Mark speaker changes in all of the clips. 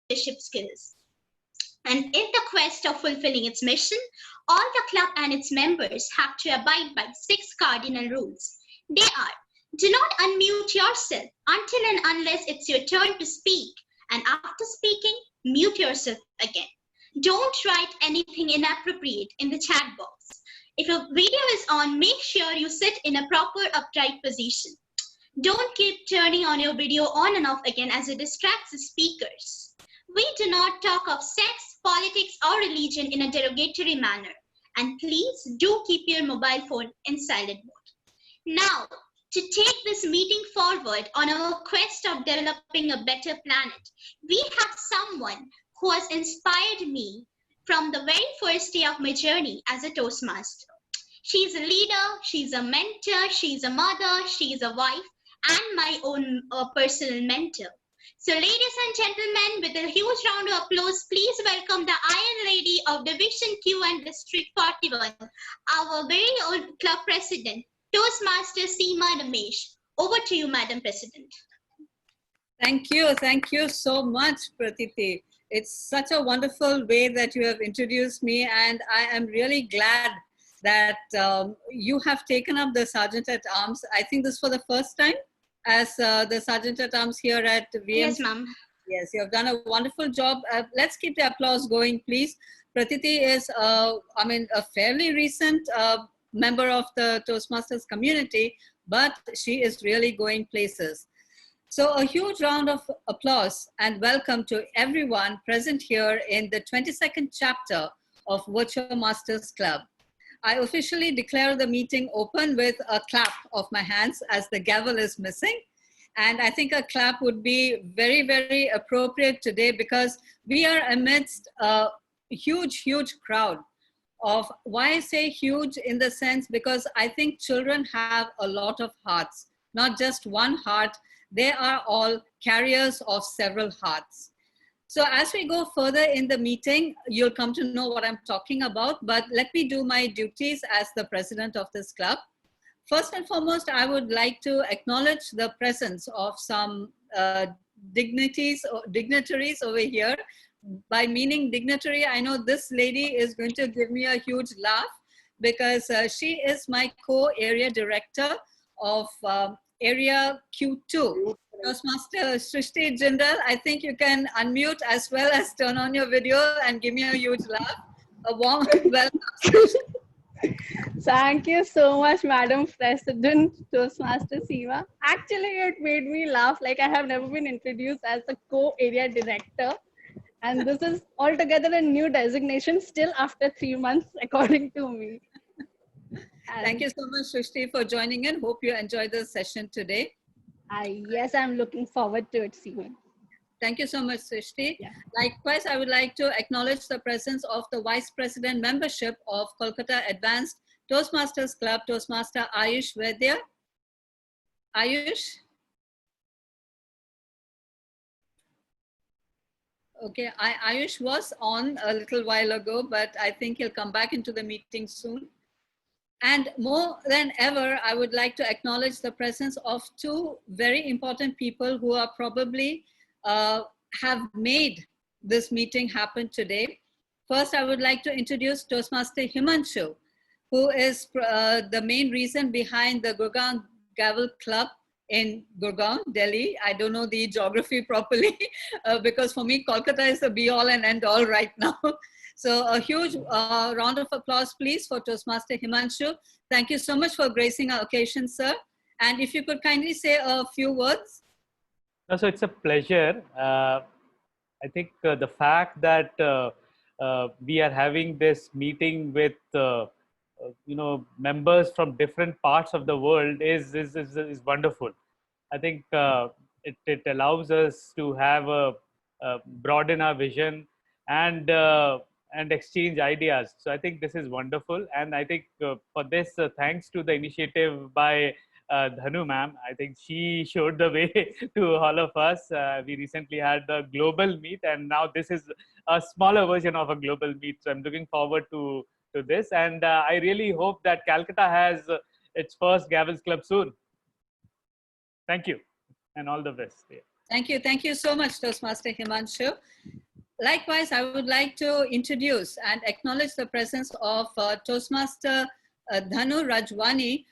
Speaker 1: leadership skills. And in the quest of fulfilling its mission, all the club and its members have to abide by 6 cardinal rules. They are: do not unmute yourself until and unless it's your turn to speak, and after speaking, mute yourself again. Don't write anything inappropriate in the chat box. If your video is on, make sure you sit in a proper upright position. Don't keep turning on your video on and off again as it distracts the speakers. We do not talk of sex, politics, or religion in a derogatory manner. And please do keep your mobile phone in silent mode. Now, to take this meeting forward on our quest of developing a better planet, we have someone who has inspired me from the very first day of my journey as a Toastmaster. She's a leader, she's a mentor, she's a mother, she's a wife, and my own personal mentor. So ladies and gentlemen, with a huge round of applause, please welcome the Iron Lady of Division Q and District 41, our very own club president, Toastmaster Seema Ramesh. Over to you, Madam President.
Speaker 2: Thank you so much, Pratiti. It's such a wonderful way that you have introduced me, and I am really glad that you have taken up the Sergeant at Arms. I think this for the first time as the Sergeant at Arms here at VM.
Speaker 1: Yes, ma'am.
Speaker 2: Yes, you have done a wonderful job. Let's keep the applause going, please. Pratiti is, a fairly recent member of the Toastmasters community, but she is really going places. So a huge round of applause and welcome to everyone present here in the 22nd chapter of VirtuoMasters Club. I officially declare the meeting open with a clap of my hands as the gavel is missing. And I think a clap would be very, very appropriate today because we are amidst a huge, huge crowd of, why I say huge in the sense, because I think children have a lot of hearts, not just one heart. They are all carriers of several hearts. So as we go further in the meeting, you'll come to know what I'm talking about, but let me do my duties as the president of this club. First and foremost, I would like to acknowledge the presence of some dignitaries over here. By meaning dignitary, I know this lady is going to give me a huge laugh because she is my co-area director of Area Q2. Toastmaster Srishti Jindal, I think you can unmute as well as turn on your video and give me a huge laugh. A warm welcome.
Speaker 3: Thank you so much, Madam President, Toastmaster Seema. Actually, it made me laugh like I have never been introduced as a co-area director. And this is altogether a new designation still after 3 months, according to me.
Speaker 2: Thank you so much, Srishti, for joining in. Hope you enjoyed the session today.
Speaker 3: Yes, I'm looking forward to it, Seema.
Speaker 2: Thank you so much, Srishti.
Speaker 3: Yeah.
Speaker 2: Likewise, I would like to acknowledge the presence of the Vice President membership of Kolkata Advanced Toastmasters Club, Toastmaster Ayush Vaidya. Ayush? Okay, Ayush was on a little while ago, but I think he'll come back into the meeting soon. And more than ever, I would like to acknowledge the presence of 2 very important people who are probably have made this meeting happen today. First, I would like to introduce Toastmaster Himanshu, who is the main reason behind the Gurgaon Gavel Club in Gurgaon, Delhi. I don't know the geography properly because for me, Kolkata is the be all and end all right now. So a huge round of applause, please, for Toastmaster Himanshu. Thank you so much for gracing our occasion, sir. And if you could kindly say a few words.
Speaker 4: So it's a pleasure. I think the fact that we are having this meeting with members from different parts of the world is wonderful. I think it allows us to have a broaden our vision and exchange ideas. So I think this is wonderful, and I think for this, thanks to the initiative by Dhanu ma'am, I think she showed the way to all of us. We recently had the global meet, and now this is a smaller version of a global meet. So I'm looking forward to this, and I really hope that Calcutta has its first Gavels Club soon. Thank you, and all the best. Yeah.
Speaker 2: Thank you so much, Toastmaster Himanshu. Likewise, I would like to introduce and acknowledge the presence of Toastmaster Dhanu Rajwani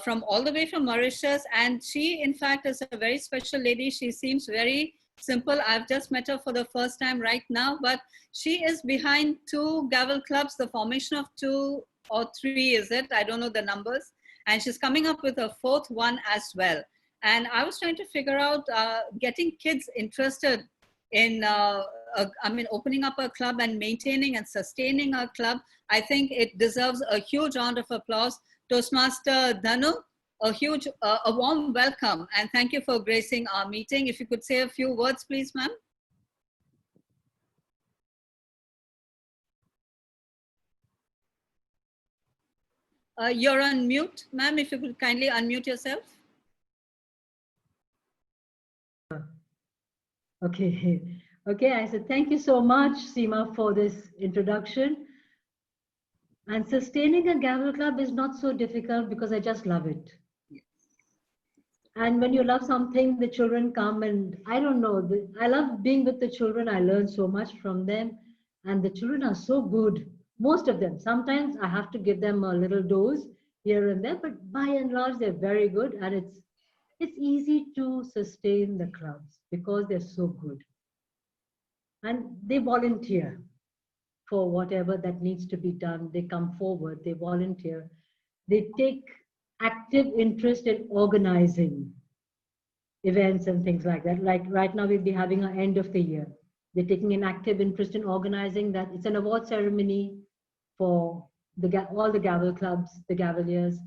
Speaker 2: from all the way from Mauritius. And she, in fact, is a very special lady. She seems very simple. I've just met her for the first time right now, but she is behind 2 gavel clubs, the formation of 2 or 3, is it? I don't know the numbers. And she's coming up with a 4th one as well. And I was trying to figure out getting kids interested in opening up a club and maintaining and sustaining a club. I think it deserves a huge round of applause. Toastmaster Dhanu, a warm welcome, and thank you for gracing our meeting. If you could say a few words, please, ma'am. You're on mute, ma'am. If you could kindly unmute yourself.
Speaker 5: Okay. Okay, I said thank you so much, Seema, for this introduction. And sustaining a gavel club is not so difficult because I just love it. And when you love something, the children come, and I don't know, I love being with the children. I learn so much from them, and the children are so good. Most of them. Sometimes I have to give them a little dose here and there, but by and large, they're very good, and it's easy to sustain the clubs because they're so good. And they volunteer for whatever that needs to be done. They come forward, they volunteer, they take active interest in organizing events and things like that. Like right now, we'll be having an end of the year. They're taking an active interest in organizing that. It's an award ceremony for all the gavel clubs, the Gavaliers.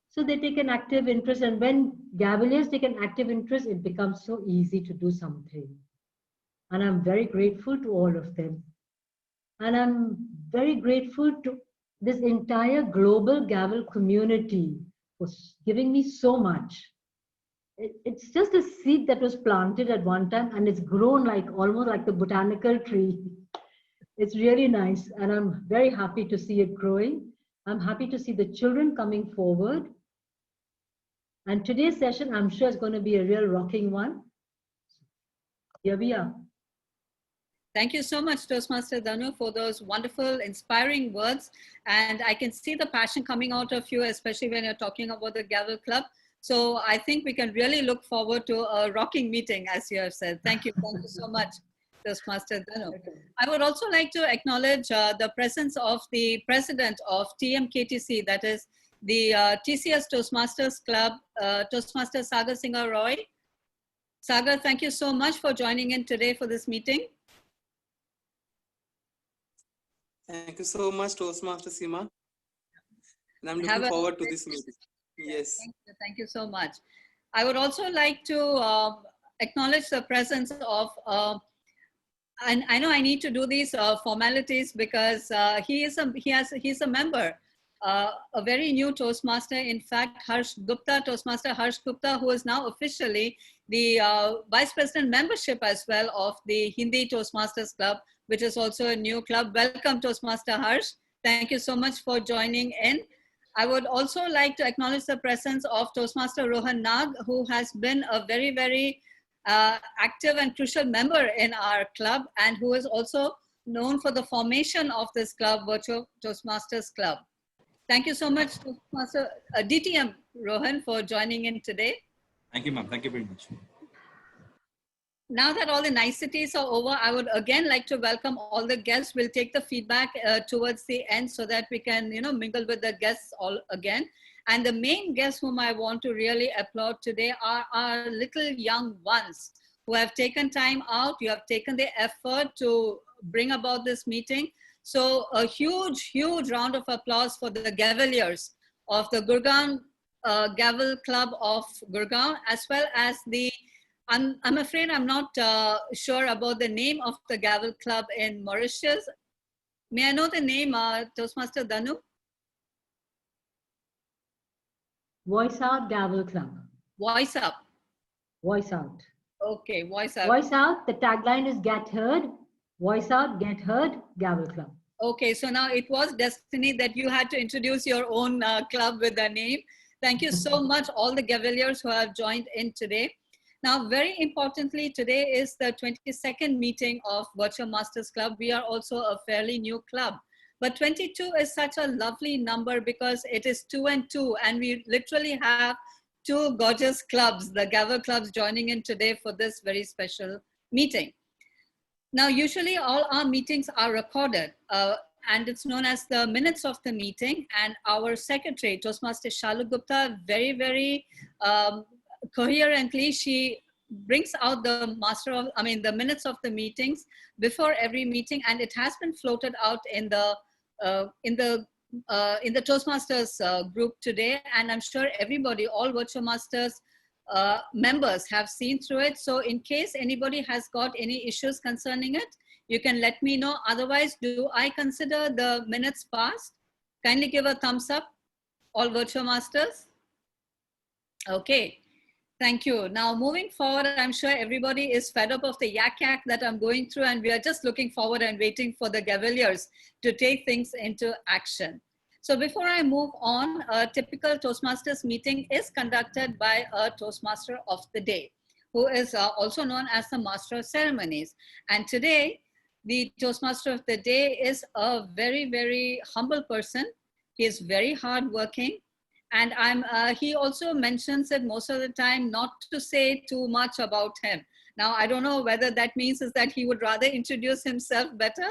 Speaker 5: So they take an active interest, and when Gavaliers take an active interest, it becomes so easy to do something. And I'm very grateful to all of them. And I'm very grateful to this entire global gavel community for giving me so much. It's just a seed that was planted at one time, and it's grown like almost like the botanical tree. It's really nice, and I'm very happy to see it growing. I'm happy to see the children coming forward. And today's session, I'm sure, is going to be a real rocking one. Here we are.
Speaker 2: Thank you so much, Toastmaster Dhanu, for those wonderful, inspiring words. And I can see the passion coming out of you, especially when you're talking about the Gavel Club. So I think we can really look forward to a rocking meeting, as you have said. Thank you so much, Toastmaster Dhanu. I would also like to acknowledge the presence of the president of TMKTC, that is the TCS Toastmasters Club, Toastmaster Sagar Singha Roy. Sagar, thank you so much for joining in today for this meeting.
Speaker 6: Thank you so much, Toastmaster Seema. And I'm looking forward to this meeting. Yes.
Speaker 2: Thank you so much. I would also like to acknowledge the presence of, and I know I need to do these formalities because he's a member, a very new Toastmaster. In fact, Harsh Gupta, Toastmaster Harsh Gupta, who is now officially the Vice President membership as well of the Hindi Toastmasters Club, which is also a new club. Welcome, Toastmaster Harsh. Thank you so much for joining in. I would also like to acknowledge the presence of Toastmaster Rohan Nag, who has been a very, very active and crucial member in our club, and who is also known for the formation of this club, Virtual Toastmasters Club. Thank you so much, Toastmaster DTM Rohan, for joining in today.
Speaker 7: Thank you, ma'am. Thank you very much.
Speaker 2: Now that all the niceties are over, I would again like to welcome all the guests. We'll take the feedback towards the end so that we can, mingle with the guests all again. And the main guests whom I want to really applaud today are our little young ones who have taken time out. You have taken the effort to bring about this meeting. So a huge, huge round of applause for the Gavaliers of the Gurgaon Gavel Club of Gurgaon, as well as the I'm afraid I'm not sure about the name of the Gavel Club in Mauritius. May I know the name, Toastmaster Dhanu?
Speaker 5: Voice Out Gavel Club.
Speaker 2: Voice Up.
Speaker 5: Voice Out.
Speaker 2: Okay, Voice Out.
Speaker 5: Voice Out, the tagline is Get Heard. Voice Out, Get Heard, Gavel Club.
Speaker 2: Okay, so now it was destiny that you had to introduce your own club with a name. Thank you so much, all the Gavaliers who have joined in today. Now, very importantly, today is the 22nd meeting of VirtuoMasters Club. We are also a fairly new club. But 22 is such a lovely number because it is 2 and 2, and we literally have two gorgeous clubs, the Gavel clubs, joining in today for this very special meeting. Now, usually all our meetings are recorded, and it's known as the minutes of the meeting. And our secretary, Toastmaster Shalu Gupta, very coherently, she brings out the the minutes of the meetings before every meeting, and it has been floated out in the Toastmasters group today. And I'm sure everybody, all VirtuoMasters members have seen through it. So in case anybody has got any issues concerning it, you can let me know. Otherwise, do I consider the minutes passed? Kindly give a thumbs up, all VirtuoMasters. Okay. Thank you. Now, moving forward, I'm sure everybody is fed up of the yak that I'm going through, and we are just looking forward and waiting for the Gaveliers to take things into action. So before I move on, a typical Toastmasters meeting is conducted by a Toastmaster of the day, who is also known as the Master of Ceremonies. And today, the Toastmaster of the day is a very humble person. He is very hardworking. And he also mentions it most of the time not to say too much about him. Now, I don't know whether that means is that he would rather introduce himself better,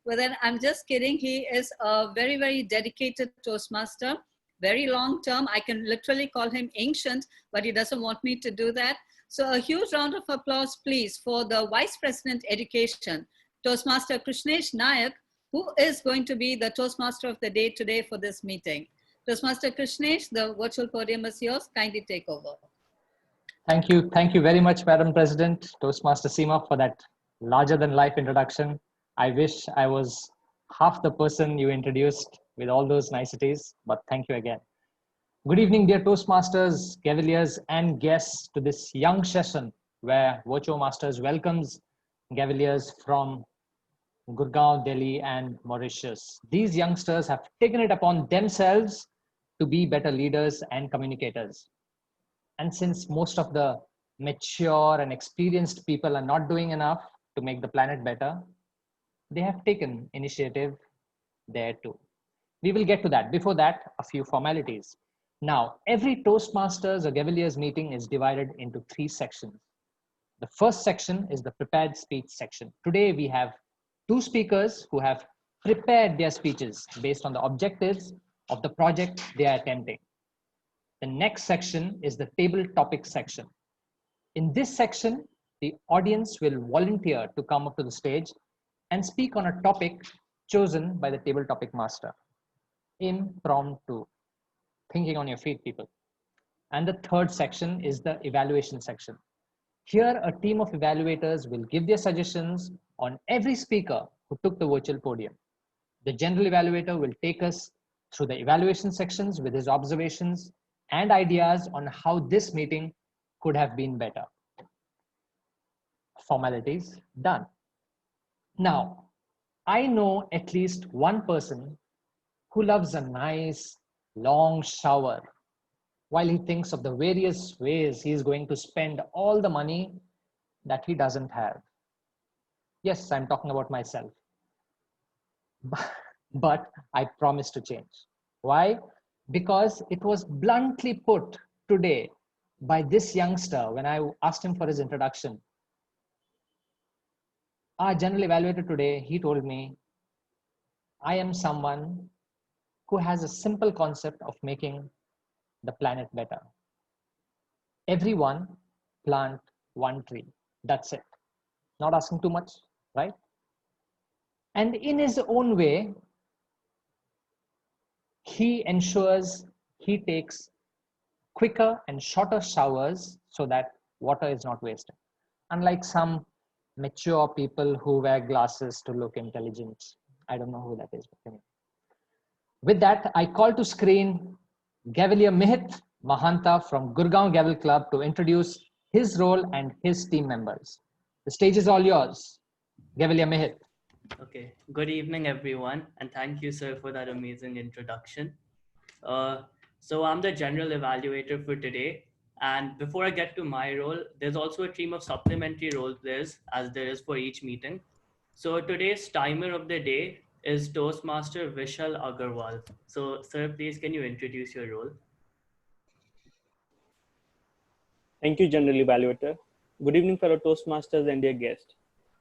Speaker 2: but then I'm just kidding. He is a very dedicated Toastmaster, very long term. I can literally call him ancient, but he doesn't want me to do that. So a huge round of applause, please, for the Vice President Education, Toastmaster Krishnesh Nayak, who is going to be the Toastmaster of the day today for this meeting. Toastmaster Krishnesh, the virtual podium is yours. Kindly take over.
Speaker 8: Thank you. Thank you very much, Madam President, Toastmaster Seema, for that larger-than-life introduction. I wish I was half the person you introduced with all those niceties, but thank you again. Good evening, dear Toastmasters, Gaveliers, and guests to this young session where VirtuoMasters welcomes Gaveliers from Gurgaon, Delhi, and Mauritius. These youngsters have taken it upon themselves to be better leaders and communicators. And since most of the mature and experienced people are not doing enough to make the planet better, they have taken initiative there too. We will get to that. Before that, a few formalities. Now, every Toastmasters or Gaveliers meeting is divided into 3 sections. The first section is the prepared speech section. Today we have 2 speakers who have prepared their speeches based on the objectives of the project they are attempting. The next section is the table topic section. In this section, the audience will volunteer to come up to the stage and speak on a topic chosen by the table topic master. Impromptu. Thinking on your feet, people. And the third section is the evaluation section. Here, a team of evaluators will give their suggestions on every speaker who took the virtual podium. The general evaluator will take us through the evaluation sections with his observations and ideas on how this meeting could have been better. Formalities done. Now, I know at least one person who loves a nice long shower while he thinks of the various ways he is going to spend all the money that he doesn't have. Yes, I'm talking about myself. But I promise to change. Why? Because it was bluntly put today by this youngster when I asked him for his introduction. Our general evaluator today, he told me, I am someone who has a simple concept of making the planet better. Everyone plant 1 tree. That's it. Not asking too much, right? And in his own way, he ensures he takes quicker and shorter showers so that water is not wasted. Unlike some mature people who wear glasses to look intelligent. I don't know who that is. But anyway. With that, I call to screen Gavelier Mihit Mahanta from Gurgaon Gavel Club to introduce his role and his team members. The stage is all yours. Gavelier Mihit.
Speaker 9: Okay, good evening everyone, and thank you sir for that amazing introduction. So I'm the general evaluator for today, And before I get to my role, there's also a team of supplementary role players as there is for each meeting. So today's timer of the day is Toastmaster Vishal Agarwal. So sir, please can you introduce your role?
Speaker 10: Thank you, General Evaluator. Good evening, fellow Toastmasters and dear guests.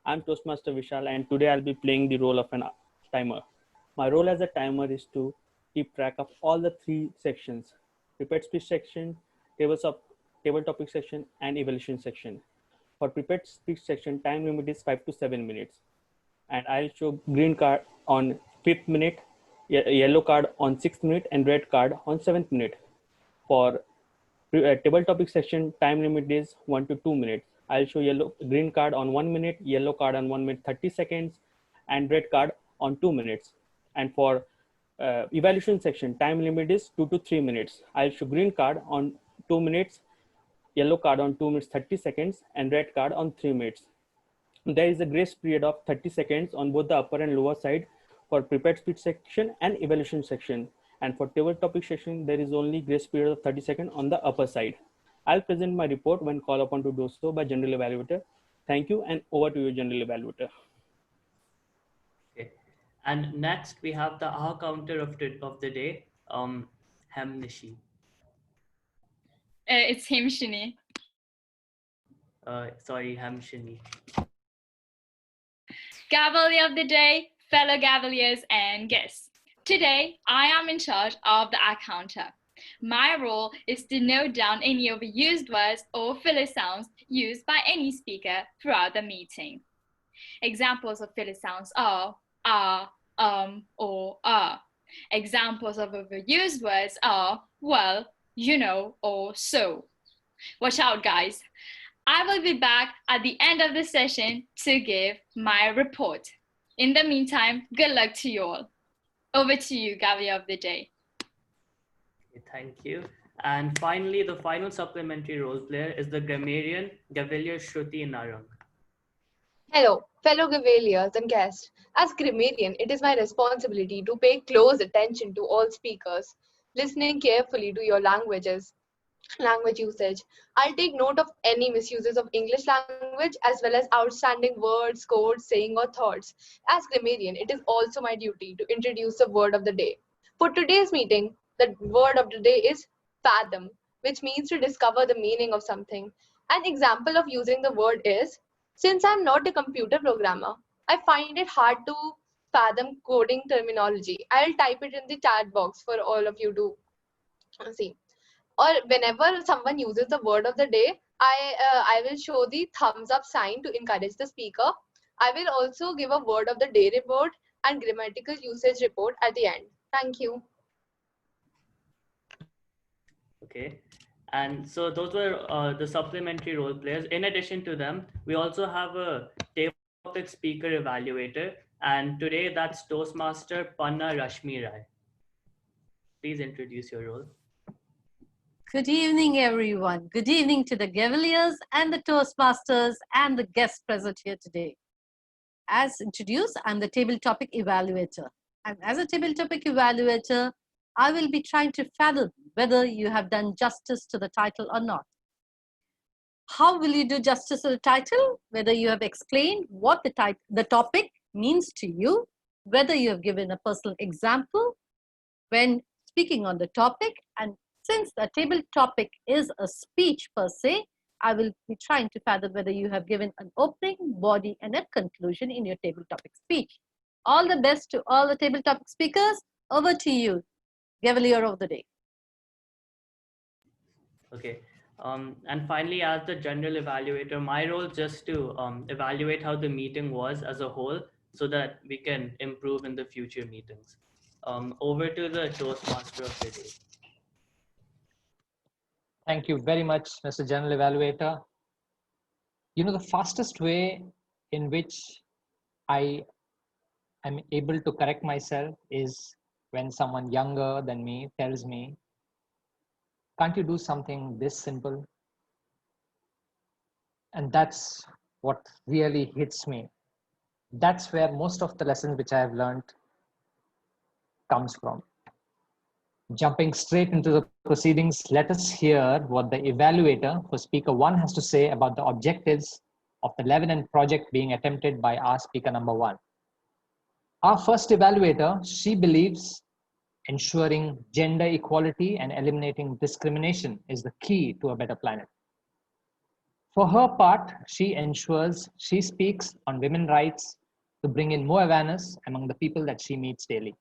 Speaker 10: I'm Toastmaster Vishal, and today I'll be playing the role of a timer. My role as a timer is to keep track of all the three sections: prepared speech section, table topic section, and evaluation section. For prepared speech section, time limit is 5 to 7 minutes, and I'll show green card on 5th minute, yellow card on 6th minute, and red card on 7th minute. For table topic section, time limit is 1 to 2 minutes. I'll show green card on 1 minute, yellow card on 1 minute 30 seconds, and red card on 2 minutes. And for evaluation section, time limit is 2 to 3 minutes. I'll show green card on 2 minutes, yellow card on 2 minutes 30 seconds, and red card on 3 minutes. There is a grace period of 30 seconds on both the upper and lower side for prepared speech section and evaluation section. And for table topic section, there is only grace period of 30 seconds on the upper side. I'll present my report when called upon to do so by General Evaluator. Thank you, and over to you, General Evaluator.
Speaker 9: Okay. And next we have the aha counter of the day, Hamnishi.
Speaker 11: It's Himshini.
Speaker 9: Sorry, Hamshini.
Speaker 11: Cavalier of the day, fellow Cavaliers and guests. Today, I am in charge of the aha counter. My role is to note down any overused words or filler sounds used by any speaker throughout the meeting. Examples of filler sounds are, or are. Examples of overused words are, well, you know, or so. Watch out, guys. I will be back at the end of the session to give my report. In the meantime, good luck to you all. Over to you, Cavalier of the day.
Speaker 9: Okay, thank you. And finally, the final supplementary role player is the grammarian Cavalier Shruti Narang.
Speaker 12: Hello, fellow Cavaliers and guests. As grammarian, it is my responsibility to pay close attention to all speakers, listening carefully to your language usage. I'll take note of any misuses of English language as well as outstanding words, codes, saying or thoughts. As grammarian, it is also my duty to introduce the word of the day. For today's meeting, the word of the day is fathom, which means to discover the meaning of something. An example of using the word is, since I'm not a computer programmer, I find it hard to fathom coding terminology. I'll type it in the chat box for all of you to see. Or whenever someone uses the word of the day, I will show the thumbs up sign to encourage the speaker. I will also give a word of the day report and grammatical usage report at the end. Thank you.
Speaker 9: Okay. And so those were the supplementary role players. In addition to them, we also have a topic speaker evaluator. And today that's Toastmaster Panna Rashmi Rai. Please introduce your role.
Speaker 13: Good evening, everyone. Good evening to the Cavaliers and the Toastmasters and the guests present here today. As introduced, I'm the table topic evaluator. And as a table topic evaluator, I will be trying to fathom whether you have done justice to the title or not. How will you do justice to the title? Whether you have explained what the topic means to you, whether you have given a personal example when speaking on the topic, and since the table topic is a speech per se, I will be trying to fathom whether you have given an opening, body, and a conclusion in your table topic speech. All the best to all the table topic speakers. Over to you, Cavalier of the day.
Speaker 9: Okay. And finally, as the general evaluator, my role is just to evaluate how the meeting was as a whole so that we can improve in the future meetings. Over to the Toastmaster of the day.
Speaker 8: Thank you very much, Mr. General Evaluator. You know, the fastest way in which I am able to correct myself is when someone younger than me tells me, can't you do something this simple? And that's what really hits me. That's where most of the lessons which I have learned comes from. Jumping straight into the proceedings, let us hear what the evaluator for speaker 1 has to say about the objectives of the Lebanon project being attempted by our speaker number 1. Our first evaluator, she believes ensuring gender equality and eliminating discrimination is the key to a better planet. For her part, she speaks on women's rights to bring in more awareness among the people that she meets daily.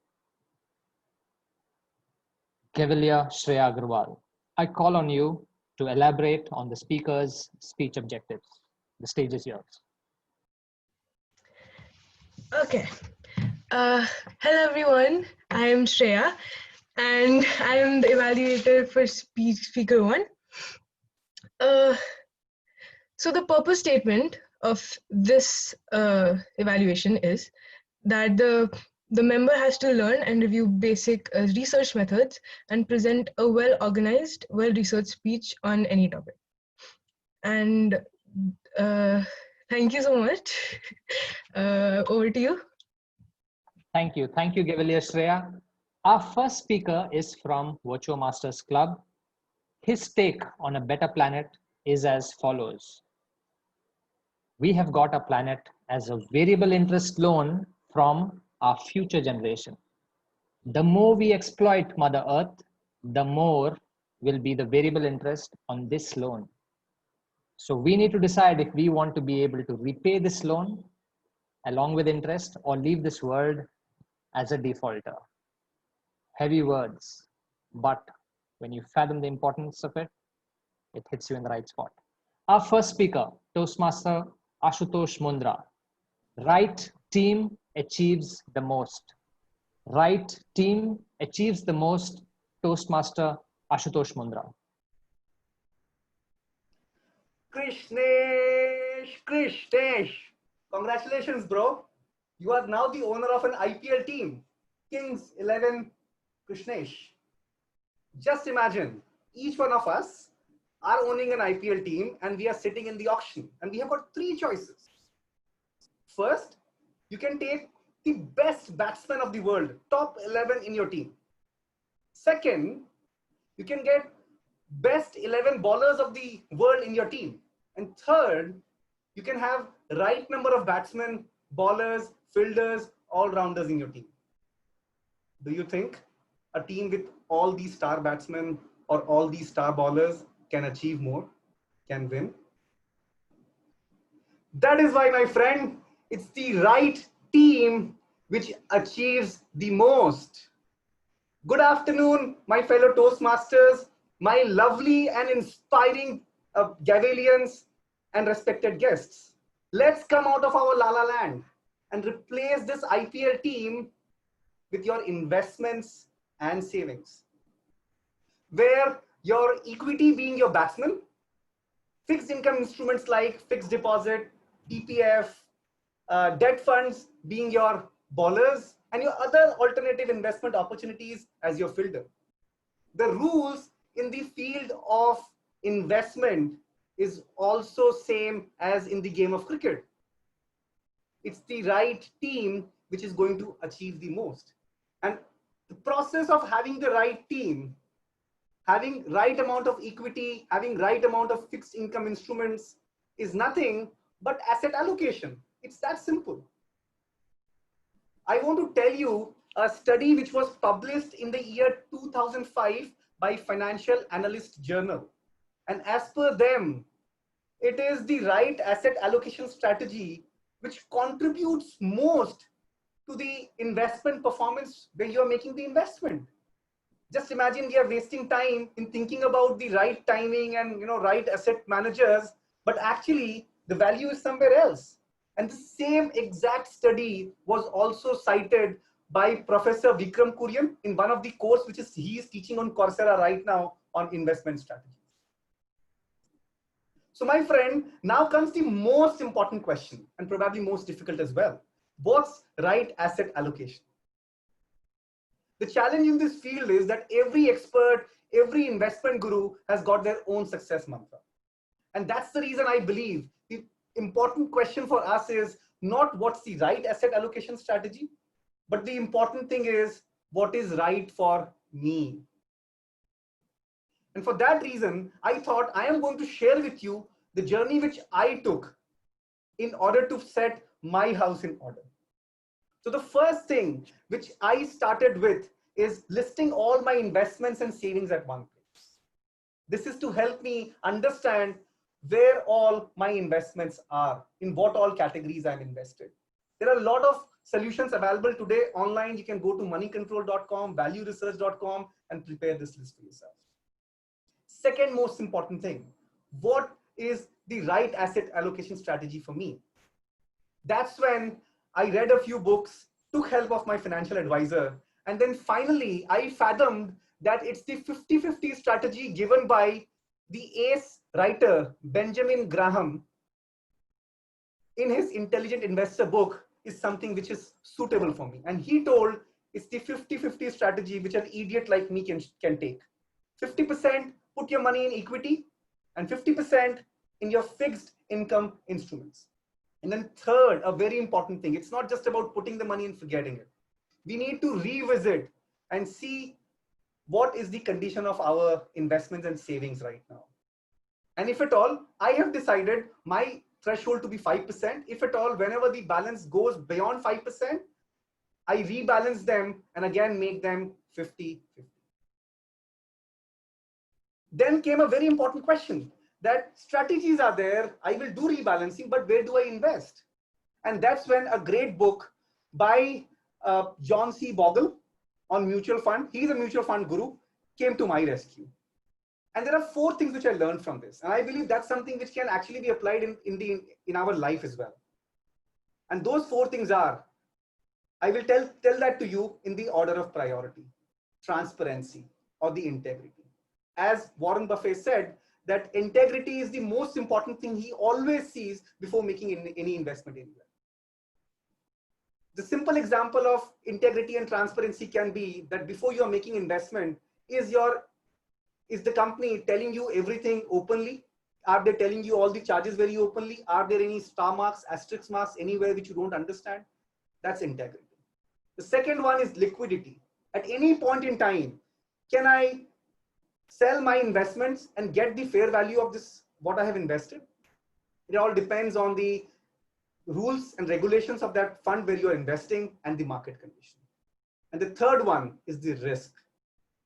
Speaker 8: Cavalier Shreya Agarwal, I call on you to elaborate on the speaker's speech objectives. The stage is yours.
Speaker 14: Okay. Hello everyone, I am Shreya and I am the evaluator for speaker 1. So the purpose statement of this evaluation is that the member has to learn and review basic research methods and present a well-organized, well-researched speech on any topic. And thank you so much. Over to you.
Speaker 8: Thank you. Thank you, Cavalier Shreya. Our first speaker is from VirtuoMasters Club. His take on a better planet is as follows. We have got a planet as a variable interest loan from our future generation. The more we exploit Mother Earth, the more will be the variable interest on this loan. So we need to decide if we want to be able to repay this loan along with interest or leave this world as a defaulter. Heavy words, but when you fathom the importance of it, it hits you in the right spot. Our first speaker, Toastmaster Ashutosh Mundra. Right team achieves the most. Right team achieves the most. Toastmaster Ashutosh Mundra.
Speaker 15: Krishnesh. Congratulations, bro. You are now the owner of an IPL team, Kings 11 Krishnesh. Just imagine, each one of us are owning an IPL team and we are sitting in the auction and we have got 3 choices. First, you can take the best batsman of the world, top 11 in your team. Second, you can get best 11 bowlers of the world in your team. And third, you can have right number of batsmen, bowlers, fielders, all-rounders in your team. Do you think a team with all these star batsmen or all these star bowlers can achieve more, can win? That is why, my friend, it's the right team which achieves the most. Good afternoon, my fellow Toastmasters, my lovely and inspiring Gavalians and respected guests. Let's come out of our la-la land and replace this IPL team with your investments and savings, where your equity being your batsman, fixed income instruments like fixed deposit, EPF, debt funds being your bowlers, and your other alternative investment opportunities as your fielder. The rules in the field of investment is also same as in the game of cricket. It's the right team which is going to achieve the most. And the process of having the right team, having right amount of equity, having right amount of fixed income instruments is nothing but asset allocation. It's that simple. I want to tell you a study which was published in the year 2005 by Financial Analyst Journal. And as per them, it is the right asset allocation strategy which contributes most to the investment performance when you are making the investment. Just imagine we are wasting time in thinking about the right timing and right asset managers, but actually the value is somewhere else. And the same exact study was also cited by Professor Vikram Kurian in one of the course which he is teaching on Coursera right now on investment strategies. So my friend, now comes the most important question and probably most difficult as well. What's right asset allocation? The challenge in this field is that every expert, every investment guru has got their own success mantra. And that's the reason I believe the important question for us is not what's the right asset allocation strategy, but the important thing is what is right for me, And for that reason, I thought I am going to share with you the journey which I took in order to set my house in order. So the first thing which I started with is listing all my investments and savings at one place. This is to help me understand where all my investments are, in what all categories I'm invested. There are a lot of solutions available today online. You can go to moneycontrol.com, valueresearch.com and prepare this list for yourself. Second most important thing, what is the right asset allocation strategy for me? That's when I read a few books, took help of my financial advisor, and then finally I fathomed that it's the 50-50 strategy given by the ace writer Benjamin Graham in his Intelligent Investor book is something which is suitable for me. And he told it's the 50-50 strategy which an idiot like me can take. 50% put your money in equity and 50% in your fixed income instruments. And then third, a very important thing, it's not just about putting the money and forgetting it. We need to revisit and see what is the condition of our investments and savings right now. And if at all, I have decided my threshold to be 5%. If at all, whenever the balance goes beyond 5%, I rebalance them and again make them 50-50. Then came a very important question that strategies are there. I will do rebalancing, but where do I invest? And that's when a great book by John C. Bogle on mutual fund, he's a mutual fund guru, came to my rescue. And there are 4 things which I learned from this. And I believe that's something which can actually be applied in our life as well. And those 4 things are, I will tell that to you in the order of priority: transparency or the integrity. As Warren Buffett said, that integrity is the most important thing he always sees before making any investment anywhere. The simple example of integrity and transparency can be that before you are making investment, is the company telling you everything openly? Are they telling you all the charges very openly? Are there any star marks, asterisk marks anywhere which you don't understand? That's integrity. The second one is liquidity. At any point in time, can I sell my investments and get the fair value of this, what I have invested? It all depends on the rules and regulations of that fund where you're investing and the market condition. And the third one is the risk.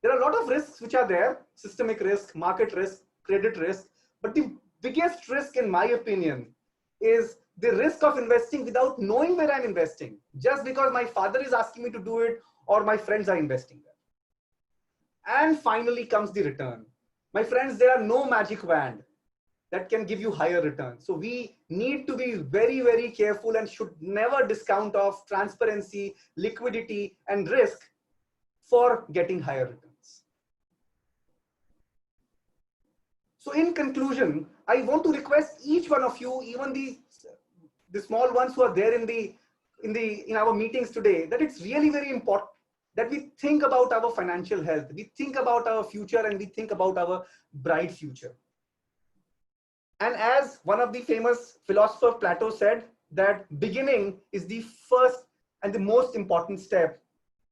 Speaker 15: There are a lot of risks which are there: systemic risk, market risk, credit risk. But the biggest risk, in my opinion, is the risk of investing without knowing where I'm investing, just because my father is asking me to do it or my friends are investing there. And finally comes the return. My friends, there are no magic wand that can give you higher returns. So we need to be very, very careful and should never discount off transparency, liquidity, and risk for getting higher returns. So in conclusion, I want to request each one of you, even the small ones who are there in our meetings today, that it's really very important that we think about our financial health, we think about our future, and we think about our bright future. And as one of the famous philosophers, Plato, said, that beginning is the first and the most important step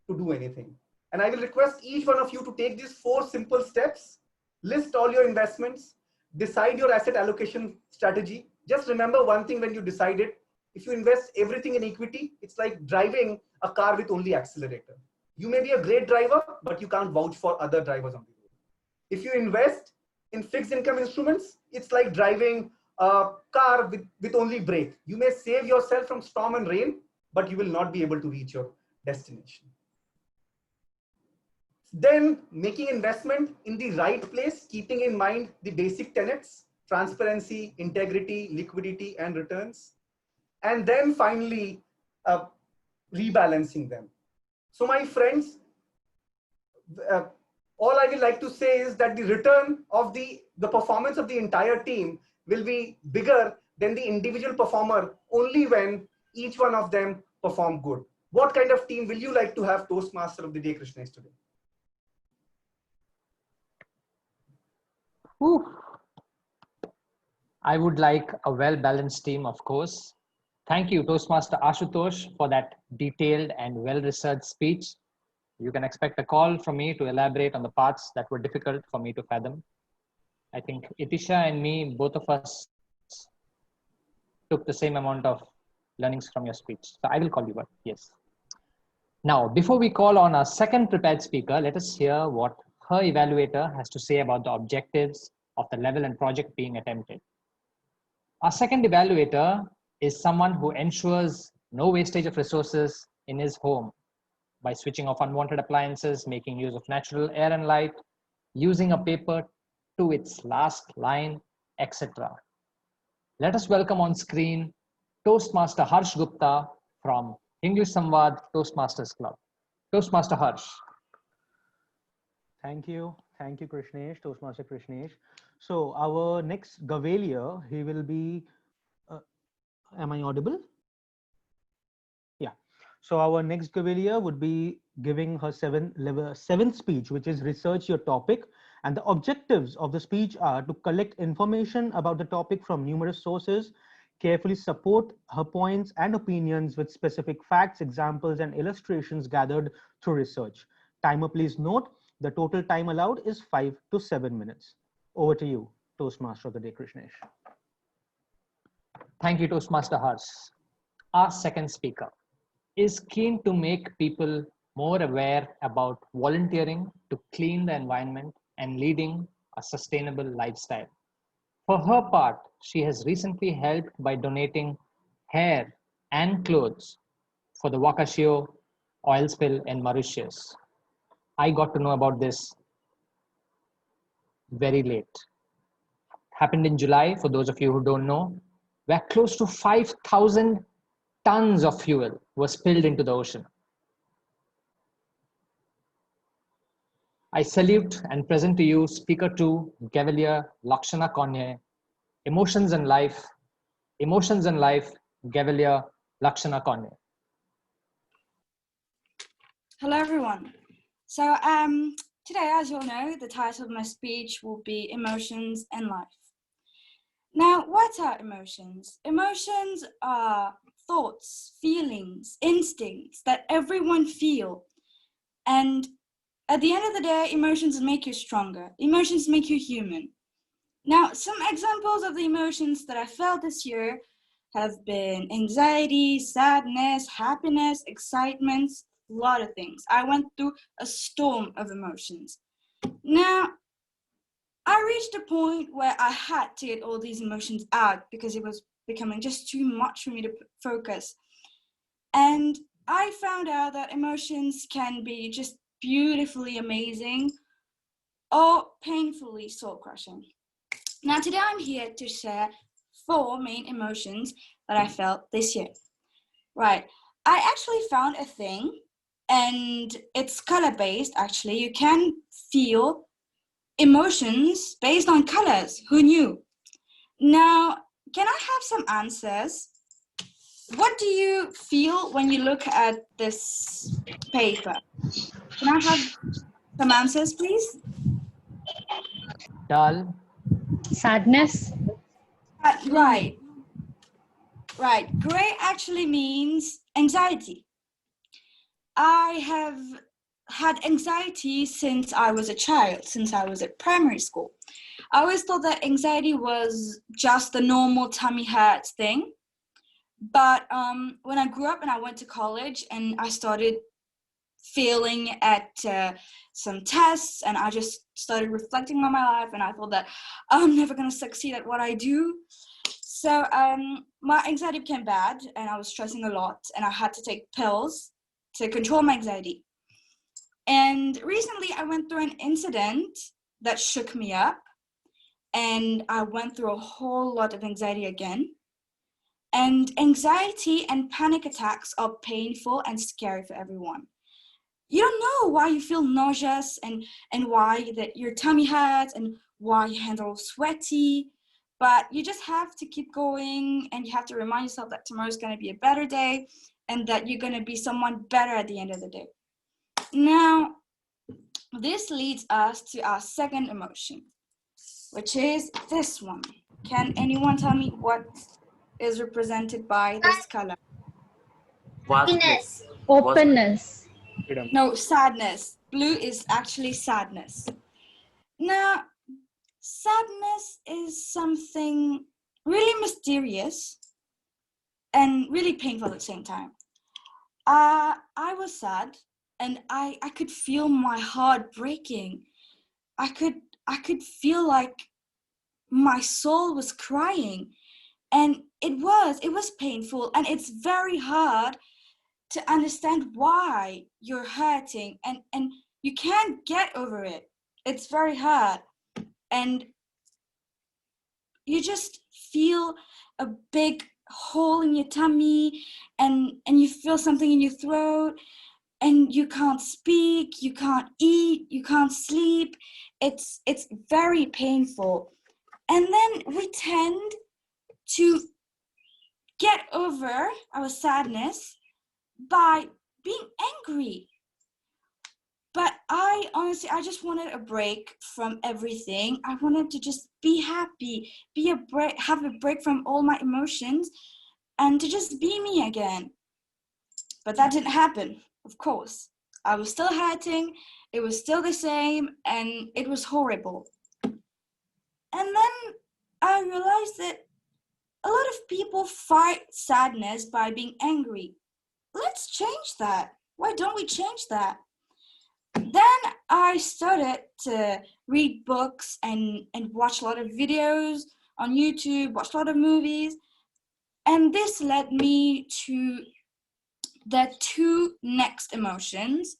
Speaker 15: to do anything. And I will request each one of you to take these 4 simple steps: list all your investments, decide your asset allocation strategy. Just remember one thing when you decide it: if you invest everything in equity, it's like driving a car with only accelerator. You may be a great driver, but you can't vouch for other drivers on the road. If you invest in fixed income instruments, it's like driving a car with only brake. You may save yourself from storm and rain, but you will not be able to reach your destination. Then making investment in the right place, keeping in mind the basic tenets: transparency, integrity, liquidity, and returns. And then finally, rebalancing them. So my friends, all I would like to say is that the return of the performance of the entire team will be bigger than the individual performer only when each one of them perform good. What kind of team will you like to have Toastmaster of the Day, Krishnesh, today?
Speaker 8: I would like a well-balanced team, of course. Thank you, Toastmaster Ashutosh, for that detailed and well-researched speech. You can expect a call from me to elaborate on the parts that were difficult for me to fathom. I think Itisha and me, both of us took the same amount of learnings from your speech. So I will call you one, yes. Now, before we call on our second prepared speaker, let us hear what her evaluator has to say about the objectives of the level and project being attempted. Our second evaluator is someone who ensures no wastage of resources in his home by switching off unwanted appliances, making use of natural air and light, using a paper to its last line, etc. Let us welcome on screen Toastmaster Harsh Gupta from English Samvad Toastmasters Club. Toastmaster Harsh.
Speaker 16: Thank you, Krishnesh, Toastmaster Krishnesh. So our next Gavelier, he will be, am I audible? Yeah. So our next Gavelier would be giving her seventh speech, which is research your topic. And the objectives of the speech are to collect information about the topic from numerous sources, carefully support her points and opinions with specific facts, examples, and illustrations gathered through research. Timer, please note, the total time allowed is 5 to 7 minutes. Over to you, Toastmaster of the day, Krishnesh.
Speaker 8: Thank you, Toastmaster Harsh. Our second speaker is keen to make people more aware about volunteering to clean the environment and leading a sustainable lifestyle. For her part, she has recently helped by donating hair and clothes for the Wakashio oil spill in Mauritius. I got to know about this very late. Happened in July, for those of you who don't know, where close to 5,000 tons of fuel was spilled into the ocean. I salute and present to you Speaker 2, Gavelier Lakshana Konye, Emotions and Life, Gavelier Lakshana Konye.
Speaker 17: Hello everyone. So today, as you all know, the title of my speech will be Emotions and Life. Now, what are emotions? Emotions are thoughts, feelings, instincts that everyone feel. And at the end of the day, emotions make you stronger. Emotions make you human. Now, some examples of the emotions that I felt this year have been anxiety, sadness, happiness, excitement, a lot of things. I went through a storm of emotions. Now, I reached a point where I had to get all these emotions out because it was becoming just too much for me to focus. And I found out that emotions can be just beautifully amazing or painfully soul-crushing. Now, today I'm here to share 4 main emotions that I felt this year. Right, I actually found a thing, and it's color-based, actually. You can feel emotions based on colors. Who knew? Now, can I have some answers? What do you feel when you look at this paper? Can I have some answers, please?
Speaker 8: Dal.
Speaker 3: Sadness.
Speaker 17: Right. Right. Gray actually means anxiety. I have had anxiety since I was a child, since I was at primary school. I always thought that anxiety was just the normal tummy hurts thing. But when I grew up and I went to college and I started failing at some tests, and I just started reflecting on my life, and I thought that I'm never going to succeed at what I do. So my anxiety became bad, and I was stressing a lot, and I had to take pills to control my anxiety. And recently I went through an incident that shook me up, and I went through a whole lot of anxiety again. And anxiety and panic attacks are painful and scary for everyone. You don't know why you feel nauseous and why that your tummy hurts and why your hands are all sweaty, but you just have to keep going, and you have to remind yourself that tomorrow's going to be a better day and that you're going to be someone better at the end of the day. Now, this leads us to our second emotion, which is this one. Can anyone tell me what is represented by this color?
Speaker 11: Happiness.
Speaker 3: Openness.
Speaker 10: Freedom.
Speaker 17: No, sadness. Blue is actually sadness. Now, sadness is something really mysterious and really painful at the same time. I was sad, and I could feel my heart breaking. I could feel like my soul was crying, and it was painful, and it's very hard to understand why you're hurting, and you can't get over it. It's very hard, and you just feel a big hole in your tummy, and you feel something in your throat, and you can't speak, you can't eat, you can't sleep. It's very painful. And then we tend to get over our sadness by being angry. But I just wanted a break from everything. I wanted to just be happy, have a break from all my emotions, and to just be me again. But that didn't happen, of course. I was still hurting, it was still the same, and it was horrible. And then I realized that a lot of people fight sadness by being angry. Let's change that. Why don't we change that? Then I started to read books and watch a lot of videos on YouTube, watch a lot of movies. And this led me to the two next emotions.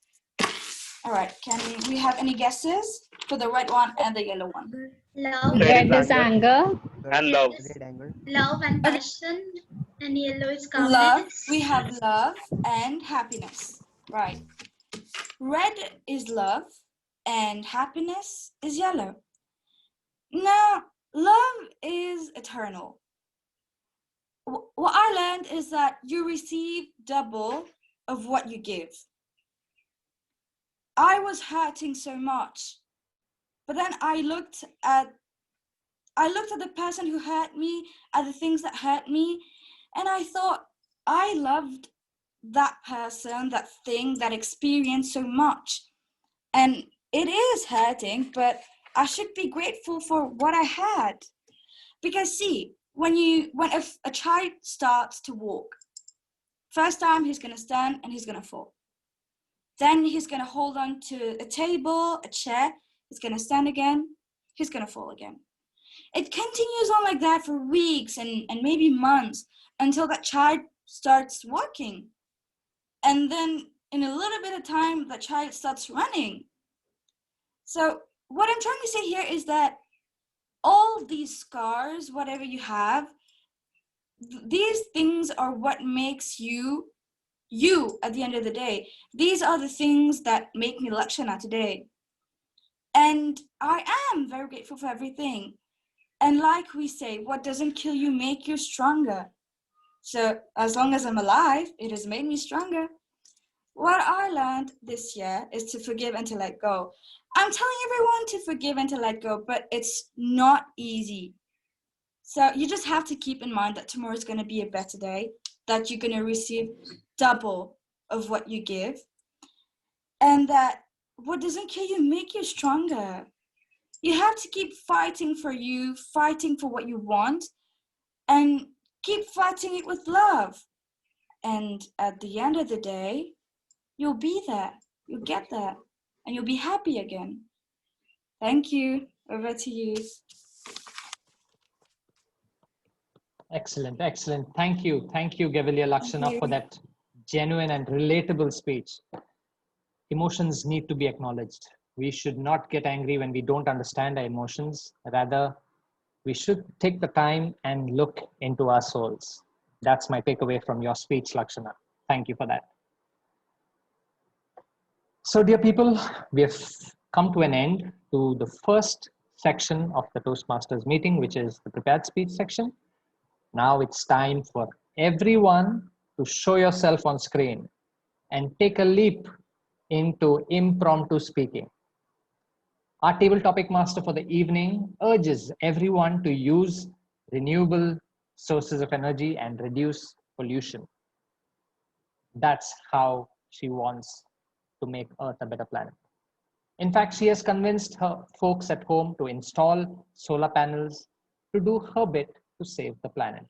Speaker 17: All right, can we have any guesses for the red one and the yellow one?
Speaker 1: Love.
Speaker 3: Red is anger.
Speaker 18: And love.
Speaker 1: Love and passion. And yellow is calmness.
Speaker 17: Love, we have love and happiness. Right. Red is love and happiness is yellow. Now, love is eternal. What I learned is that you receive double of what you give. I was hurting so much, but then I looked at the person who hurt me, at the things that hurt me, and I thought I loved that person, that thing, that experience so much. And it is hurting, but I should be grateful for what I had. Because see, when a child starts to walk, first time he's gonna stand and he's gonna fall. Then he's gonna hold on to a table, a chair, he's gonna stand again, he's gonna fall again. It continues on like that for weeks and maybe months until that child starts walking. And then in a little bit of time, the child starts running. So what I'm trying to say here is that all these scars, whatever you have, these things are what makes you at the end of the day. These are the things that make me Lakshana today. And I am very grateful for everything. And like we say, what doesn't kill you make you stronger. So as long as I'm alive, it has made me stronger. What I learned this year is to forgive and to let go. I'm telling everyone to forgive and to let go, but it's not easy. So you just have to keep in mind that tomorrow is going to be a better day, that you're going to receive double of what you give, and that what doesn't kill you make you stronger. You have to keep fighting for you, fighting for what you want, and keep fighting it with love. And at the end of the day, you'll be there, you'll get there, and you'll be happy again. Thank you. Over to you.
Speaker 8: Excellent, excellent. Thank you, Gavalia Lakshana, for that genuine and relatable speech. Emotions need to be acknowledged. We should not get angry when we don't understand our emotions. Rather, we should take the time and look into our souls. That's my takeaway from your speech, Lakshana. Thank you for that. So, dear people, we have come to an end to the first section of the Toastmasters meeting, which is the prepared speech section. Now it's time for everyone to show yourself on screen and take a leap into impromptu speaking. Our table topic master for the evening urges everyone to use renewable sources of energy and reduce pollution. That's how she wants to make Earth a better planet. In fact, she has convinced her folks at home to install solar panels to do her bit to save the planet.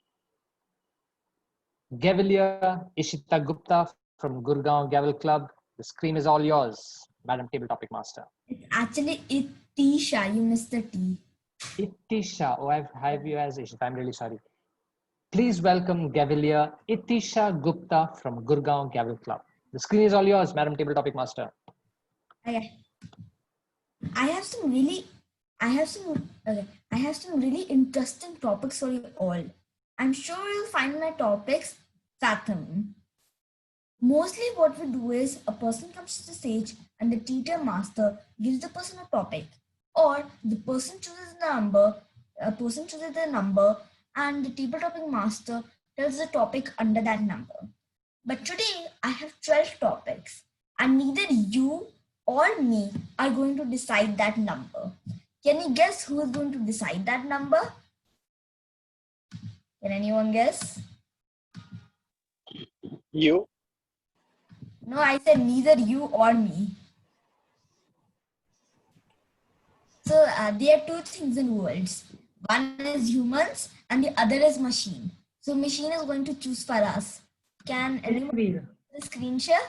Speaker 8: Gavilier Ishita Gupta from Gurgaon Gavel Club. The screen is all yours, Madam Table Topic Master.
Speaker 18: It's actually Itisha. You missed the T.
Speaker 8: Itisha. Oh, I have you as Ishita. I'm really sorry. Please welcome Gavilier Itisha Gupta from Gurgaon Gavel Club. The screen is all yours, Madam Table Topic Master.
Speaker 18: Okay. I have some really interesting topics for you all. I'm sure you'll find my topics fascinating. Mostly what we do is a person comes to the stage and the teacher master gives the person a topic, or the person chooses the number and the table topic master tells the topic under that number. But today I have 12 topics and neither you or me are going to decide that number. Can you guess who is going to decide that number? Can anyone guess?
Speaker 19: You.
Speaker 18: No, I said neither you or me. So there are two things in worlds. One is humans and the other is machine. So machine is going to choose for us. Can anyone see the screen share?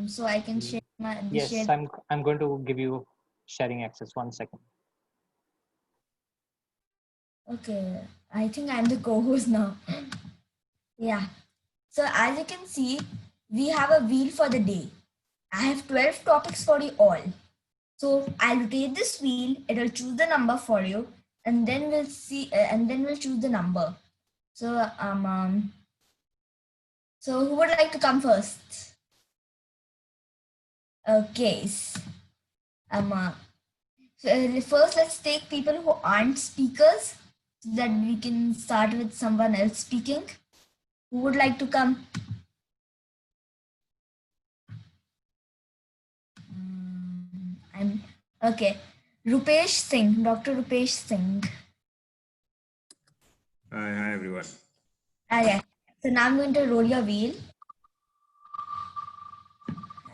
Speaker 18: So I can share my.
Speaker 8: Yes, I'm going to give you sharing access. 1 second.
Speaker 18: Okay, I think I'm the co-host now. Yeah. So as you can see, we have a wheel for the day. I have 12 topics for you all. So I'll rotate this wheel. It will choose the number for you, and then we'll see. And then we'll choose the number. So So who would like to come first? Okay. First, let's take people who aren't speakers, so that we can start with someone else speaking. Who would like to come? Okay. Rupesh Singh, Dr. Rupesh Singh.
Speaker 20: Hi everyone.
Speaker 18: Okay. So now I'm going to roll your wheel.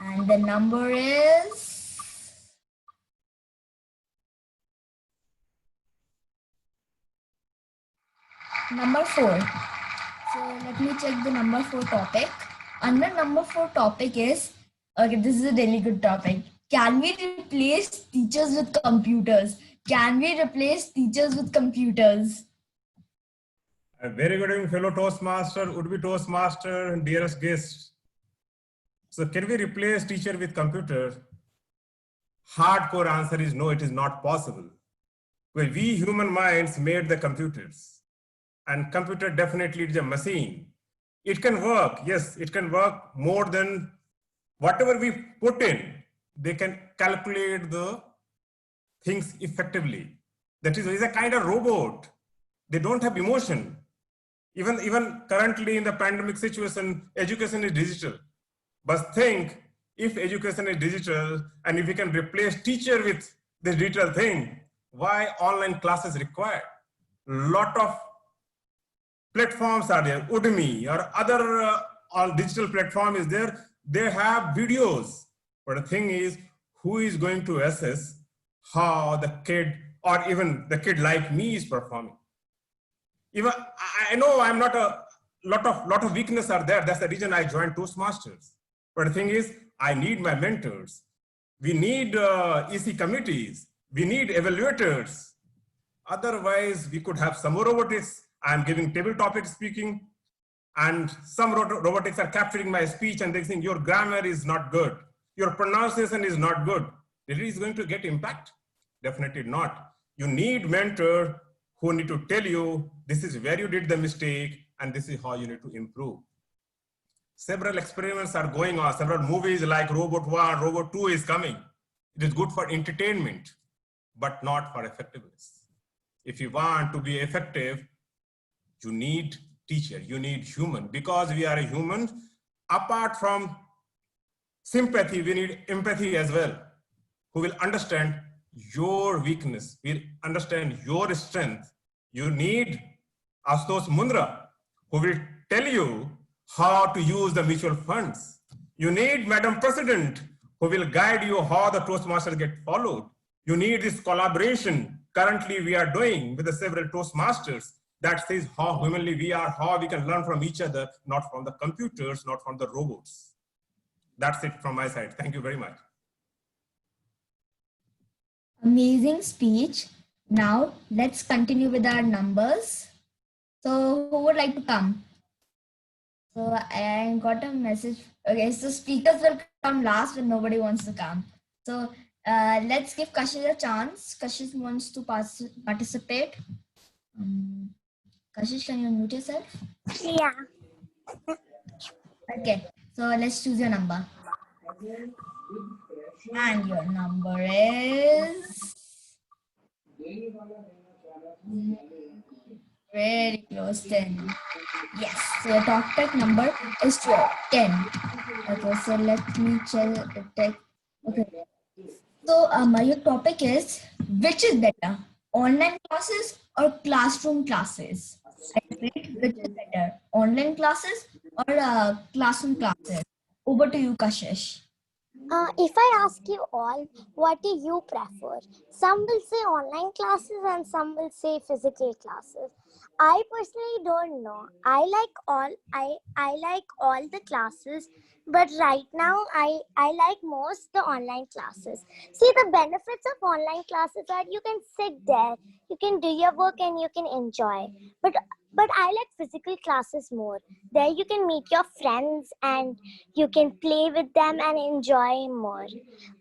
Speaker 18: And the number is number 4. So let me check the number 4 topic. Under number 4 topic is, okay, this is a really good topic. Can we replace teachers with computers? Can we replace teachers with computers?
Speaker 20: A very good evening, fellow Toastmaster, would-be Toastmaster, and dearest guests. So can we replace teacher with computer? Hardcore answer is no, it is not possible. Well, we human minds made the computers, and computer definitely is a machine. It can work, yes, it can work more than whatever we put in. They can calculate the things effectively. That is a kind of robot. They don't have emotion. Even currently in the pandemic situation, education is digital. But think, if education is digital and if we can replace teacher with this digital thing, why online classes required? Lot of platforms are there, Udemy or other digital platform is there. They have videos. But the thing is, who is going to assess how the kid or even the kid like me is performing? Even I know I'm not a lot of weakness are there. That's the reason I joined Toastmasters. But the thing is, I need my mentors. We need EC committees. We need evaluators. Otherwise, we could have some robotics. I'm giving table topic speaking, and some robotics are capturing my speech and they think your grammar is not good. Your pronunciation is not good. It is going to get impact? Definitely not. You need mentor who need to tell you this is where you did the mistake and this is how you need to improve. Several experiments are going on. Several movies like Robot 1, Robot 2 is coming. It is good for entertainment, but not for effectiveness. If you want to be effective, you need teacher, you need human, because we are a human. Apart from sympathy, we need empathy as well, who will understand your weakness, will understand your strength. You need Astos Mundra, who will tell you how to use the mutual funds. You need Madam President who will guide you how the Toastmasters get followed. You need this collaboration currently we are doing with the several Toastmasters that says how humanly we are, how we can learn from each other, not from the computers, not from the robots. That's it from my side. Thank you very much.
Speaker 18: Amazing speech. Now let's continue with our numbers. So who would like to come? So I got a message. Okay, so speakers will come last when nobody wants to come. So let's give Kashish a chance. Kashish wants to participate. Kashish, can you unmute yourself?
Speaker 19: Yeah.
Speaker 18: Okay, so let's choose your number. And your number is very close, 10. Yes, so your topic number is 10. Okay, so let me check. Okay, so your topic is, which is better, online classes or classroom classes? I repeat, which is better, online classes or classroom classes? Over to you, Kashish.
Speaker 19: If I ask you all, what do you prefer? Some will say online classes and some will say physical classes. I personally don't know. I like all the classes, but right now I like most the online classes. See, the benefits of online classes are you can sit there, you can do your work and you can enjoy. But I like physical classes more. There you can meet your friends and you can play with them and enjoy more.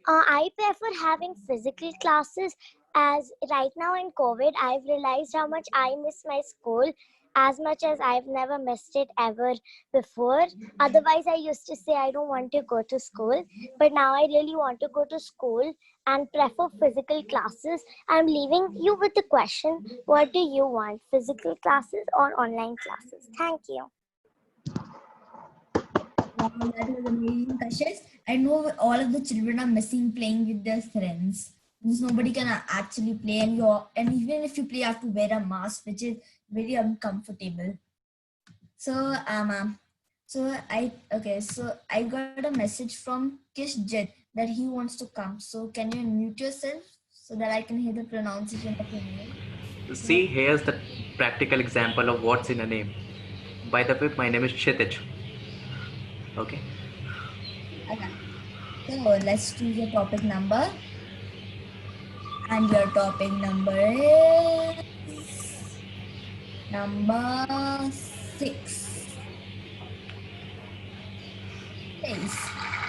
Speaker 19: I prefer having physical classes, as right now in COVID, I've realized how much I miss my school as much as I've never missed it ever before. Otherwise, I used to say I don't want to go to school, but now I really want to go to school and prefer physical classes. I'm leaving you with the question, what do you want, physical classes or online classes? Thank you.
Speaker 18: Wow, that was amazing, Kashish. I know all of the children are missing playing with their friends. Because nobody can actually play, and even if you play, you have to wear a mask, which is very uncomfortable. So so I got a message from Kishjit that he wants to come. So can you unmute yourself so that I can hear the pronunciation of your name?
Speaker 21: See, here's the practical example of what's in a name. By the way, my name is Kshitij. Okay.
Speaker 18: Okay. So let's choose your topic number. And your topic number is number 6. Please,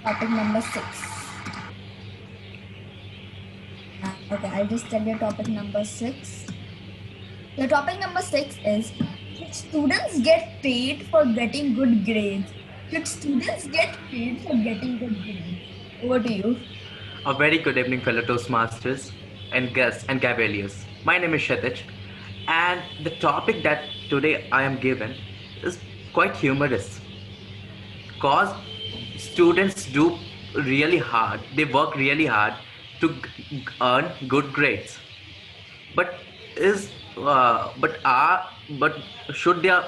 Speaker 18: topic number 6. Okay, I'll just tell you topic number 6. The topic number 6 is, should students get paid for getting good grades? Should students get paid for getting good grades? Over to you.
Speaker 21: A very good evening, fellow Toastmasters and guests and Gaveliers. My name is Kshitij, and the topic that today I am given is quite humorous. Cause students do really hard, they work really hard to earn good grades. But should their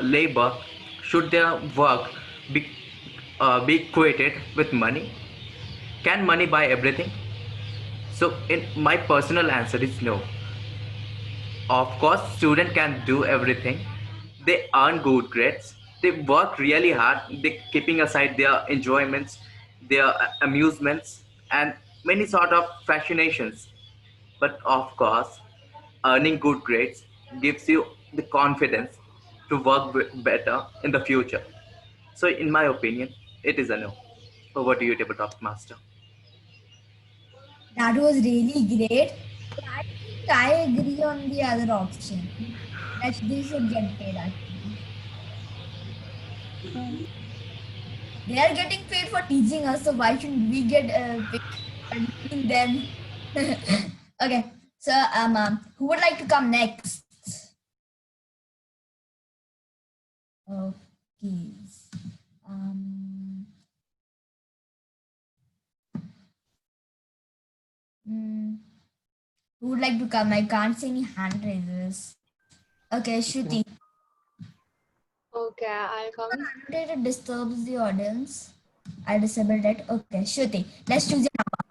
Speaker 21: labor, should their work be equated with money? Can money buy everything? So in my personal answer is no. Of course, student can do everything. They earn good grades. They work really hard. They keeping aside their enjoyments, their amusements, and many sort of fascinations. But of course, earning good grades gives you the confidence to work better in the future. So in my opinion, it is a no. Over to you, Tabletop Master.
Speaker 18: That was really great. I think I agree on the other option. That they should get paid actually. They are getting paid for teaching us, so why shouldn't we get paid for teaching them? Okay, so who would like to come next? Okay. Who would like to come? I can't see any hand raises. Okay, Shruti.
Speaker 12: Okay, I'll come.
Speaker 18: It disturbs the audience. I disabled it. Okay, Shruti, let's choose your number.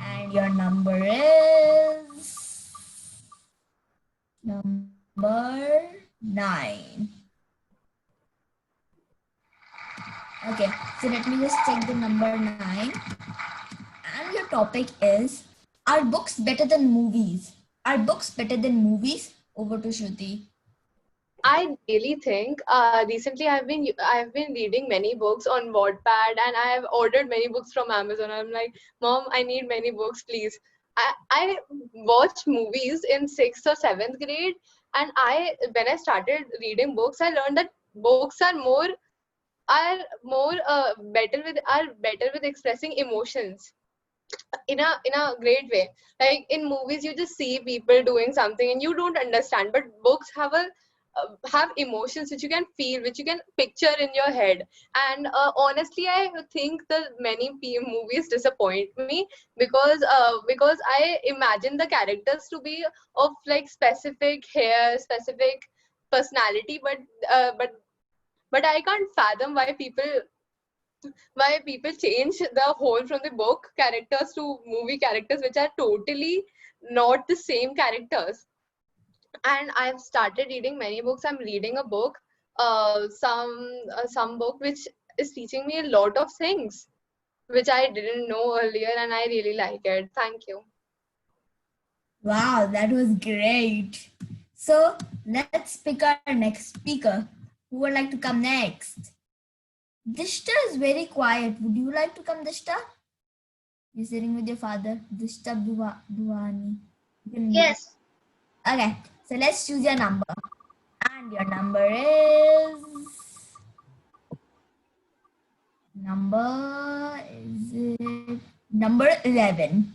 Speaker 18: And your number is number 9. Okay, so let me just check the number 9. And your topic is, are books better than movies? Are books better than movies? Over to Shruti.
Speaker 12: I really think recently I've been reading many books on Wattpad, and I have ordered many books from Amazon. I'm like, Mom, I need many books, please. I watched movies in 6th or 7th grade, and when I started reading books, I learned that books are better with expressing emotions in a great way. Like in movies, you just see people doing something and you don't understand, but books have emotions which you can feel, which you can picture in your head. And honestly, I think that many movies disappoint me because I imagine the characters to be of like specific hair, specific personality, but I can't fathom why people change the whole from the book characters to movie characters, which are totally not the same characters. And I've started reading many books. I'm reading a book, some book which is teaching me a lot of things which I didn't know earlier, and I really like it. Thank you.
Speaker 18: Wow, that was great. So let's pick our next speaker. Who would like to come next? Dishta is very quiet. Would you like to come, Dishta? You're sitting with your father, Dishta Bhuwani.
Speaker 19: Yes.
Speaker 18: Okay, so let's choose your number. And your number is... Number 11.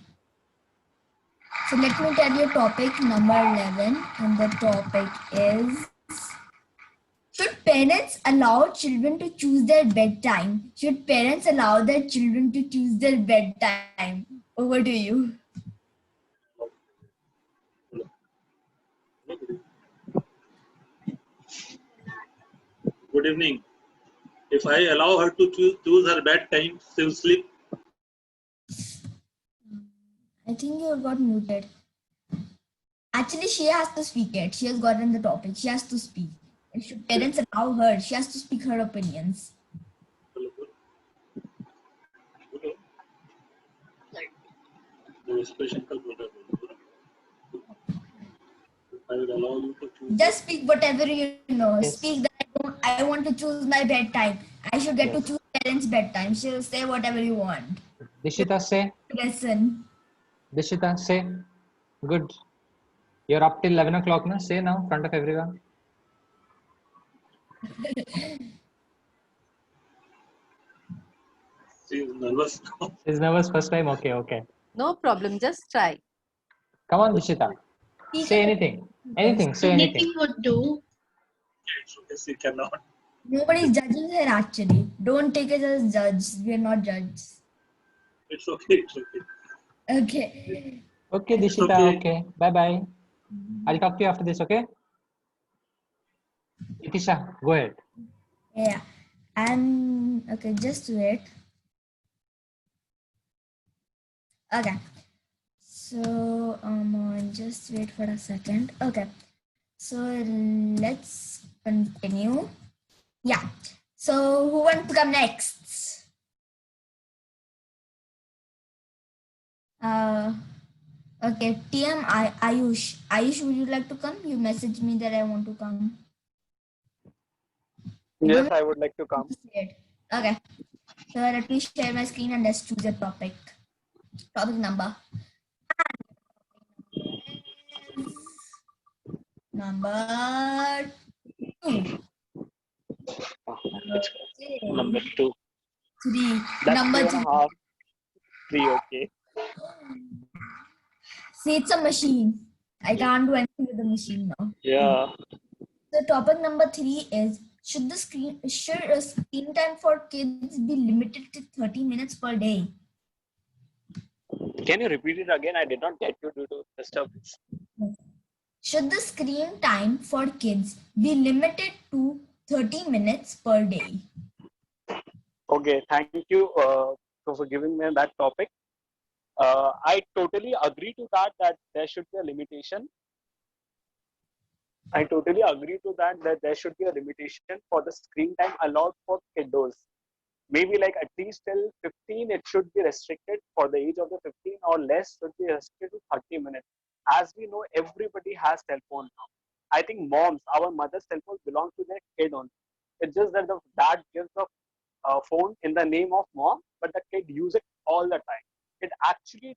Speaker 18: So let me tell you topic number 11. And the topic is... Should parents allow children to choose their bedtime? Should parents allow their children to choose their bedtime? Over to you.
Speaker 7: Good evening. If I allow her to choose her bedtime, she will sleep.
Speaker 18: I think you got muted. Actually, she has to speak it. She has gotten the topic. She has to speak. And should parents allow her? She has to speak her opinions.
Speaker 7: I will allow you to choose.
Speaker 18: Just speak whatever you know.
Speaker 8: Yes.
Speaker 18: Speak that I want to choose my bedtime. I should get to choose parents' bedtime. She'll say whatever you want.
Speaker 8: Dishita, say.
Speaker 18: Listen.
Speaker 8: Dishita, say. Good. You're up till 11 o'clock now. Say now in front of everyone.
Speaker 7: She is nervous.
Speaker 8: She's nervous first time. Okay.
Speaker 13: No problem. Just try.
Speaker 8: Come on, Dishita. Say anything. Anything. Say anything.
Speaker 1: Anything would do.
Speaker 7: She cannot.
Speaker 18: Nobody's judging her actually. Don't take it as judge. We're not judges.
Speaker 7: It's okay. It's okay.
Speaker 18: Okay.
Speaker 8: Okay, Dishita. Okay. Bye-bye. I'll talk to you after this, okay? Itisha, go ahead.
Speaker 18: Yeah. And okay, just wait. Okay. So just wait for a second. Okay. So let's continue. Yeah. So who wants to come next? Okay, TM Ayush. Ayush, would you like to come? You messaged me that I want to come.
Speaker 10: Yes, I would like to come.
Speaker 18: Okay. So let me share my screen and let's choose a topic. Topic number. Number 2.
Speaker 10: Number 2.
Speaker 18: 3.
Speaker 10: That's
Speaker 18: Number
Speaker 10: 2.5. 3, okay.
Speaker 18: See, it's a machine. I can't do anything with the machine now.
Speaker 10: Yeah.
Speaker 18: So topic number 3 is, should screen time for kids be limited to 30 minutes per day?
Speaker 10: Can you repeat it again? I did not get you due to disturbance.
Speaker 18: Should the screen time for kids be limited to 30 minutes per day?
Speaker 4: Okay, thank you for giving me that topic. I totally agree to that there should be a limitation. I totally agree to that there should be a limitation for the screen time allowed for kiddos. Maybe like at least till 15, it should be restricted for the age of the 15 or less should be restricted to 30 minutes. As we know, everybody has cell phone now. I think moms, our mother's cell phone belongs to their kid only. It's just that the dad gives the phone in the name of mom, but the kid use it all the time. It actually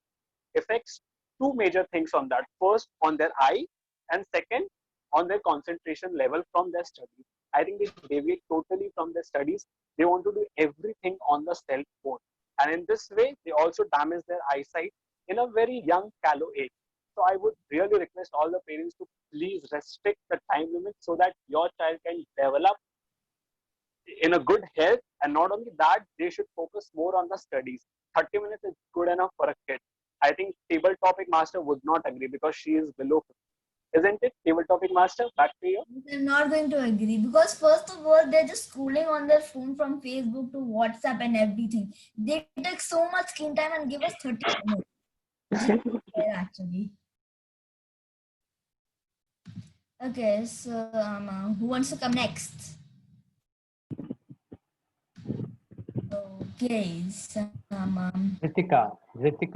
Speaker 4: affects two major things on that. First, on their eye, and second, on their concentration level from their studies. I think they deviate totally from their studies. They want to do everything on the cell phone. And in this way, they also damage their eyesight in a very young, callow age. So I would really request all the parents to please restrict the time limit so that your child can develop in a good health. And not only that, they should focus more on the studies. 30 minutes is good enough for a kid. I think table topic master would not agree because she is below 50. Isn't it, table topic master? Back to you.
Speaker 18: I'm not going to agree because first of all, they're just scrolling on their phone from Facebook to WhatsApp and everything. They take so much screen time and give us 30 minutes. Actually. Okay, so who wants to come next? Okay, so
Speaker 8: Ritika,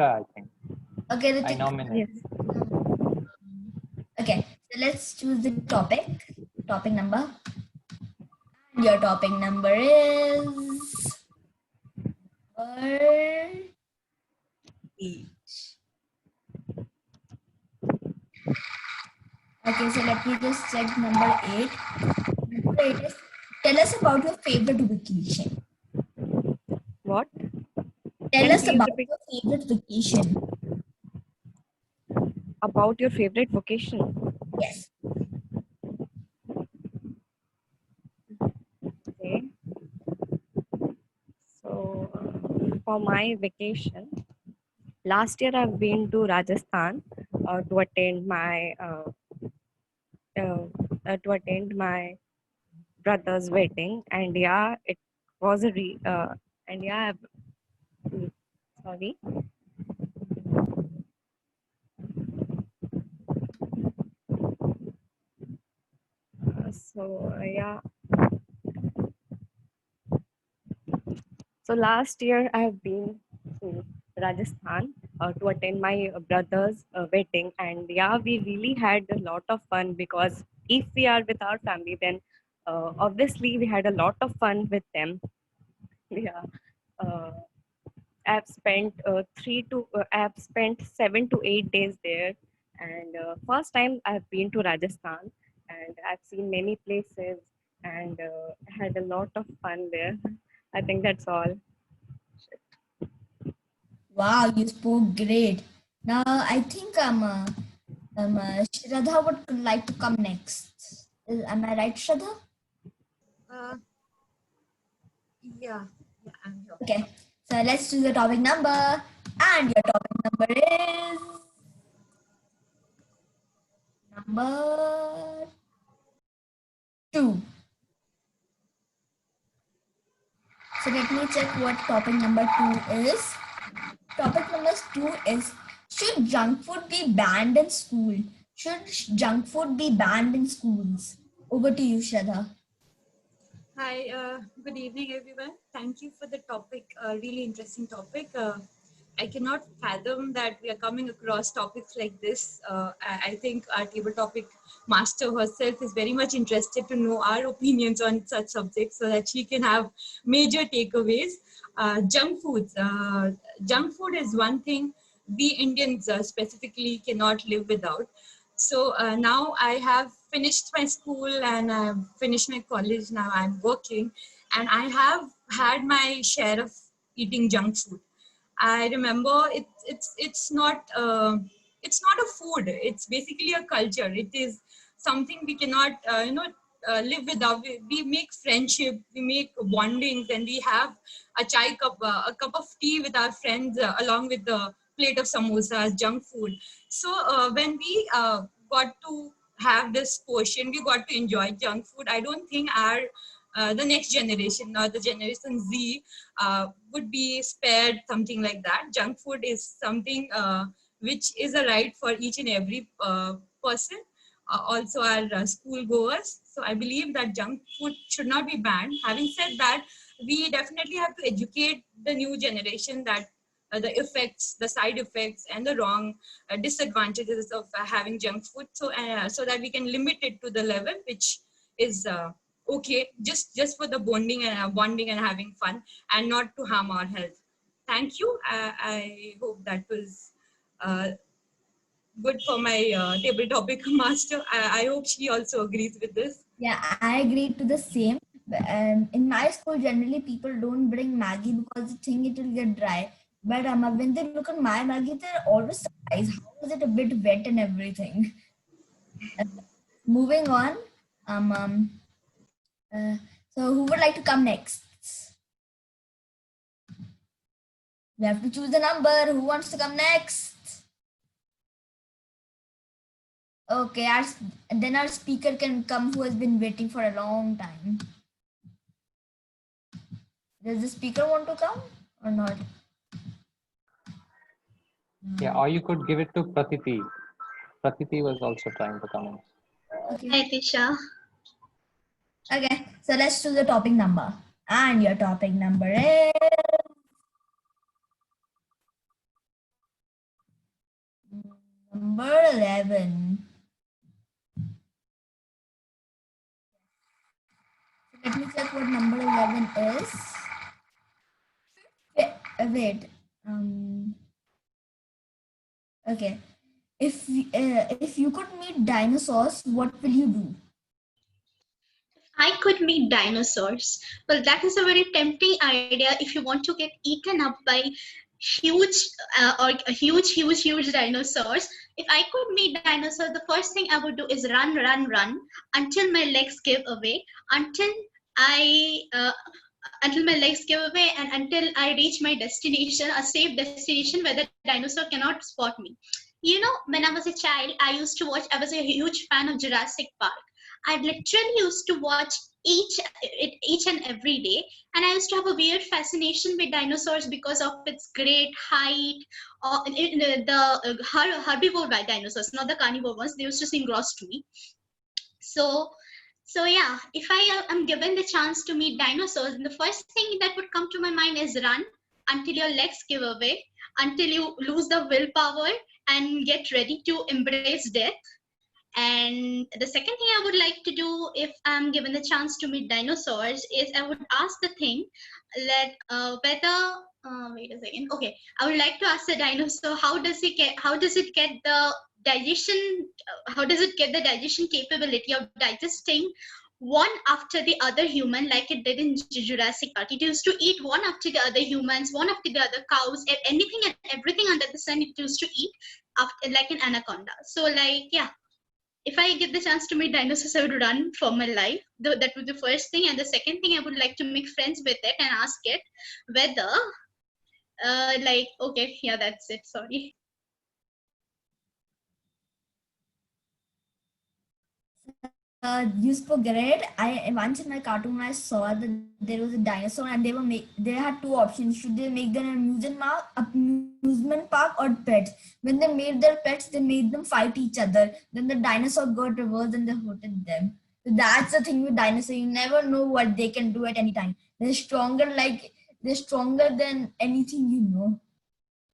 Speaker 8: I think.
Speaker 18: Okay, Ritika.
Speaker 8: I nominate.
Speaker 18: Yes. Okay, so let's choose the topic number. And your topic number is 8. Okay, so let me just check number 8. Number 8 is, tell us about your favorite vacation.
Speaker 22: What?
Speaker 18: Tell us about your favorite vacation.
Speaker 22: About your favorite vacation?
Speaker 18: Yes.
Speaker 22: Okay. So, for my vacation, last year I've been to Rajasthan to attend my brother's wedding, and yeah, it was a sorry. So last year I have been to Rajasthan to attend my brother's wedding, and yeah, we really had a lot of fun because if we are with our family, then obviously we had a lot of fun with them. Yeah, I've spent I've spent 7 to 8 days there, and first time I've been to Rajasthan, and I've seen many places and had a lot of fun there. I think that's all.
Speaker 18: Wow, you spoke great. Now I think Shraddha would like to come next. Am I right, Shraddha?
Speaker 23: Yeah, I'm here.
Speaker 18: Okay, so let's choose the topic number, and your topic number is number 2. So let me check what topic number 2 is. Topic number 2 is, should junk food be banned in school? Should junk food be banned in schools? Over to you, Shraddha.
Speaker 23: Hi, good evening, everyone. Thank you for the topic, really interesting topic. I cannot fathom that we are coming across topics like this. I think our table topic master herself is very much interested to know our opinions on such subjects so that she can have major takeaways. Junk foods. Junk food is one thing we Indians specifically cannot live without. So now I have finished my school and I've finished my college. Now I'm working and I have had my share of eating junk food. I remember it's not a food. It's basically a culture. It is something we cannot live without. We make friendship, we make bondings, and we have a chai cup, a cup of tea with our friends along with the plate of samosas, junk food. So when we got to have this portion, we got to enjoy junk food. I don't think our the next generation or the generation Z would be spared something like that. Junk food is something which is a right for each and every person, also our school goers. So I believe that junk food should not be banned. Having said that, we definitely have to educate the new generation that the effects, the side effects, and the wrong disadvantages of having junk food, so that we can limit it to the level which is okay, just for the bonding and having fun, and not to harm our health. Thank you. I hope that was good for my table topic master. I hope she also agrees with this.
Speaker 18: Yeah, I agree to the same. In my school, generally people don't bring Maggie because they think it will get dry. But when they look at my Maggie, they're always surprised. How is it a bit wet and everything? Moving on. Um, um, so who would like to come next? We have to choose a number. Who wants to come next? Okay, then our speaker can come who has been waiting for a long time. Does the speaker want to come or not?
Speaker 8: Yeah, or you could give it to Pratiti. Pratiti was also trying to come in.
Speaker 18: Okay.
Speaker 1: Hi, Tisha.
Speaker 18: Okay, so let's choose the topic number. And your topic number is number 11. Let me check what number 11 is. Wait. Okay. If you could meet dinosaurs, what will you do?
Speaker 1: I could meet dinosaurs. Well, that is a very tempting idea if you want to get eaten up by huge huge dinosaurs. If I could meet dinosaurs, the first thing I would do is run until my legs give away, until I until my legs give away, and until I reach my destination, a safe destination where the dinosaur cannot spot me. You know, when I was a child, I was a huge fan of Jurassic Park. I literally used to watch each and every day, and I used to have a weird fascination with dinosaurs because of its great height. The herbivore by dinosaurs, not the carnivore ones. They used to seem gross to me. So, so yeah, if I am given the chance to meet dinosaurs, the first thing that would come to my mind is run until your legs give away, until you lose the willpower and get ready to embrace death. And the second thing I would like to do if I'm given the chance to meet dinosaurs is I would ask the thing that whether wait a second. Okay, I would like to ask the dinosaur how does it get the digestion how does it get the digestion capability of digesting one after the other human like it did in Jurassic Park. It used to eat one after the other humans, one after the other cows, anything and everything under the sun. It used to eat after like an anaconda. So like yeah, if I get the chance to meet dinosaurs, I would run for my life. That would be the first thing. And the second thing, I would like to make friends with it and ask it whether, okay, yeah, that's it. Sorry.
Speaker 18: You spoke great. I once in my cartoon I saw that there was a dinosaur and they had two options. Should they make them amusement park or pets? When they made their pets, they made them fight each other. Then the dinosaur got reversed and they hurted them. So that's the thing with dinosaurs. You never know what they can do at any time. They're stronger than anything you know.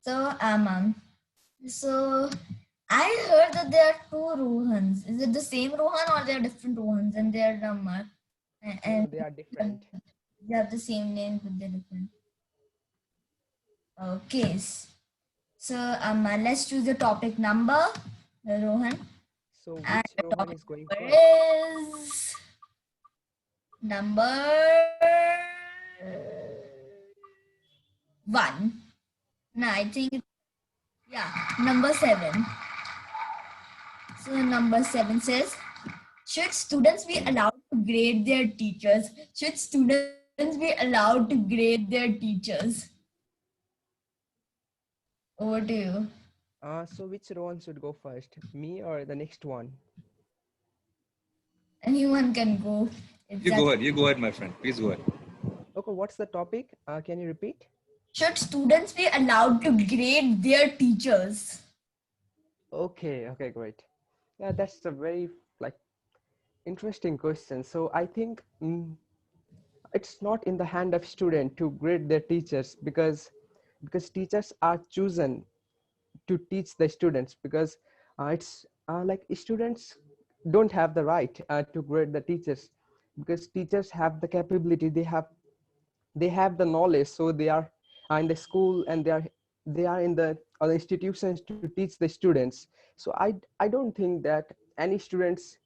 Speaker 18: So I heard that there are two Rohans. Is it the same Rohan or there are different Rohans and they're and
Speaker 2: They are different.
Speaker 18: they have the same name but they're different. Okay. So let's choose the topic number, Rohan.
Speaker 2: So
Speaker 18: And
Speaker 2: which
Speaker 18: the
Speaker 2: Rohan
Speaker 18: topic
Speaker 2: is going
Speaker 18: number
Speaker 2: first?
Speaker 18: is number 1. No, I think number 7. So number 7 says, should students be allowed to grade their teachers? Should students be allowed to grade their teachers? Over to you.
Speaker 2: So which Rohan should go first? Me or the next one?
Speaker 18: Anyone can go.
Speaker 5: You go ahead. You go ahead, my friend. Please go ahead.
Speaker 2: Okay, what's the topic? Can you repeat?
Speaker 18: Should students be allowed to grade their teachers?
Speaker 2: Okay, great. Yeah, that's a very like interesting question. So I think it's not in the hand of student to grade their teachers because teachers are chosen to teach the students because it's like students don't have the right to grade the teachers because teachers have the capability, they have the knowledge, so they are in the school and they are in the other institutions to teach the students. So I don't think that any students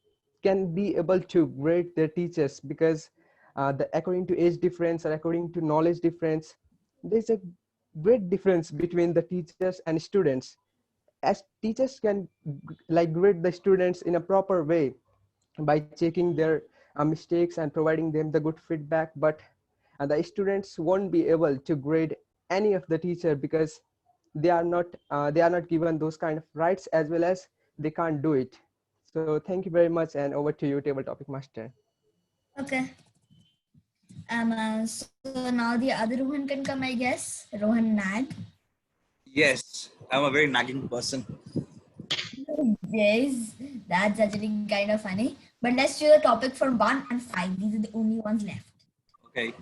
Speaker 2: can be able to grade their teachers because according to age difference or according to knowledge difference, there's a great difference between the teachers and students. As teachers can like grade the students in a proper way by checking their mistakes and providing them the good feedback, but the students won't be able to grade any of the teacher because they are not given those kind of rights, as well as they can't do it. So thank you very much, and over to you, table topic master.
Speaker 18: Okay. So now the other Rohan can come, I guess. Rohan Nag.
Speaker 5: Yes, I'm a very nagging person.
Speaker 18: Yes, that's actually kind of funny. But let's do the topic for 1 and 5. These are the only ones left.
Speaker 5: Okay.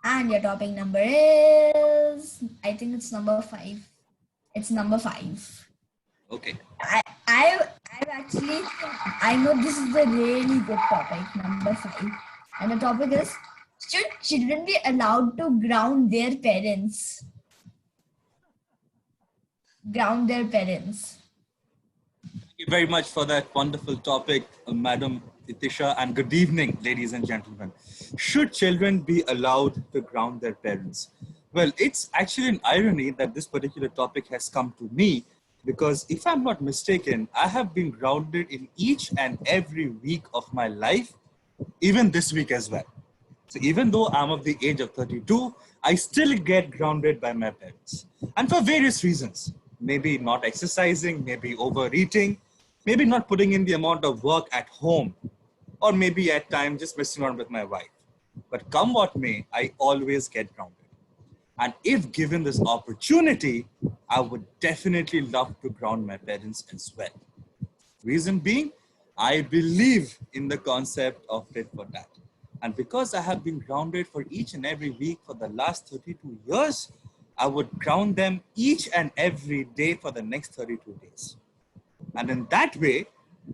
Speaker 18: And your topic number is, I think it's number 5. It's number 5.
Speaker 5: Okay.
Speaker 18: I've actually, I know this is a really good topic, number 5. And the topic is, should children be allowed to ground their parents? Ground their parents.
Speaker 5: Thank you very much for that wonderful topic, Madam Itisha, and good evening, ladies and gentlemen. Should children be allowed to ground their parents? Well, it's actually an irony that this particular topic has come to me because if I'm not mistaken, I have been grounded in each and every week of my life, even this week as well. So even though I'm of the age of 32, I still get grounded by my parents. And for various reasons. Maybe not exercising, maybe overeating, maybe not putting in the amount of work at home, or maybe at times just messing around with my wife. But come what may, I always get grounded. And if given this opportunity, I would definitely love to ground my parents as well. Reason being, I believe in the concept of tit for tat. And because I have been grounded for each and every week for the last 32 years, I would ground them each and every day for the next 32 days. And in that way,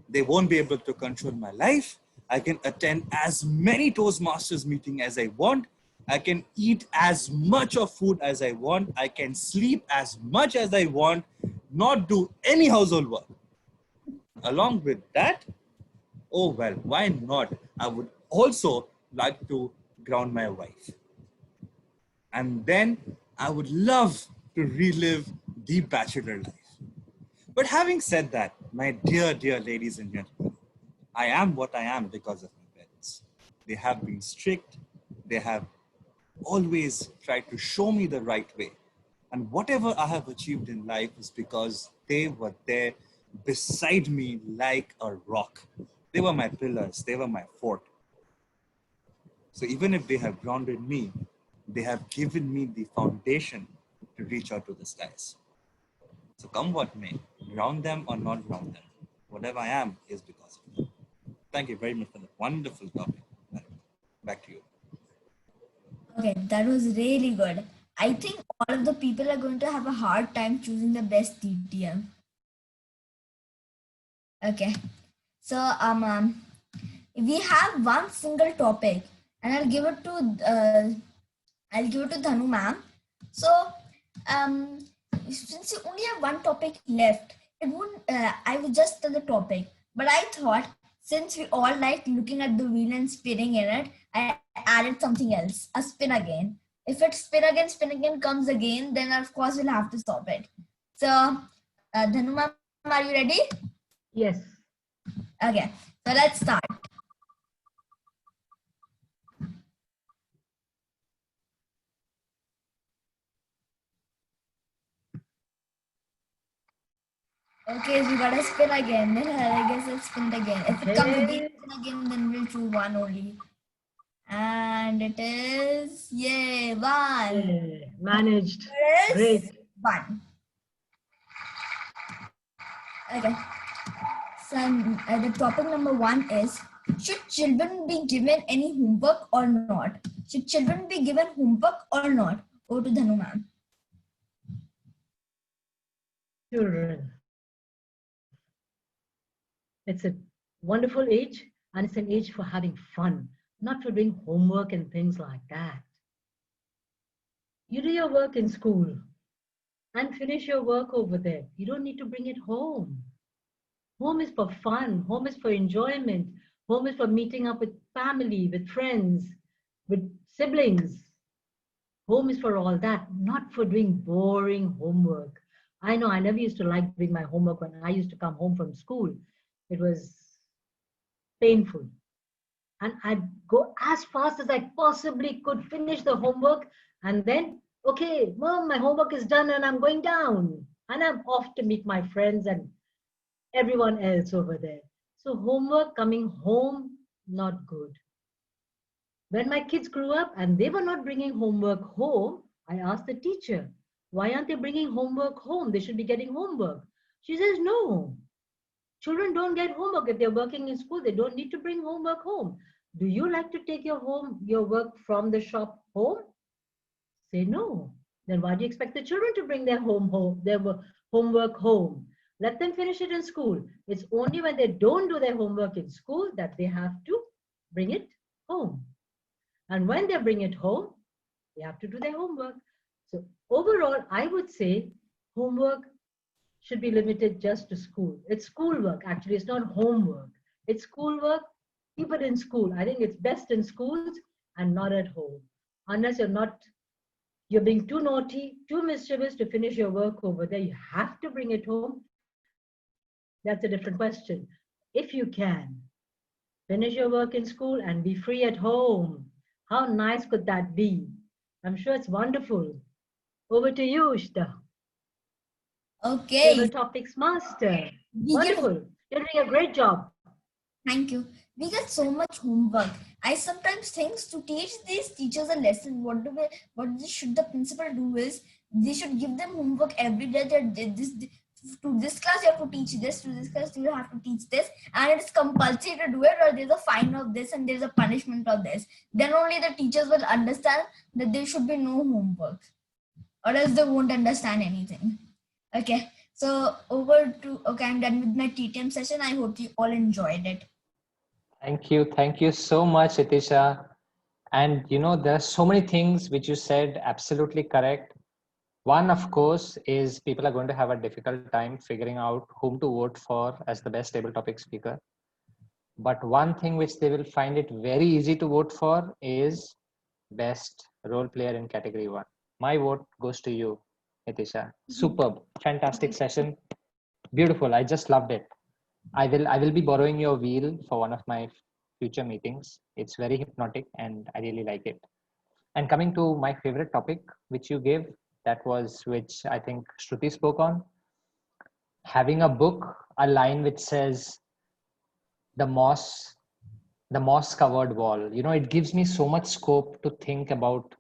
Speaker 5: they won't be able to control my life. I can attend as many Toastmasters meetings as I want. I can eat as much of food as I want. I can sleep as much as I want, not do any household work. Along with that, oh well, why not? I would also like to ground my wife. And then I would love to relive the bachelor life. But having said that, my dear, dear ladies and gentlemen, I am what I am because of my parents. They have been strict. They have always tried to show me the right way. And whatever I have achieved in life is because they were there beside me like a rock. They were my pillars. They were my fort. So even if they have grounded me, they have given me the foundation to reach out to the skies. So come what may, ground them or not ground them, whatever I am is because of them. Thank you very much for the wonderful topic. Back to you.
Speaker 18: Okay, that was really good. I think all of the people are going to have a hard time choosing the best TTM. Okay, so we have one single topic, and I'll give it to Dhanu ma'am. So since you only have one topic left, it wouldn't. I would just tell the topic, but I thought since we all like looking at the wheel and spinning in it, I added something else, a spin again. If it spin again comes again, then of course we'll have to stop it. So, Dhanu ma'am, are you ready?
Speaker 14: Yes.
Speaker 18: Okay, so let's start. Okay, so we gotta spin again. Then I guess I'll spin again. If it comes again then we'll choose one only. And it is, yay, one.
Speaker 6: Yeah, managed.
Speaker 18: It is
Speaker 6: Great.
Speaker 18: one. Okay. So the topic number 1 is, should children be given any homework or not? Should children be given homework or not? Go to Dhanu ma'am.
Speaker 6: Children. It's a wonderful age, and it's an age for having fun, not for doing homework and things like that. You do your work in school and finish your work over there. You don't need to bring it home. Home is for fun. Home is for enjoyment. Home is for meeting up with family, with friends, with siblings. Home is for all that, not for doing boring homework. I know I never used to like doing my homework when I used to come home from school. It was painful. And I'd go as fast as I possibly could, finish the homework, and then, okay, Mom, my homework is done and I'm going down. And I'm off to meet my friends and everyone else over there. So homework coming home, not good. When my kids grew up and they were not bringing homework home, I asked the teacher, why aren't they bringing homework home? They should be getting homework. She says, no, children don't get homework. If they're working in school, they don't need to bring homework home. Do you like to take your work from the shop home? Say no. Then why do you expect the children to bring their homework home? Let them finish it in school. It's only when they don't do their homework in school that they have to bring it home. And when they bring it home, they have to do their homework. So overall, I would say homework should be limited just to school. It's schoolwork, actually. It's not homework. It's schoolwork. Keep it in school. I think it's best in schools and not at home. Unless you're being too naughty, too mischievous to finish your work over there, you have to bring it home. That's a different question. If you can, finish your work in school and be free at home. How nice could that be? I'm sure it's wonderful. Over to you, Ishta.
Speaker 18: Okay.
Speaker 6: Table topics master. Wonderful. You're doing a great job.
Speaker 18: Thank you. We get so much homework. I sometimes think to teach these teachers a lesson, what should the principal do is, they should give them homework every day. That to this class you have to teach this, to this class you have to teach this, and it's compulsory to do it, or there's a fine of this and there's a punishment of this. Then only the teachers will understand that there should be no homework, or else they won't understand anything. Okay, so I'm done with my TTM session. I hope you all enjoyed it.
Speaker 8: Thank you so much, Itisha. And there are so many things which you said, absolutely correct. One, of course, is people are going to have a difficult time figuring out whom to vote for as the best table topic speaker. But one thing which they will find it very easy to vote for is best role player in category 1. My vote goes to you, Itisha. Superb, fantastic session. Beautiful. I just loved it. I will be borrowing your wheel for one of my future meetings. It's very hypnotic and I really like it. And coming to my favorite topic, which you gave, which I think Shruti spoke on, having a book, a line which says the moss covered wall. It gives me so much scope to think about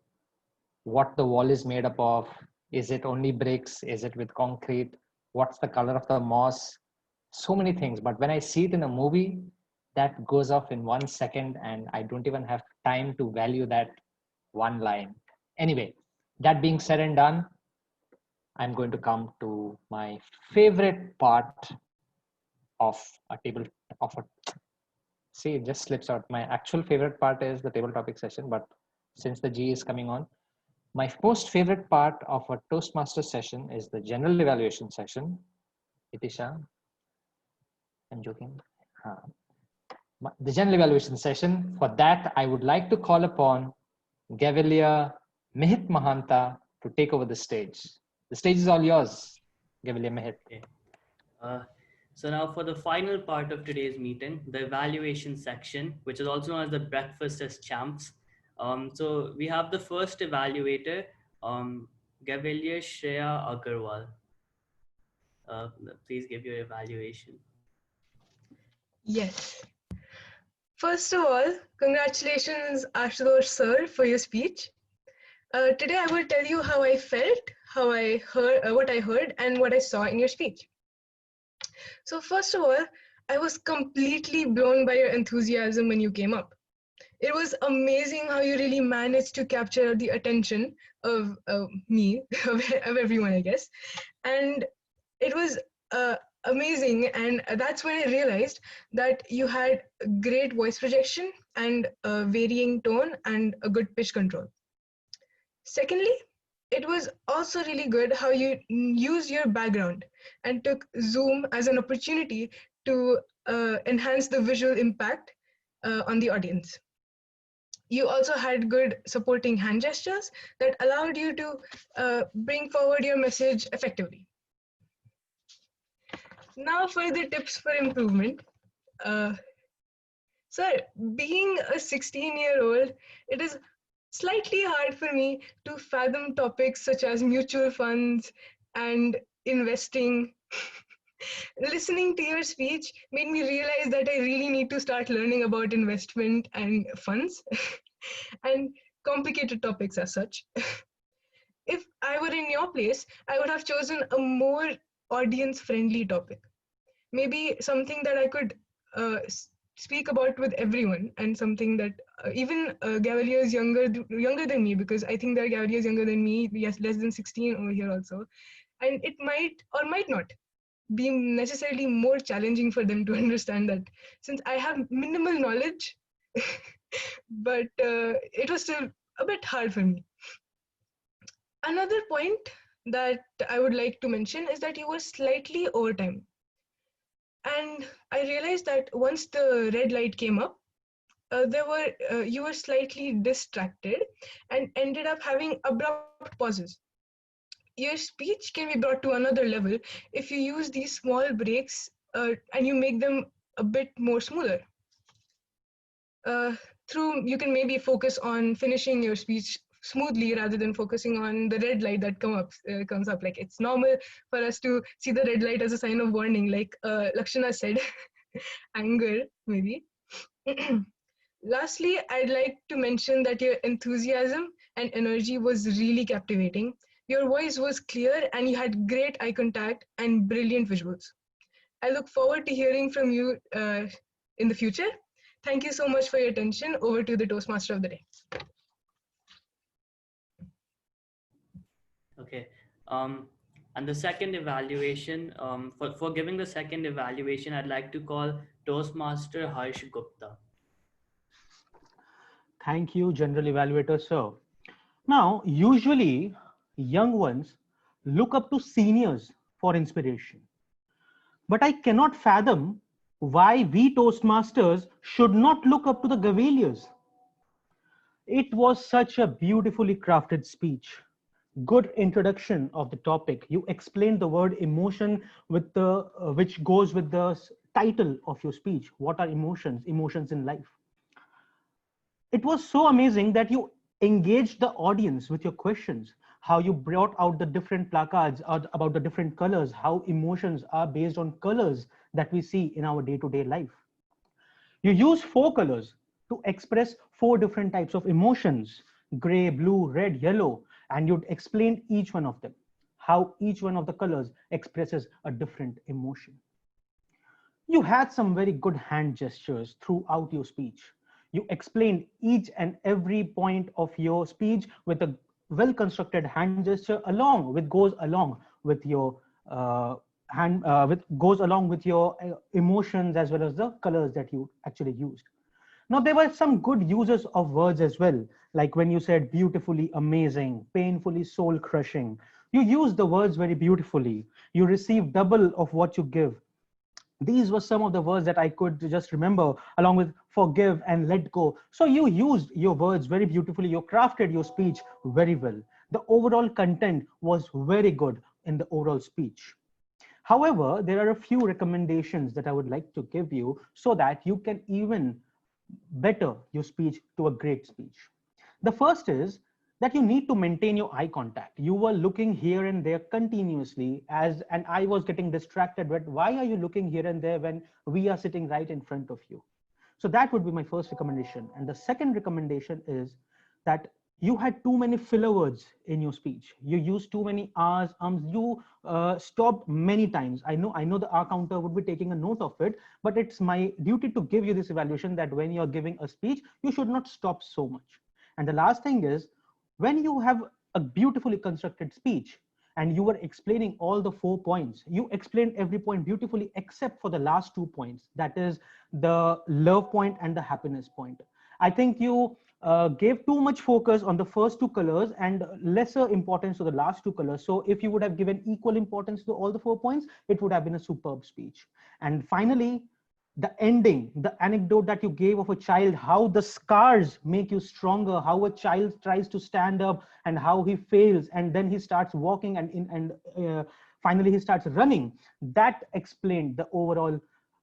Speaker 8: what the wall is made up of. Is it only bricks? Is it with concrete? What's the color of the moss? So many things. But when I see it in a movie, that goes off in 1 second and I don't even have time to value that one line. Anyway, that being said and done, I'm going to come to my favorite part of a table of a see, it just slips out. My actual favorite part is the table topic session, but since the G is coming on, my most favorite part of a Toastmaster session is the general evaluation session. Itisha, I'm joking. The general evaluation session. For that, I would like to call upon Gavilier Mihit Mahanta to take over the stage. The stage is all yours, Gavilier Mihit.
Speaker 9: So now for the final part of today's meeting, the evaluation section, which is also known as the breakfast as champs. So we have the first evaluator, Gavilier Shreya Agarwal. Please give your evaluation.
Speaker 14: Yes. First of all, congratulations, Ashutosh sir, for your speech. Today I will tell you how I felt, how I heard, what I heard, and what I saw in your speech. So first of all, I was completely blown by your enthusiasm when you came up. It was amazing how you really managed to capture the attention of me, of everyone, I guess. And it was amazing. And that's when I realized that you had great voice projection and a varying tone and a good pitch control. Secondly, it was also really good how you used your background and took Zoom as an opportunity to enhance the visual impact on the audience. You also had good supporting hand gestures that allowed you to bring forward your message effectively. Now for the tips for improvement. Sir, being a 16-year-old, it is slightly hard for me to fathom topics such as mutual funds and investing. Listening to your speech made me realize that I really need to start learning about investment and funds and complicated topics as such. If I were in your place, I would have chosen a more audience-friendly topic. Maybe something that I could speak about with everyone, and something that even Gavaliers younger than me, because I think there are Gavaliers younger than me, yes, less than 16 over here also, and it might or might not be necessarily more challenging for them to understand that, since I have minimal knowledge, but it was still a bit hard for me. Another point that I would like to mention is that you were slightly over time. And I realized that once the red light came up, you were slightly distracted and ended up having abrupt pauses. Your speech can be brought to another level if you use these small breaks and you make them a bit more smoother. You can maybe focus on finishing your speech smoothly rather than focusing on the red light that comes up. Like, it's normal for us to see the red light as a sign of warning, like Lakshana said, anger maybe. Lastly, I'd like to mention that your enthusiasm and energy was really captivating. Your voice was clear and you had great eye contact and brilliant visuals. I look forward to hearing from you in the future. Thank you so much for your attention. Over to the Toastmaster of the day.
Speaker 9: Okay. And the second evaluation, for giving the second evaluation, I'd like to call Toastmaster Harsh Gupta.
Speaker 11: Thank you, General Evaluator, sir. Now, usually young ones look up to seniors for inspiration. But I cannot fathom why we Toastmasters should not look up to the Gavaliers. It was such a beautifully crafted speech. Good introduction of the topic. You explained the word emotion with the which goes with the title of your speech. What are emotions? Emotions in life. It was so amazing that you engaged the audience with your questions, how you brought out the different placards about the different colors, how emotions are based on colors that we see in our day-to-day life. You use 4 colors to express 4 different types of emotions: gray, blue, red, yellow, and you'd explain each one of them, how each one of the colors expresses a different emotion. You had some very good hand gestures throughout your speech. You explained each and every point of your speech with a well-constructed hand gesture goes along with your emotions, as well as the colors that you actually used. Now, there were some good uses of words as well, like when you said beautifully amazing, painfully soul crushing. You used the words very beautifully. You receive double of what you give. These were some of the words that I could just remember, along with forgive and let go. So you used your words very beautifully. You crafted your speech very well. The overall content was very good in the overall speech. However, there are a few recommendations that I would like to give you so that you can even better your speech to a great speech. The first is that you need to maintain your eye contact. You were looking here and there continuously and I was getting distracted with why are you looking here and there when we are sitting right in front of you? So that would be my first recommendation. And the second recommendation is that you had too many filler words in your speech. You used too many R's, you stopped many times. I know the R counter would be taking a note of it, but it's my duty to give you this evaluation that when you're giving a speech, you should not stop so much. And the last thing is, when you have a beautifully constructed speech and you were explaining all the 4 points, you explained every point beautifully except for the last 2 points, that is the love point and the happiness point. I think you gave too much focus on the first 2 colors and lesser importance to the last 2 colors. So if you would have given equal importance to all the 4 points, it would have been a superb speech. And finally, the ending, the anecdote that you gave of a child, how the scars make you stronger, how a child tries to stand up and how he fails and then he starts walking and finally he starts running. That explained the overall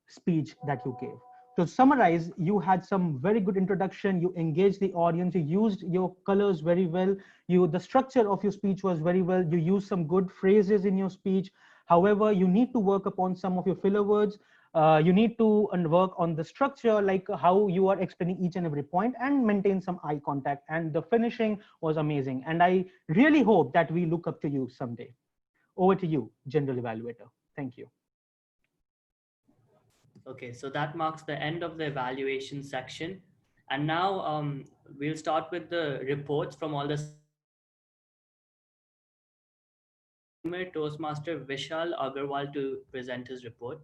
Speaker 11: speech that you gave. To summarize, you had some very good introduction, you engaged the audience, you used your colors very well, the structure of your speech was very well, you used some good phrases in your speech. However, you need to work upon some of your filler words. You need to work on the structure, like how you are explaining each and every point, and maintain some eye contact. And the finishing was amazing. And I really hope that we look up to you someday. Over to you, General Evaluator. Thank you.
Speaker 9: Okay, so that marks the end of the evaluation section. And now we'll start with the reports from all the Toastmaster Vishal Agarwal to present his report.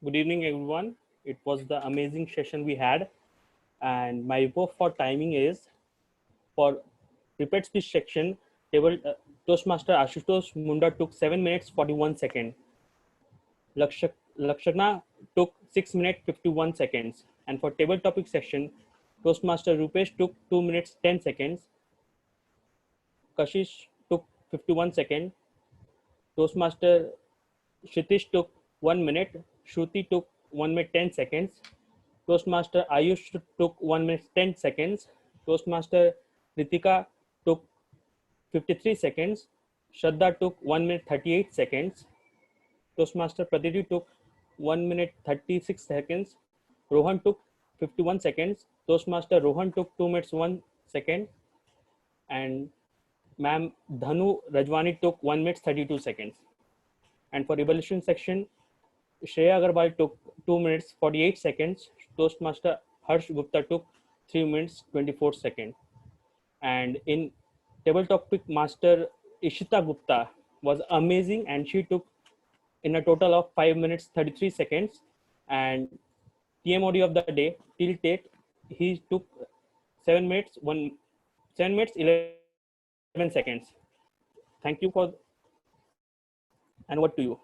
Speaker 10: Good evening, everyone. It was the amazing session we had. And my report for timing is for prepared speech section, Toastmaster Ashutosh Munda took 7 minutes 41 seconds. Lakshana took 6 minutes 51 seconds. And for table topic section, Toastmaster Rupesh took 2 minutes 10 seconds. Kashish took 51 seconds. Toastmaster Shitish took 1 minute. Shruti took 1 minute 10 seconds. Toastmaster Ayush took 1 minute 10 seconds. Toastmaster Ritika took 53 seconds. Shraddha took 1 minute 38 seconds. Toastmaster Praditi took 1 minute 36 seconds. Rohan took 51 seconds. Toastmaster Rohan took 2 minutes 1 second. And Ma'am Dhanu Rajwani took 1 minute 32 seconds. And for evaluation section, Shreya Agarwal took 2 minutes 48 seconds. Toastmaster Harsh Gupta took 3 minutes 24 seconds. And in table topic master, Ishita Gupta was amazing and she took in a total of 5 minutes 33 seconds. And TMOD of the day, till date, he took 7 minutes 11 seconds. Thank you for, and what to you,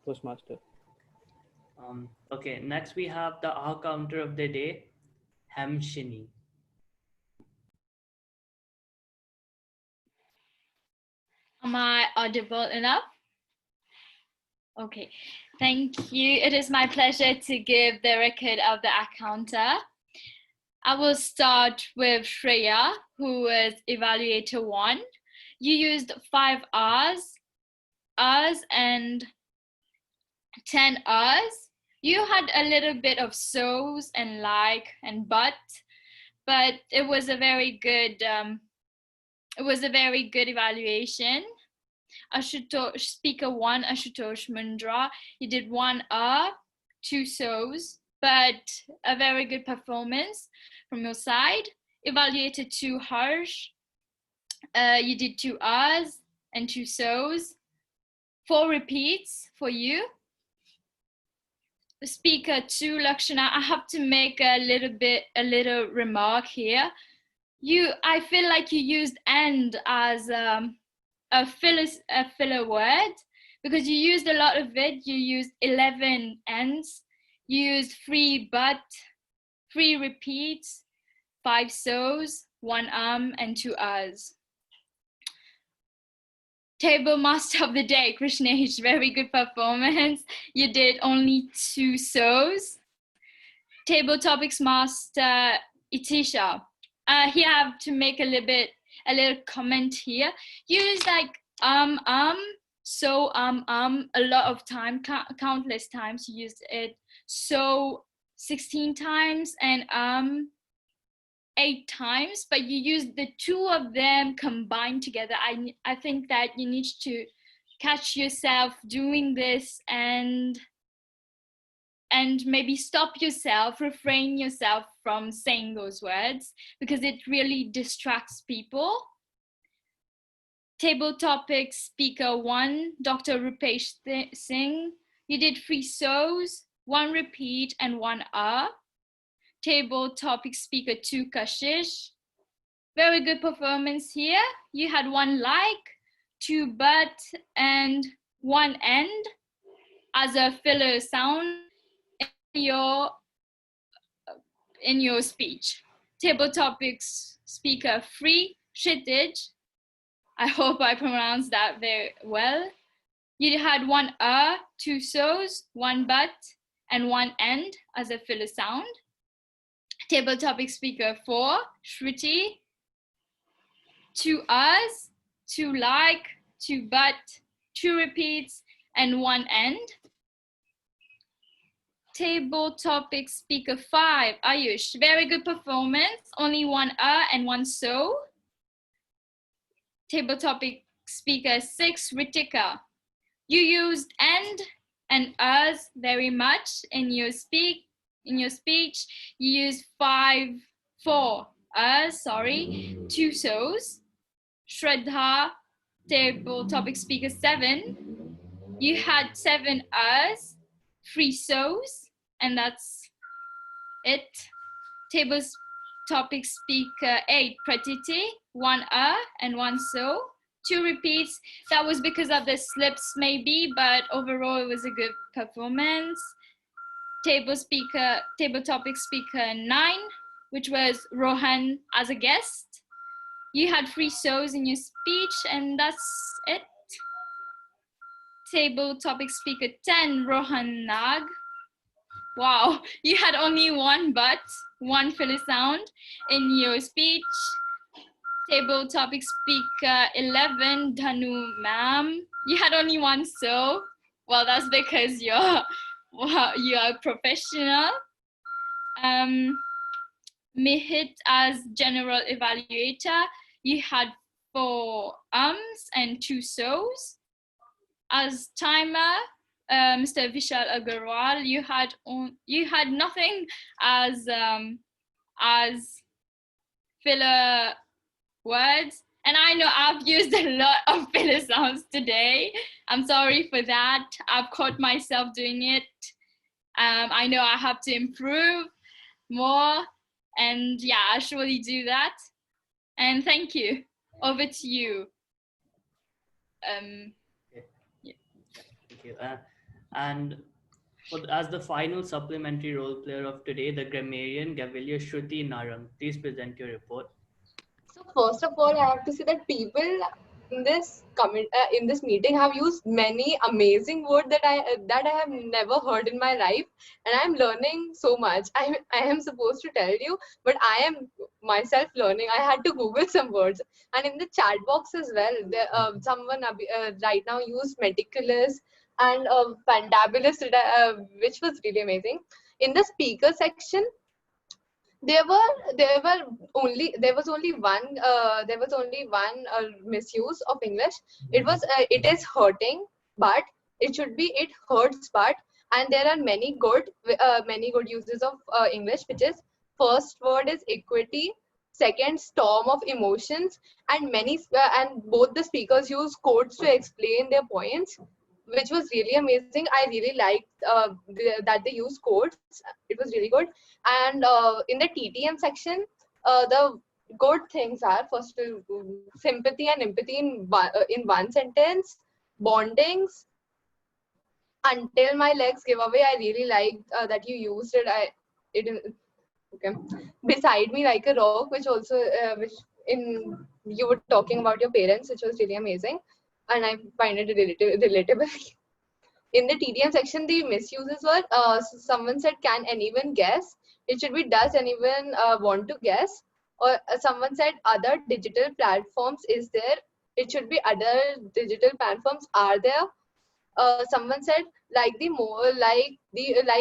Speaker 10: Toastmaster.
Speaker 9: Okay, next we have the R counter of the day, Hamshini.
Speaker 3: Am I audible enough? Okay, thank you. It is my pleasure to give the record of the counter. I will start with Shreya, who is Evaluator 1. You used 5 R's and 10 R's. You had a little bit of so's and like and but it was a very good evaluation. Ashutosh, speaker 1, Ashutosh Mundra, you did 1 2 so's, but a very good performance from your side. Evaluator 2, Harsh, you did 2 R's and 2 so's. 4 repeats for you. Speaker 2, Lakshana, I have to make a little remark here. I feel like you used "and" as a filler word because you used a lot of it. You used 11 "ands." You used 3 but, 3 repeats, 5 so's, 1 and 2 us. Table Master of the Day, Krishnesh, very good performance. You did only 2 so's. Table Topics Master Itisha. Here I have to make a little comment here. Use like so a lot of time, countless times you used it. So 16 times and 8 times, but you use the 2 of them combined together. I think that you need to catch yourself doing this and maybe stop yourself, refrain yourself from saying those words because it really distracts people. Table Topic Speaker 1, Dr. Rupesh Singh. You did 3 so's, 1 repeat and 1 Table Topic Speaker 2, Kashish. Very good performance here. You had 1 like, 2 but, and 1 end as a filler sound in your speech. Table Topics Speaker 3, Kshitij. I hope I pronounced that very well. You had 1 2 so's, 1 but, and 1 end as a filler sound. Table Topic Speaker 4, Shruti. 2 us, 2 like, 2 but, 2 repeats, and 1 end. Table Topic Speaker 5, Ayush. Very good performance. Only 1 and 1 so. Table Topic Speaker 6, Ritika. You used and us very much in your speech. You used 4 2 so's. Shraddha, Table Topic Speaker 7. You had 7 us, 3 so's, and that's it. Table Topic Speaker 8, Pratiti, 1 and 1 so. 2 repeats. That was because of the slips maybe, but overall it was a good performance. Table Topic Speaker 9, which was Rohan as a guest. You had 3 so's in your speech, and that's it. Table Topic Speaker 10, Rohan Nag. Wow, you had only 1 but, 1 filler sound in your speech. Table Topic Speaker 11, Dhanu Ma'am. You had only 1 so. Well, that's because you're a professional. Mihit as General Evaluator. You had 4 and 2 so's. As timer, Mr. Vishal Agarwal, you had nothing as filler words, and I know I've used a lot of filler sounds today. I'm sorry for that. I've caught myself doing it. I know I have to improve more, and yeah, I'll surely do that. And thank you. Over to you.
Speaker 9: Thank you. And as the final supplementary role player of today, the grammarian Gavilia Shruti Narang, please present your report.
Speaker 12: So first of all, I have to say that people in this meeting have used many amazing words that I have never heard in my life, and I'm learning so much. I am supposed to tell you, but I am myself learning. I had to Google some words, and in the chat box as well, there, someone right now used meticulous and fantabulous, which was really amazing. In the speaker section, there was only one misuse of English. It is hurting, but it should be it hurts, but, and there are many good uses of English, which is first word is equity, second storm of emotions, and and both the speakers use quotes to explain their points, which was really amazing. I really liked that they used quotes. It was really good. And in the TTM section, the good things are first sympathy and empathy in one sentence, bondings, until my legs give away. I really liked that you used it. Okay. Beside me like a rock, which also you were talking about your parents, which was really amazing. and I find it relatable. In the TDM section, the misuses were someone said, "Can anyone guess?" It should be, "Does anyone want to guess?" Or someone said, "Other digital platforms is there?" It should be, "Other digital platforms are there?" Someone said, like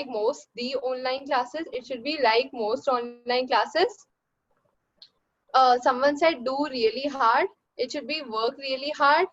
Speaker 12: most the online classes." It should be, "Like most online classes." Someone said, "Do really hard." It should be, "Work really hard."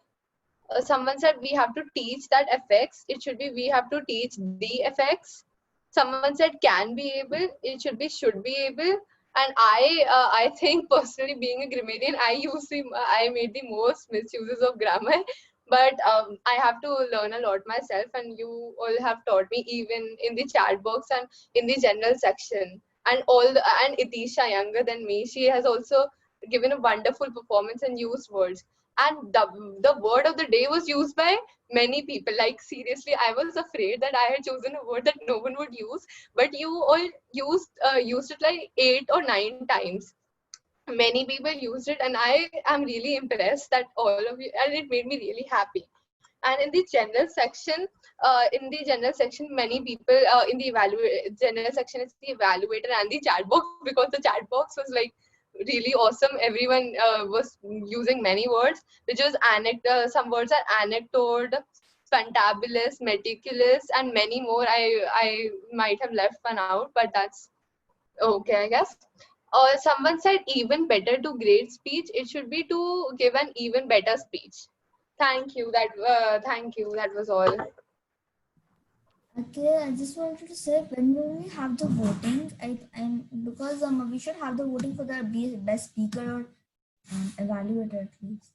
Speaker 12: Someone said, "We have to teach that effects." It should be, "We have to teach the effects." Someone said, "Can be able." It should be, "Should be able." And I think personally, being a grammarian, I made the most misuses of grammar. But I have to learn a lot myself, and you all have taught me, even in the chat box and in the general section. And Itisha, younger than me, she has also given a wonderful performance and used words. And the word of the day was used by many people. Like, seriously, I was afraid that I had chosen a word that no one would use, but you all used it like 8 or 9 times. Many people used it, and I am really impressed that all of you, and it made me really happy. And in the general section, many people in the general section, it's the evaluator and the chat box, because the chat box was like really awesome. Everyone was using many words, which was some words are anecdote, fantabulous, meticulous, and many more. I might have left one out, but that's okay, I guess. Or someone said, "Even better to grade speech." It should be, "To give an even better speech." Thank you. Thank you. That was all.
Speaker 18: Okay, I just wanted to say, when will we have the voting? Because we should have the voting for the best speaker or evaluator at least.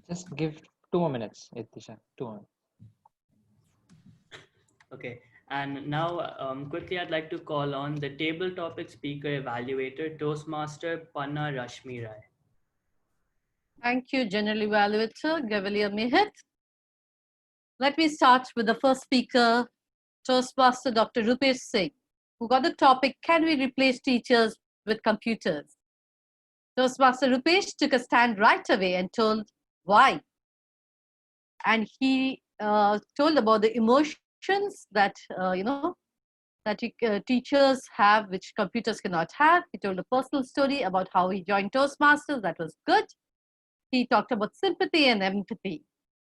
Speaker 8: Just give 2 more minutes, Itisha. 2 more.
Speaker 9: Okay, and now quickly I'd like to call on the table topic speaker evaluator, Toastmaster Panna Rashmi Rai.
Speaker 13: Thank you, General Evaluator Gavalier Mehit. Let me start with the first speaker, Toastmaster Dr. Rupesh Singh, who got the topic, "Can we replace teachers with computers?" Toastmaster Rupesh took a stand right away and told why. And he told about the emotions that, teachers have, which computers cannot have. He told a personal story about how he joined Toastmasters. That was good. He talked about sympathy and empathy.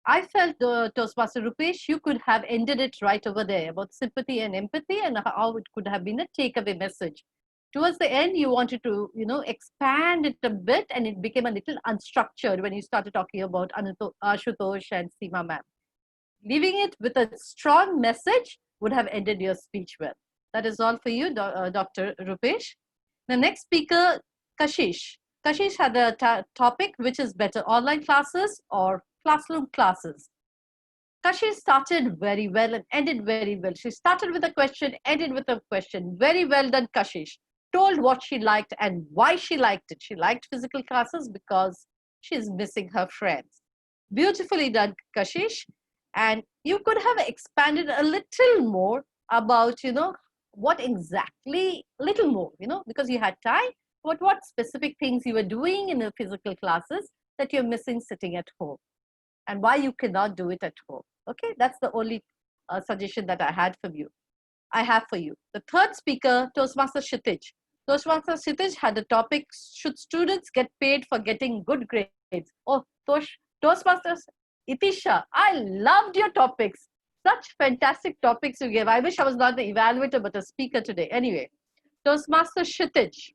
Speaker 13: I felt, Toastmaster Rupesh, you could have ended it right over there about sympathy and empathy, and how it could have been a takeaway message. Towards the end, you wanted to, expand it a bit, and it became a little unstructured when you started talking about Ashutosh and Seema ma'am. Leaving it with a strong message would have ended your speech well. That is all for you, Dr. Rupesh. The next speaker, Kashish. Kashish had a topic, which is better, online classes or classroom classes. Kashish started very well and ended very well. She started with a question, ended with a question. Very well done, Kashish. Told what she liked and why she liked it. She liked physical classes because she's missing her friends. Beautifully done, Kashish. And you could have expanded a little more about, what exactly, little more, because you had time, what specific things you were doing in the physical classes that you're missing sitting at home, and why you cannot do it at home. Okay, that's the only suggestion that I have for you. The third speaker, Toastmaster Kshitij. Toastmaster Kshitij had the topic, should students get paid for getting good grades? Oh, Toastmasters Itisha, I loved your topics. Such fantastic topics you gave. I wish I was not the evaluator, but a speaker today. Anyway, Toastmaster Kshitij,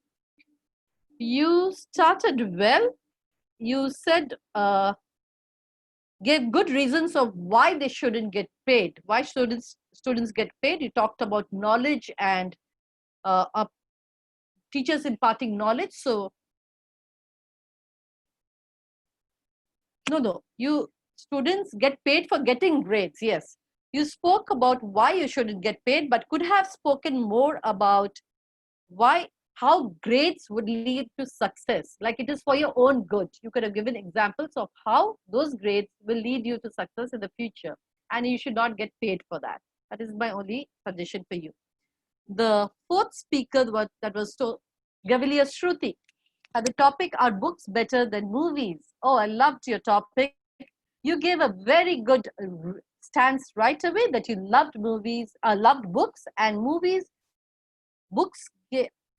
Speaker 13: you started well. You said, gave good reasons of why they shouldn't get paid, why students get paid. You talked about knowledge and teachers imparting knowledge. So you students get paid for getting grades. Yes, you spoke about why you shouldn't get paid, but could have spoken more about how grades would lead to success, like it is for your own good. You could have given examples of how those grades will lead you to success in the future, and you should not get paid for that. That is my only suggestion for you. The fourth speaker that was Gavalier Shruti. The topic, are books better than movies? Oh, I loved your topic. You gave a very good stance right away that you loved movies, loved books, and movies. Books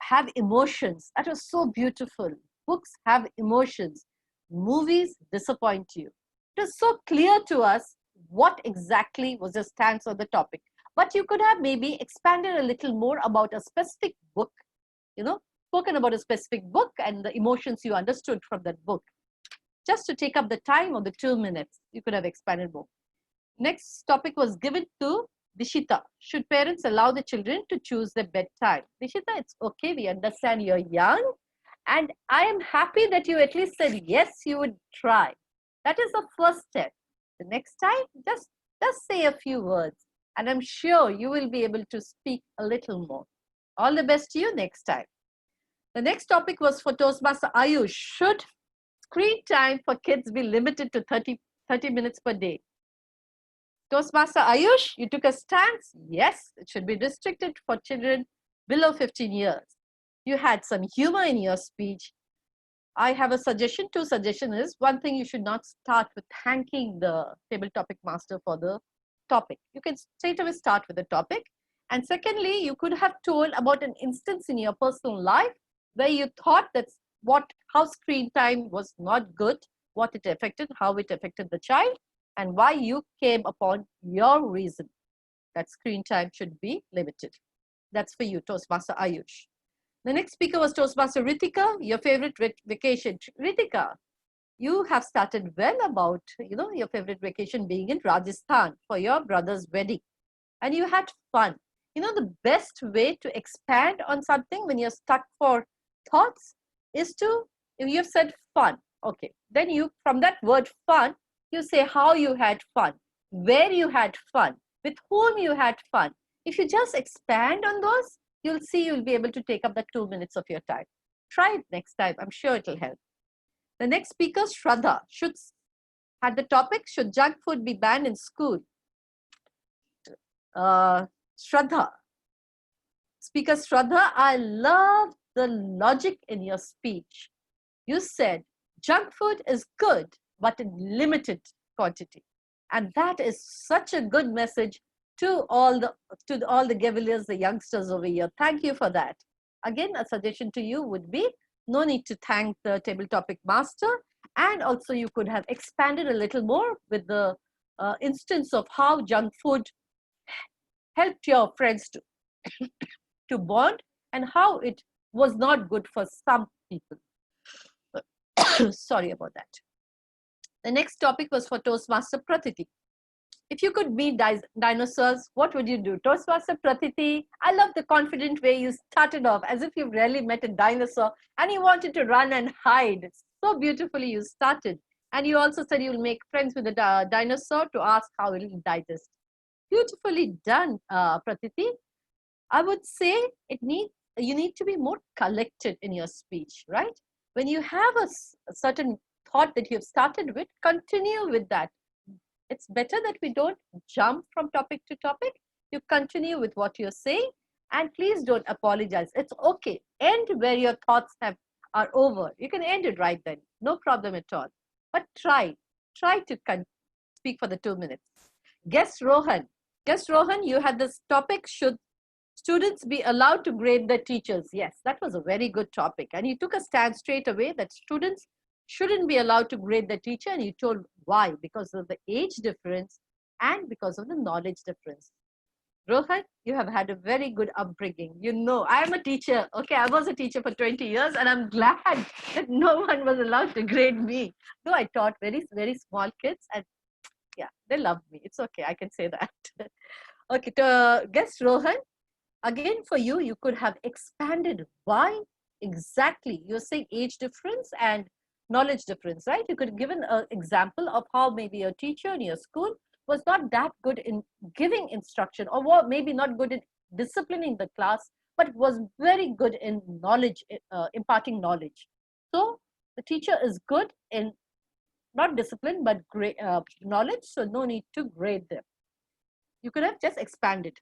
Speaker 13: have emotions. That was so beautiful. Books have emotions. Movies disappoint you. It was so clear to us what exactly was your stance on the topic. But you could have maybe expanded a little more about a specific book, spoken about a specific book and the emotions you understood from that book. Just to take up the time of the 2 minutes, you could have expanded more. Next topic was given to Dishita. Should parents allow the children to choose their bedtime? Dishita, it's okay. We understand you're young. And I am happy that you at least said yes, you would try. That is the first step. The next time, just say a few words. And I'm sure you will be able to speak a little more. All the best to you next time. The next topic was for Toastmaster Ayush. Should screen time for kids be limited to 30 minutes per day? Toastmaster Ayush, you took a stance. Yes, it should be restricted for children below 15 years. You had some humor in your speech. I have a suggestion. Two suggestions is, one thing, you should not start with thanking the table topic master for the topic. You can straight away start with the topic. And secondly, you could have told about an instance in your personal life where you thought that's how screen time was not good, what it affected, how it affected the child, and why you came upon your reason that screen time should be limited. That's for you, Toastmaster Ayush. The next speaker was Toastmaster Ritika, your favorite vacation. Ritika, you have started well about, your favorite vacation being in Rajasthan for your brother's wedding. And you had fun. The best way to expand on something when you're stuck for thoughts is to, if you've said fun, okay, then you, from that word fun, you say how you had fun, where you had fun, with whom you had fun. If you just expand on those, you'll see you'll be able to take up the 2 minutes of your time. Try it next time. I'm sure it'll help. The next speaker, Shraddha, had the topic, should junk food be banned in school? Shraddha. Speaker Shraddha, I love the logic in your speech. You said junk food is good, but in limited quantity. And that is such a good message to all the Gaviliers, the youngsters over here. Thank you for that. Again, a suggestion to you would be, no need to thank the table topic master. And also you could have expanded a little more with the instance of how junk food helped your friends to bond and how it was not good for some people. Sorry about that. The next topic was for Toastmaster Pratiti. If you could meet dinosaurs, what would you do? Toastmaster Pratiti, I love the confident way you started off as if you've really met a dinosaur and you wanted to run and hide. So beautifully you started. And you also said you'll make friends with the dinosaur to ask how it will digest. Beautifully done, Pratiti. I would say you need to be more collected in your speech, right? When you have a certain thought that you've started with, continue with that. It's better that we don't jump from topic to topic. You continue with what you're saying, and please don't apologize. It's okay. End where your thoughts are over. You can end it right then. No problem at all. But try to speak for the 2 minutes. Guest Rohan, you had this topic, should students be allowed to grade their teachers? Yes, that was a very good topic. And you took a stand straight away that students shouldn't be allowed to grade their teacher, and you told why, because of the age difference and because of the knowledge difference. Rohan, you have had a very good upbringing. I am a teacher. Okay, I was a teacher for 20 years and I'm glad that no one was allowed to grade me. Though I taught very, very small kids and yeah, they loved me. It's okay, I can say that. Okay, to guest Rohan, again for you, you could have expanded why exactly. You're saying age difference and knowledge difference, right? You could have given an example of how maybe your teacher in your school was not that good in giving instruction, or maybe not good in disciplining the class, but was very good in knowledge, imparting knowledge. So the teacher is good in not discipline, but knowledge, so no need to grade them. You could have just expanded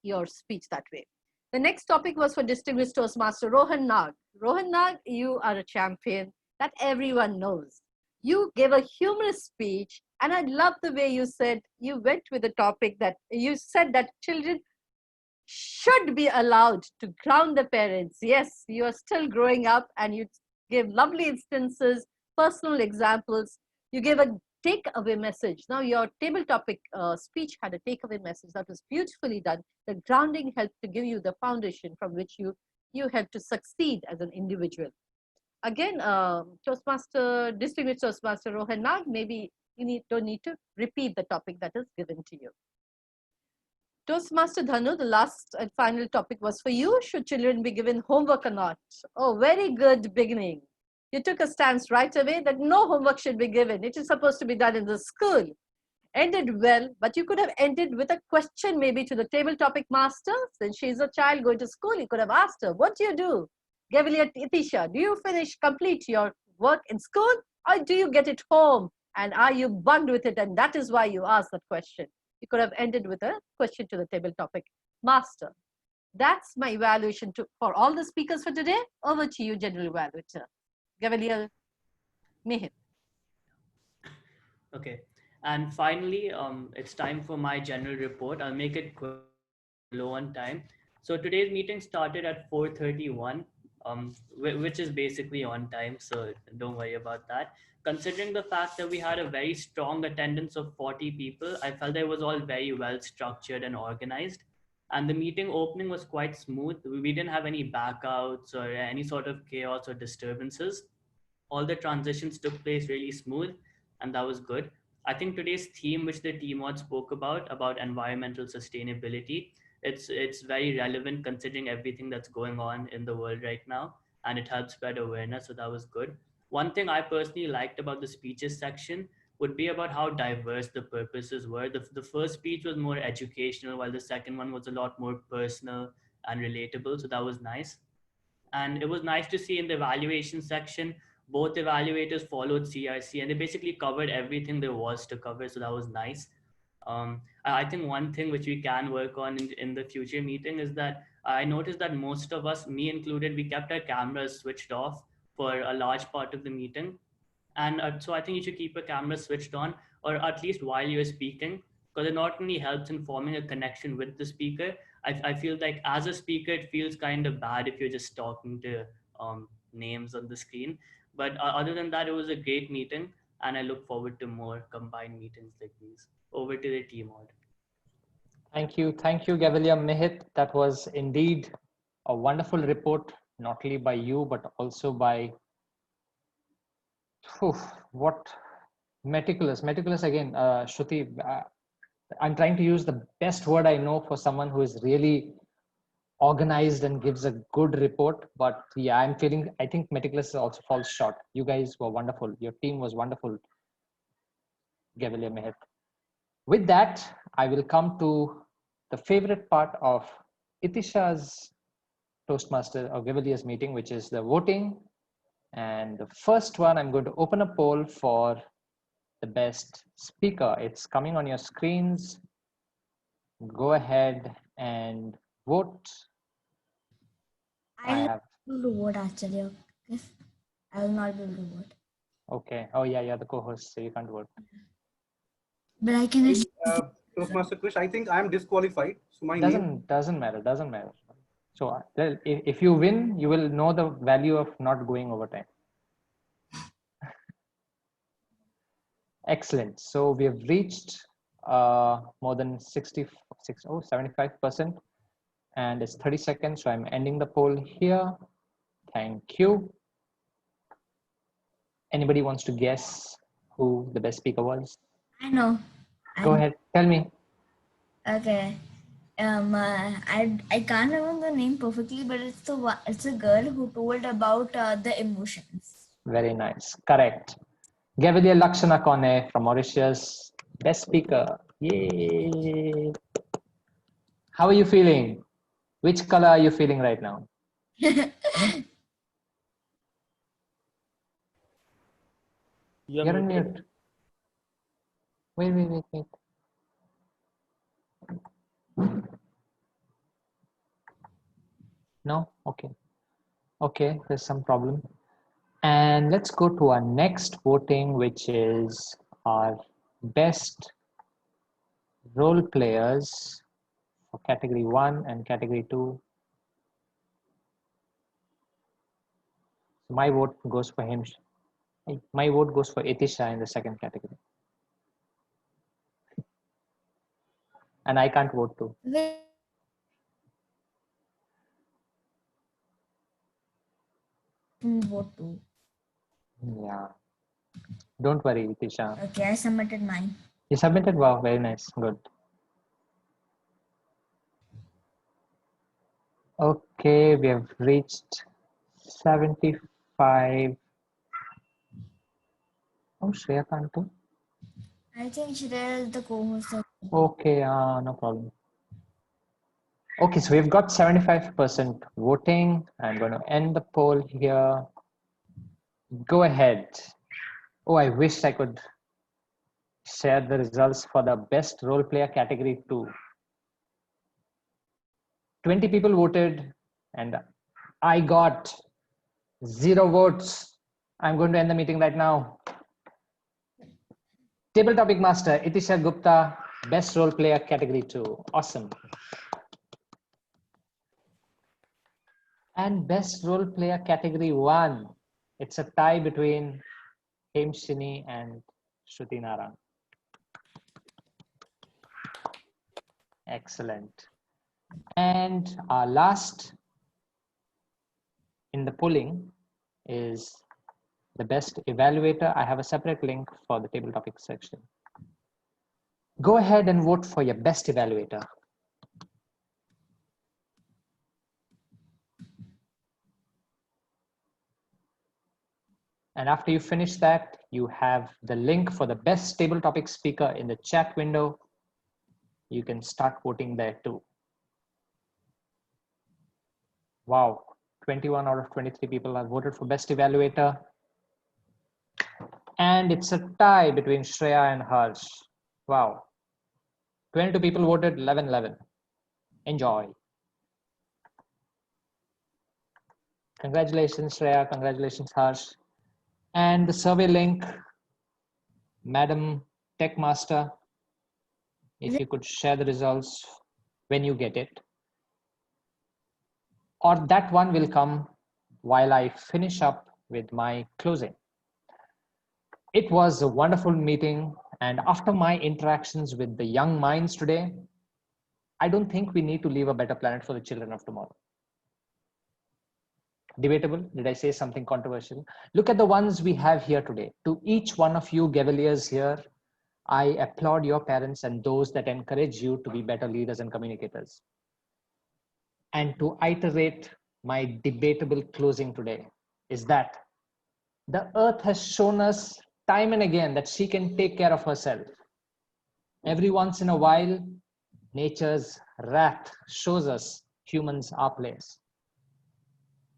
Speaker 13: your speech that way. The next topic was for distinguished Toastmaster Rohan Nag. Rohan Nag, you are a champion that everyone knows. You gave a humorous speech, and I love the way you said, you went with the topic that you said that children should be allowed to ground their parents. Yes, you are still growing up, and you gave lovely instances, personal examples. You gave a takeaway message. Now, your table topic speech had a takeaway message that was beautifully done. The grounding helped to give you the foundation from which you help to succeed as an individual. Again, Distinguished Toastmaster Rohan Nag, maybe you don't need to repeat the topic that is given to you. Toastmaster Dhanu, the last and final topic was for you. Should children be given homework or not? Oh, very good beginning. You took a stance right away that no homework should be given. It is supposed to be done in the school. Ended well, but you could have ended with a question maybe to the table topic master. Since she's a child going to school, you could have asked her, what do you do? Gaviliya Itisha, do you complete your work in school, or do you get it home? And are you bugged with it? And that is why you asked that question. You could have ended with a question to the table topic master. That's my evaluation for all the speakers for today. Over to you, General Evaluator. Gaviliya Mehit.
Speaker 9: Okay. And finally, it's time for my general report. I'll make it quick, low on time. So today's meeting started at 4:31, which is basically on time, so don't worry about that. Considering the fact that we had a very strong attendance of 40 people, I felt that it was all very well structured and organized. And the meeting opening was quite smooth. We didn't have any backouts or any sort of chaos or disturbances. All the transitions took place really smooth, and that was good. I think today's theme, which the TMOD spoke about environmental sustainability, it's very relevant considering everything that's going on in the world right now, and it helps spread awareness, so that was good. One thing I personally liked about the speeches section would be about how diverse the purposes were. The first speech was more educational, while the second one was a lot more personal and relatable, so that was nice. And it was nice to see in the evaluation section, both evaluators followed CRC and they basically covered everything there was to cover. So that was nice. I think one thing which we can work on in the future meeting is that I noticed that most of us, me included, we kept our cameras switched off for a large part of the meeting. And so I think you should keep your camera switched on, or at least while you're speaking, because it not only helps in forming a connection with the speaker. I feel like as a speaker, it feels kind of bad if you're just talking to names on the screen. But other than that, it was a great meeting, and I look forward to more combined meetings like these. Over to the team.
Speaker 8: Thank you, Gaviliya Mehit. That was indeed a wonderful report, not only by you, but also by what meticulous again, Shruti. I'm trying to use the best word I know for someone who is really organized and gives a good report. But yeah, I think meticulous also falls short. You guys were wonderful. Your team was wonderful, Gaviliya Mehit. With that, I will come to the favorite part of Itisha's Toastmaster or Gaviliya's meeting, which is the voting. And the first one, I'm going to open a poll for the best speaker. It's coming on your screens. Go ahead and vote.
Speaker 18: I have to vote actually. Okay. I will not be able to vote.
Speaker 8: Okay. Oh yeah, you're the co-host, so you can't vote.
Speaker 18: But I can.
Speaker 15: Toastmaster Krish, I think I am disqualified. So my
Speaker 8: doesn't matter. So if you win, you will know the value of not going overtime. Excellent. So we have reached more than 75%, and it's 30 seconds. So I'm ending the poll here. Thank you. Anybody wants to guess who the best speaker was?
Speaker 18: I know.
Speaker 8: Go ahead. Tell me.
Speaker 18: Okay. I can't remember the name perfectly, but it's a girl who told about the emotions.
Speaker 8: Very nice. Correct. Gaviliya Lakshana Kone from Mauritius, best speaker. Yay! How are you feeling? Which color are you feeling right now? You're on mute. Wait. No? Okay. Okay, there's some problem. And let's go to our next voting, which is our best role players for category 1 and category 2. My vote goes for him. My vote goes for Etisha in the second category. And I can't vote too.
Speaker 18: Vote too.
Speaker 8: Yeah. Don't worry, Etisha.
Speaker 18: Okay, I submitted mine.
Speaker 8: You submitted? Wow, very nice. Good. Okay, we have reached 75. Oh, Shreya can't do.
Speaker 18: I think Shreya is the co-host.
Speaker 8: Okay, no problem. Okay, so we've got 75% voting. I'm going to end the poll here. Go ahead. Oh, I wish I could share the results for the best role player category 2. 20 people voted and I got 0 votes. I'm going to end the meeting right now. Table topic master, Itisha Gupta, best role player category 2. Awesome. And best role player category 1. It's a tie between Hemshini and Shruti Naran. Excellent. And our last in the polling is the best evaluator. I have a separate link for the table topic section. Go ahead and vote for your best evaluator. And after you finish that, you have the link for the best table topic speaker in the chat window. You can start voting there too. Wow, 21 out of 23 people have voted for best evaluator. And it's a tie between Shreya and Harsh. Wow. 22 people voted, 11-11. Enjoy. Congratulations, Shreya. Congratulations, Harsh. And the survey link, Madam Tech Master, if you could share the results when you get it. Or that one will come while I finish up with my closing. It was a wonderful meeting, and after my interactions with the young minds today, I don't think we need to leave a better planet for the children of tomorrow. Debatable? Did I say something controversial? Look at the ones we have here today. To each one of you Gavaliers here, I applaud your parents and those that encourage you to be better leaders and communicators. And to iterate my debatable closing today is that the earth has shown us time and again that she can take care of herself. Every once in a while, nature's wrath shows us humans our place.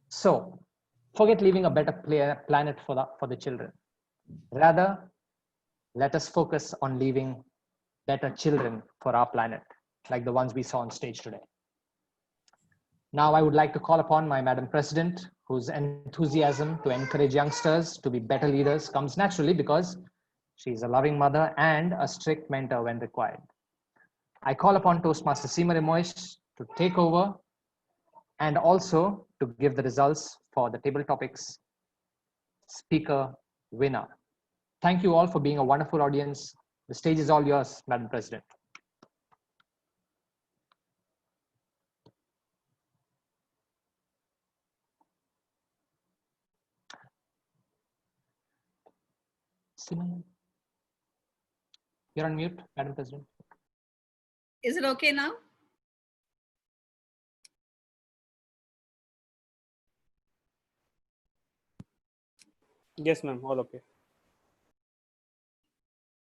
Speaker 8: So forget leaving a better planet for the children. Rather, let us focus on leaving better children for our planet, like the ones we saw on stage today. Now I would like to call upon my Madam President, whose enthusiasm to encourage youngsters to be better leaders comes naturally because she's a loving mother and a strict mentor when required. I call upon Toastmaster Himanshu to take over and also to give the results for the table topics speaker winner. Thank you all for being a wonderful audience. The stage is all yours, Madam President. You're on mute, Madam President.
Speaker 16: Is it okay now?
Speaker 10: Yes, ma'am. All okay.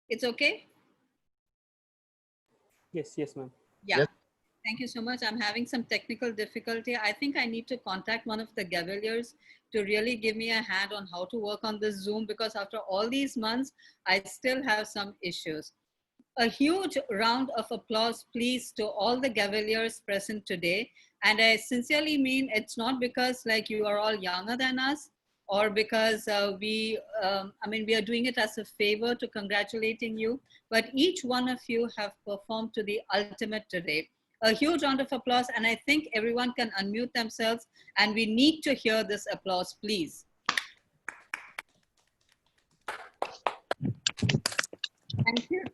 Speaker 16: It's okay?
Speaker 10: Yes, yes, ma'am.
Speaker 16: Yeah.
Speaker 10: Yes.
Speaker 16: Thank you so much. I'm having some technical difficulty. I think I need to contact one of the Gavaliers to really give me a hand on how to work on this Zoom, because after all these months, I still have some issues. A huge round of applause, please, to all the Gavaliers present today. And I sincerely mean it's not because like you are all younger than us or because we are doing it as a favor to congratulating you, but each one of you have performed to the ultimate today. A huge round of applause, and I think everyone can unmute themselves, and we need to hear this applause, please.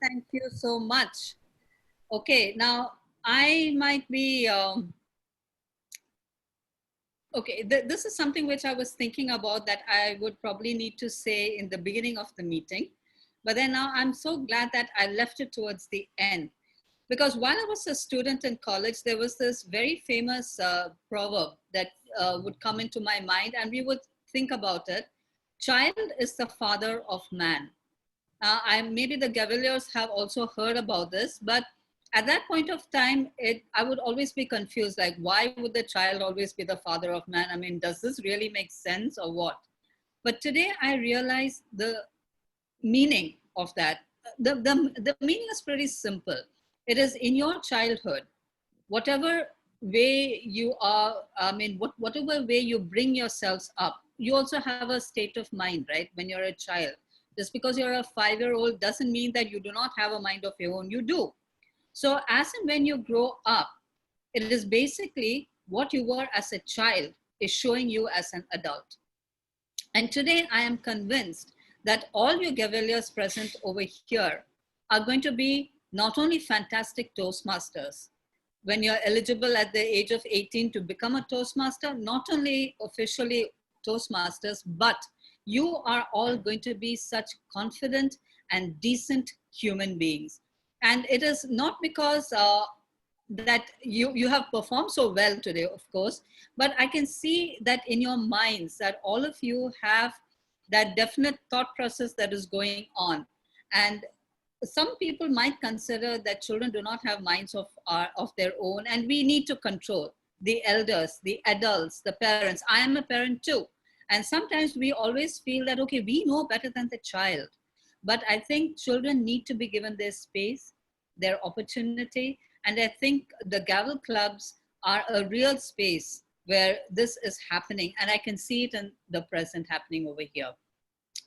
Speaker 16: Thank you so much. Okay, now I might be, okay, this is something which I was thinking about that I would probably need to say in the beginning of the meeting. But then now I'm so glad that I left it towards the end. Because while I was a student in college, there was this very famous proverb that would come into my mind, and we would think about it. Child is the father of man. Maybe the Cavaliers have also heard about this, but at that point of time, I would always be confused, like, why would the child always be the father of man? I mean, does this really make sense or what? But today I realized the meaning of that. The meaning is pretty simple. It is in your childhood, whatever way you are, whatever way you bring yourselves up, you also have a state of mind, right? When you're a child. Just because you're a 5-year-old doesn't mean that you do not have a mind of your own, you do. So as and when you grow up, it is basically what you were as a child is showing you as an adult. And today I am convinced that all you Cavaliers present over here are going to be not only fantastic Toastmasters. When you're eligible at the age of 18 to become a Toastmaster, not only officially Toastmasters, but you are all going to be such confident and decent human beings. And it is not because that you have performed so well today, of course, but I can see that in your minds that all of you have that definite thought process that is going on. And some people might consider that children do not have minds of their own, and we need to control the elders, the adults, the parents. I am a parent too. And sometimes we always feel that, okay, we know better than the child. But I think children need to be given their space, their opportunity. And I think the Gavel clubs are a real space where this is happening. And I can see it in the present happening over here.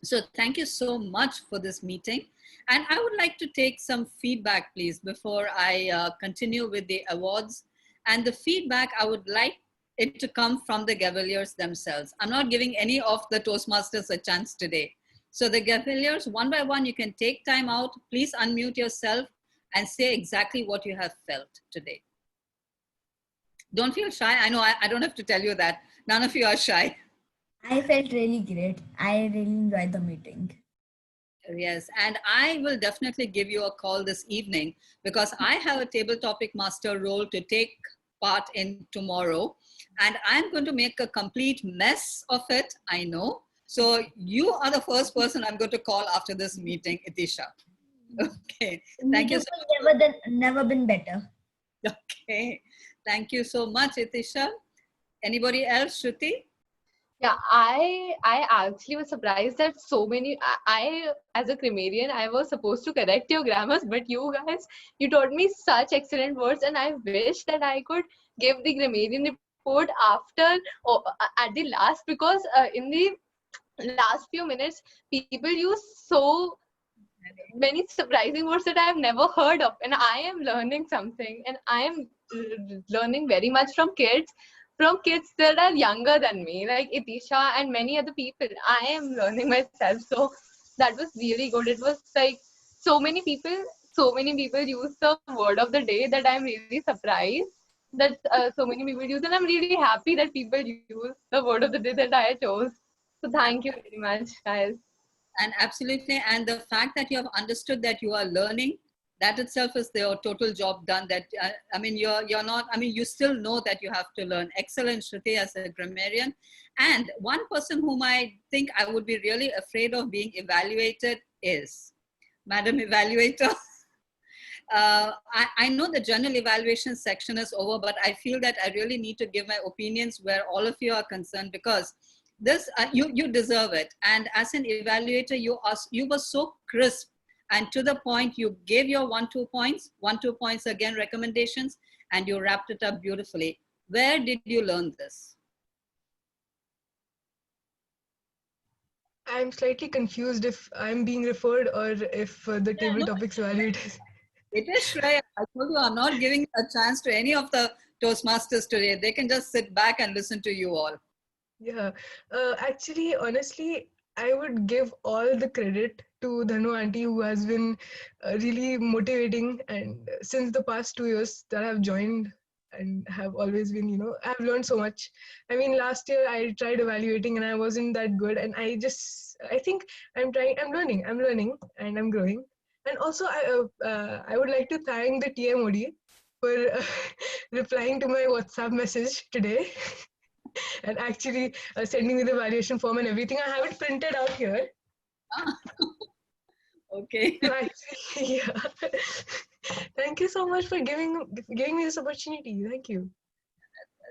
Speaker 16: So thank you so much for this meeting. And I would like to take some feedback, please, before I continue with the awards. And the feedback, I would like it to come from the Cavaliers themselves. I'm not giving any of the Toastmasters a chance today. So the Cavaliers, one by one, you can take time out. Please unmute yourself and say exactly what you have felt today. Don't feel shy. I know I don't have to tell you that. None of you are shy.
Speaker 18: I felt really great. I really enjoyed the meeting.
Speaker 16: Yes, and I will definitely give you a call this evening because I have a table topic master role to take part in tomorrow. And I'm going to make a complete mess of it, I know. So you are the first person I'm going to call after this meeting, Itisha. Okay, thank you so much.
Speaker 18: Never been better.
Speaker 16: Okay, thank you so much, Itisha. Anybody else, Shruti?
Speaker 12: Yeah, I actually was surprised that so many, I as a grammarian, I was supposed to correct your grammars, but you guys, you taught me such excellent words, and I wish that I could give the grammarian report after, or at the last, because in the last few minutes, people use so many surprising words that I have never heard of, and I am learning something, and I am learning very much from kids that are younger than me, like Itisha and many other people. I am learning myself, so that was really good. It was like so many people use the word of the day that I'm really surprised that so many people use, and I'm really happy that people use the word of the day that I chose. So thank you very much, guys.
Speaker 16: And absolutely, and the fact that you have understood that you are learning, that itself is your total job done. That you're not, you still know that you have to learn. Excellent, Shruti, as a grammarian. And one person whom I think I would be really afraid of being evaluated is Madam Evaluator. I know the general evaluation section is over, but I feel that I really need to give my opinions where all of you are concerned, because this you deserve it. And as an evaluator, you were so crisp and to the point. You gave your 1-2 points again, recommendations, and you wrapped it up beautifully. Where did you learn this?
Speaker 14: I'm slightly confused if I'm being referred or if the table
Speaker 16: no.
Speaker 14: topics evaluators.
Speaker 16: It is Shreya. I told you I'm not giving a chance to any of the Toastmasters today. They can just sit back and listen to you all.
Speaker 14: Yeah, actually, honestly, I would give all the credit to Dhanu auntie who has been really motivating, and since the past 2 years that I've joined and have always been, I've learned so much. I mean, last year I tried evaluating and I wasn't that good, and I think I'm learning, and I'm growing. And also, I would like to thank the TMOD for replying to my WhatsApp message today. And actually sending me the evaluation form and everything. I have it printed out here.
Speaker 16: Okay.
Speaker 14: So actually, yeah. Thank you so much for giving me this opportunity. Thank you.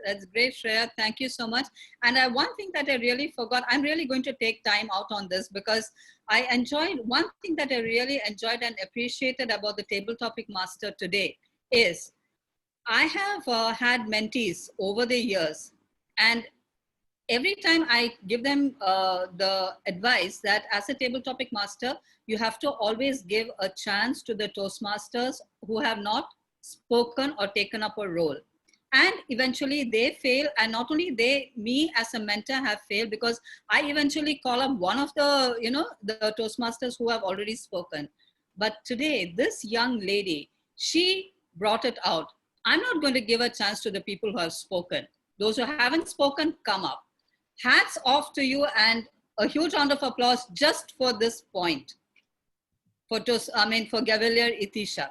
Speaker 16: That's great, Shreya. Thank you so much. And one thing that I really forgot, I'm really going to take time out on this because I enjoyed, one thing that I really enjoyed and appreciated about the Table Topic Master today is I have had mentees over the years, and every time I give them the advice that as a table topic master, you have to always give a chance to the Toastmasters who have not spoken or taken up a role. And eventually they fail, and not only they, me as a mentor have failed because I eventually call up one of the, the Toastmasters who have already spoken. But today, this young lady, she brought it out. I'm not going to give a chance to the people who have spoken. Those who haven't spoken, come up. Hats off to you and a huge round of applause just for this point. For Gavalier Itisha.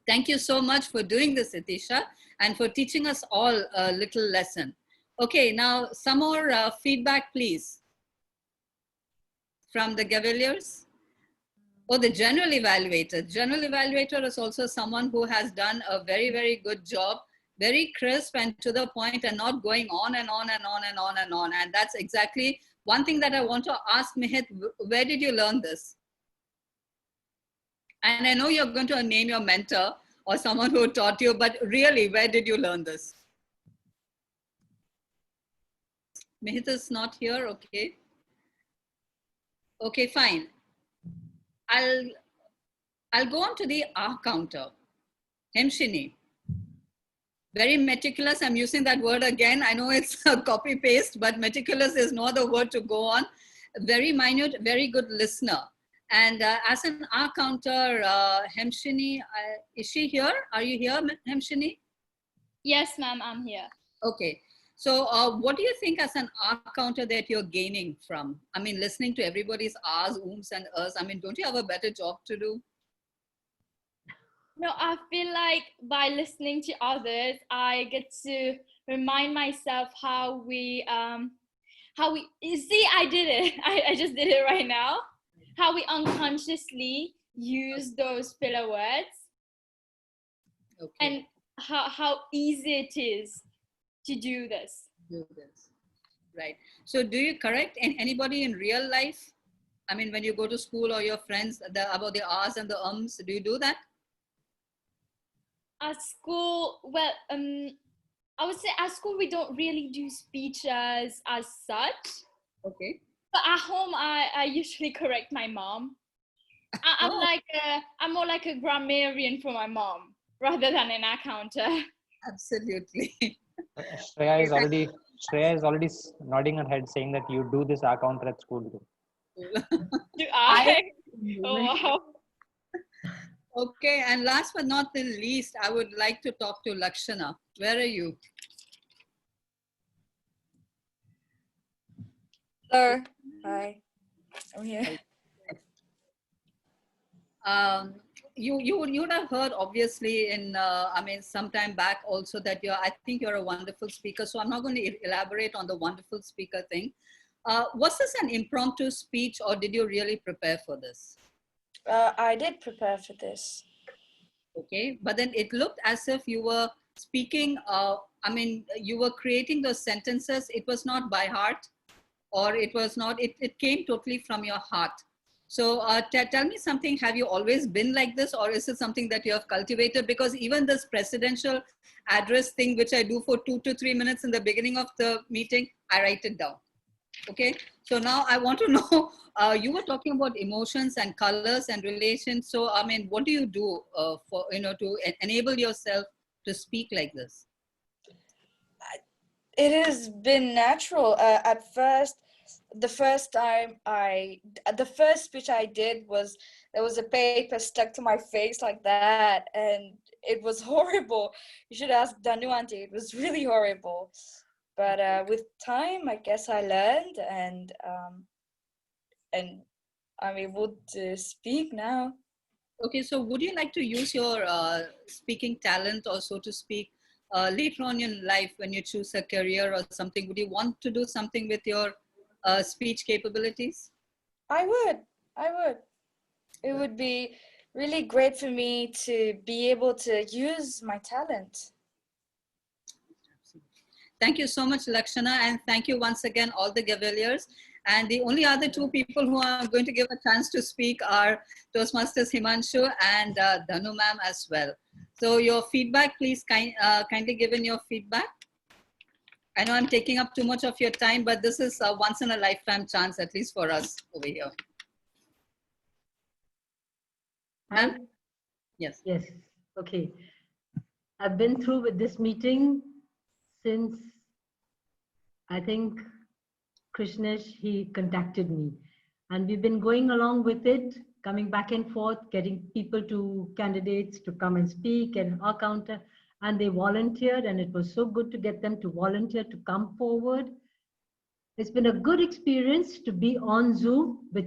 Speaker 16: Thank you so much for doing this, Itisha, and for teaching us all a little lesson. Okay, now some more feedback, please, from the Gavaliers. Oh, the general evaluator. General evaluator is also someone who has done a very, very good job, very crisp and to the point and not going on and on and on and on and on. And that's exactly one thing that I want to ask Mihit, where did you learn this? And I know you're going to name your mentor or someone who taught you, but really, where did you learn this? Mihit is not here, okay. Okay, fine. I'll go on to the R counter. Hemshini. Very meticulous. I'm using that word again. I know it's a copy paste, but meticulous is no other word to go on. Very minute, very good listener. And as an R counter, Hemshini, is she here? Are you here, Hemshini?
Speaker 3: Yes, ma'am, I'm here.
Speaker 16: Okay. So what do you think as an R counter that you're gaining from? I mean, listening to everybody's R's, ooms and ers. I mean, don't you have a better job to do?
Speaker 3: No, I feel like by listening to others, I get to remind myself how we you see, I did it. I just did it right now. How we unconsciously use those filler words.
Speaker 16: Okay.
Speaker 3: And how easy it is to do this.
Speaker 16: Right. So do you correct anybody in real life? I mean, when you go to school or your friends about the R's and the ums, do you do that?
Speaker 3: At school, well, I would say at school we don't really do speeches as such.
Speaker 16: Okay.
Speaker 3: But at home, I usually correct my mom. I'm more like a grammarian for my mom rather than an accountant.
Speaker 16: Absolutely.
Speaker 8: Shreya is already nodding her head saying that you do this account at school too.
Speaker 3: Do I? Oh, wow.
Speaker 16: Okay, and last but not the least, I would like to talk to Lakshana. Where are you?
Speaker 17: Hello. Hi. I'm here.
Speaker 16: You would have heard obviously in some time back also that I think you're a wonderful speaker. So I'm not going to elaborate on the wonderful speaker thing. Was this an impromptu speech or did you really prepare for this?
Speaker 17: I did prepare for this.
Speaker 16: Okay, but then it looked as if you were speaking, you were creating those sentences. It was not by heart or it was not, it came totally from your heart. So tell me something, have you always been like this or is it something that you have cultivated? Because even this presidential address thing, which I do for 2 to 3 minutes in the beginning of the meeting, I write it down. Okay, so now I want to know, you were talking about emotions and colors and relations. So, I mean, what do you do for, to enable yourself to speak like this?
Speaker 17: It has been natural. At first, the first speech I did was, there was a paper stuck to my face like that, and it was horrible. You should ask Danu auntie. It was really horrible. But with time, I guess I learned, and I'm able to speak now.
Speaker 16: Okay, so would you like to use your speaking talent, or so to speak, later on in life when you choose a career or something? Would you want to do something with your speech capabilities?
Speaker 17: I would. It would be really great for me to be able to use my talent.
Speaker 16: Thank you so much, Lakshana, and thank you once again, all the Gaveliers. And the only other two people who I'm going to give a chance to speak are Toastmasters Himanshu and Dhanu ma'am as well. So your feedback, please kindly give in your feedback. I know I'm taking up too much of your time, but this is a once in a lifetime chance, at least for us over here. Ma'am? Yes.
Speaker 6: Yes. Okay. I've been through with this meeting since, I think, Krishnesh, he contacted me. And we've been going along with it, coming back and forth, getting candidates to come and speak and our counter. And they volunteered, and it was so good to get them to volunteer to come forward. It's been a good experience to be on Zoom with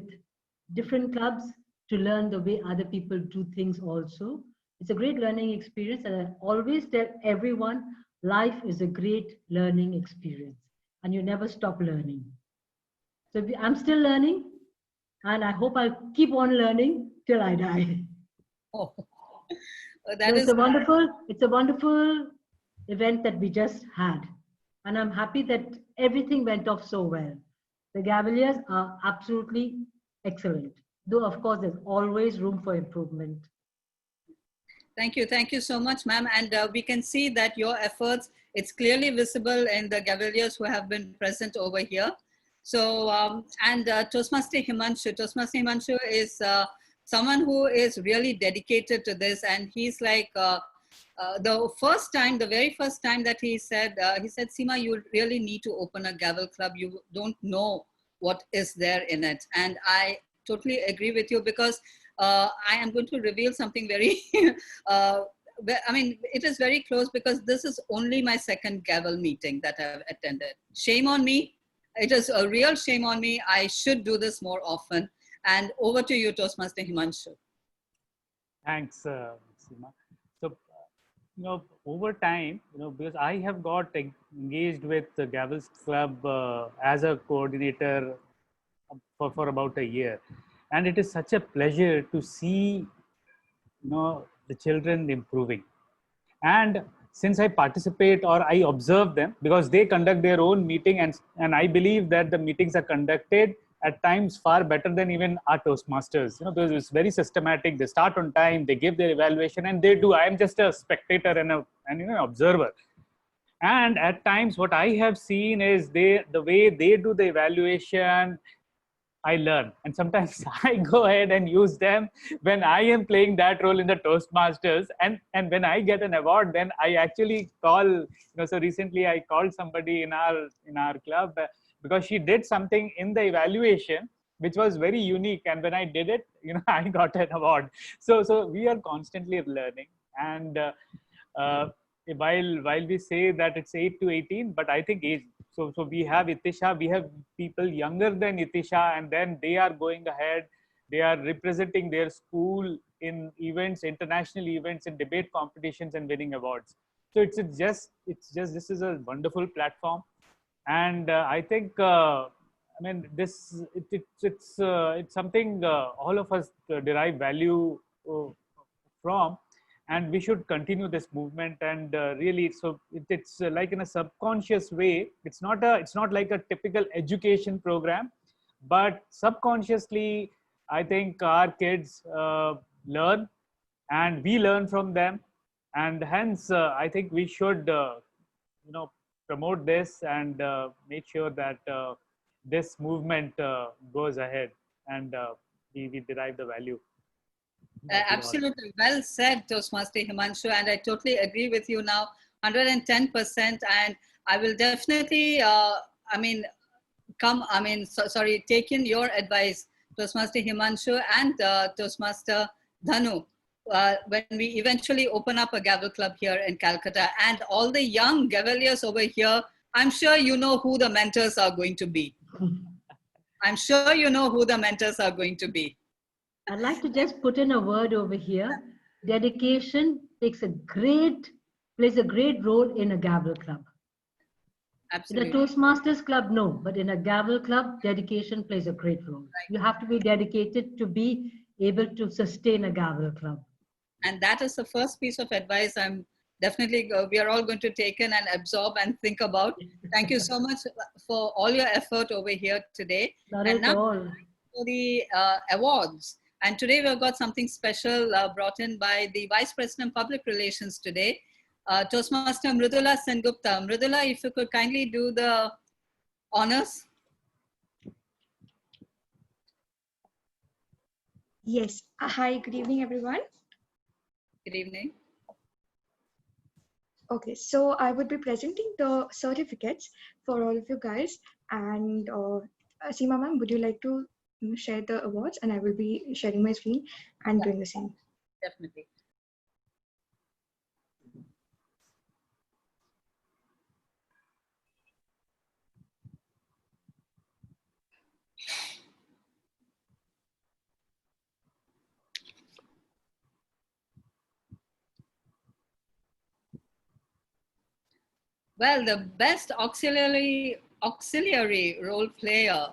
Speaker 6: different clubs to learn the way other people do things also. It's a great learning experience, and I always tell everyone, life is a great learning experience, and you never stop learning. So I'm still learning, and I hope I'll keep on learning till I die.
Speaker 16: Oh,
Speaker 6: It's a wonderful event that we just had, and I'm happy that everything went off so well. The Cavaliers are absolutely excellent, though of course there's always room for improvement.
Speaker 16: Thank you so much, ma'am. And we can see that your efforts, it's clearly visible in the Cavaliers who have been present over here. So, Toastmaster Himanshu is someone who is really dedicated to this, and he's like, the very first time that he said, Seema, you really need to open a gavel club. You don't know what is there in it. And I totally agree with you, because I am going to reveal something very, I mean, it is very close, because this is only my second gavel meeting that I've attended. Shame on me. It is a real shame on me. I should do this more often. And over to you, Toastmaster Himanshu.
Speaker 10: Thanks, Seema. So, over time, because I have got engaged with the Gavels Club as a coordinator for about a year, and it is such a pleasure to see, the children improving. And since I participate or I observe them, because they conduct their own meeting, and I believe that the meetings are conducted at times far better than even our Toastmasters, because it's very systematic. They start on time, they give their evaluation, and they do. I am just a spectator and an observer. And at times what I have seen is the way they do the evaluation, I learn. And sometimes I go ahead and use them when I am playing that role in the Toastmasters. And when I get an award, then I actually call, so recently I called somebody in our club because she did something in the evaluation which was very unique. And when I did it, I got an award. So we are constantly learning. And while we say that it's 8 to 18, but I think age. So we have Itisha, we have people younger than Itisha, and then they are going ahead. They are representing their school in events, international events, and debate competitions, and winning awards. So it's just this is a wonderful platform, and I think it's something all of us derive value from. And we should continue this movement, and really, so it's like in a subconscious way. It's not like a typical education program, but subconsciously, I think our kids learn, and we learn from them, and hence I think we should promote this and make sure that
Speaker 19: this movement goes ahead and we derive the value.
Speaker 16: Absolutely. Well said, Toastmaster Himanshu, and I totally agree with you now, 110%. And I will definitely, take in your advice, Toastmaster Himanshu and Toastmaster Dhanu, when we eventually open up a Gavel Club here in Calcutta. And all the young Gaveliers over here, I'm sure you know who the mentors are going to be. I'm sure you know who the mentors are going to be.
Speaker 6: I'd like to just put in a word over here. Dedication plays a great role in a Gavel Club.
Speaker 16: Absolutely.
Speaker 6: In a Toastmasters Club, no, but in a Gavel Club, dedication plays a great role. You have to be dedicated to be able to sustain a Gavel Club.
Speaker 16: And that is the first piece of advice I'm definitely, we are all going to take in and absorb and think about. Thank you so much for all your effort over here today.
Speaker 6: Not
Speaker 16: and
Speaker 6: at
Speaker 16: now
Speaker 6: all.
Speaker 16: for the awards. And today we've got something special brought in by the Vice President of Public Relations today, Toastmaster Mridula Sengupta. Mridula, if you could kindly do the honors.
Speaker 20: Yes. Hi, good evening, everyone.
Speaker 16: Good evening.
Speaker 20: Okay, so I would be presenting the certificates for all of you guys. And Seema ma'am, would you like to share the awards? And I will be sharing my screen and doing the same.
Speaker 16: Definitely. Well, the best auxiliary role player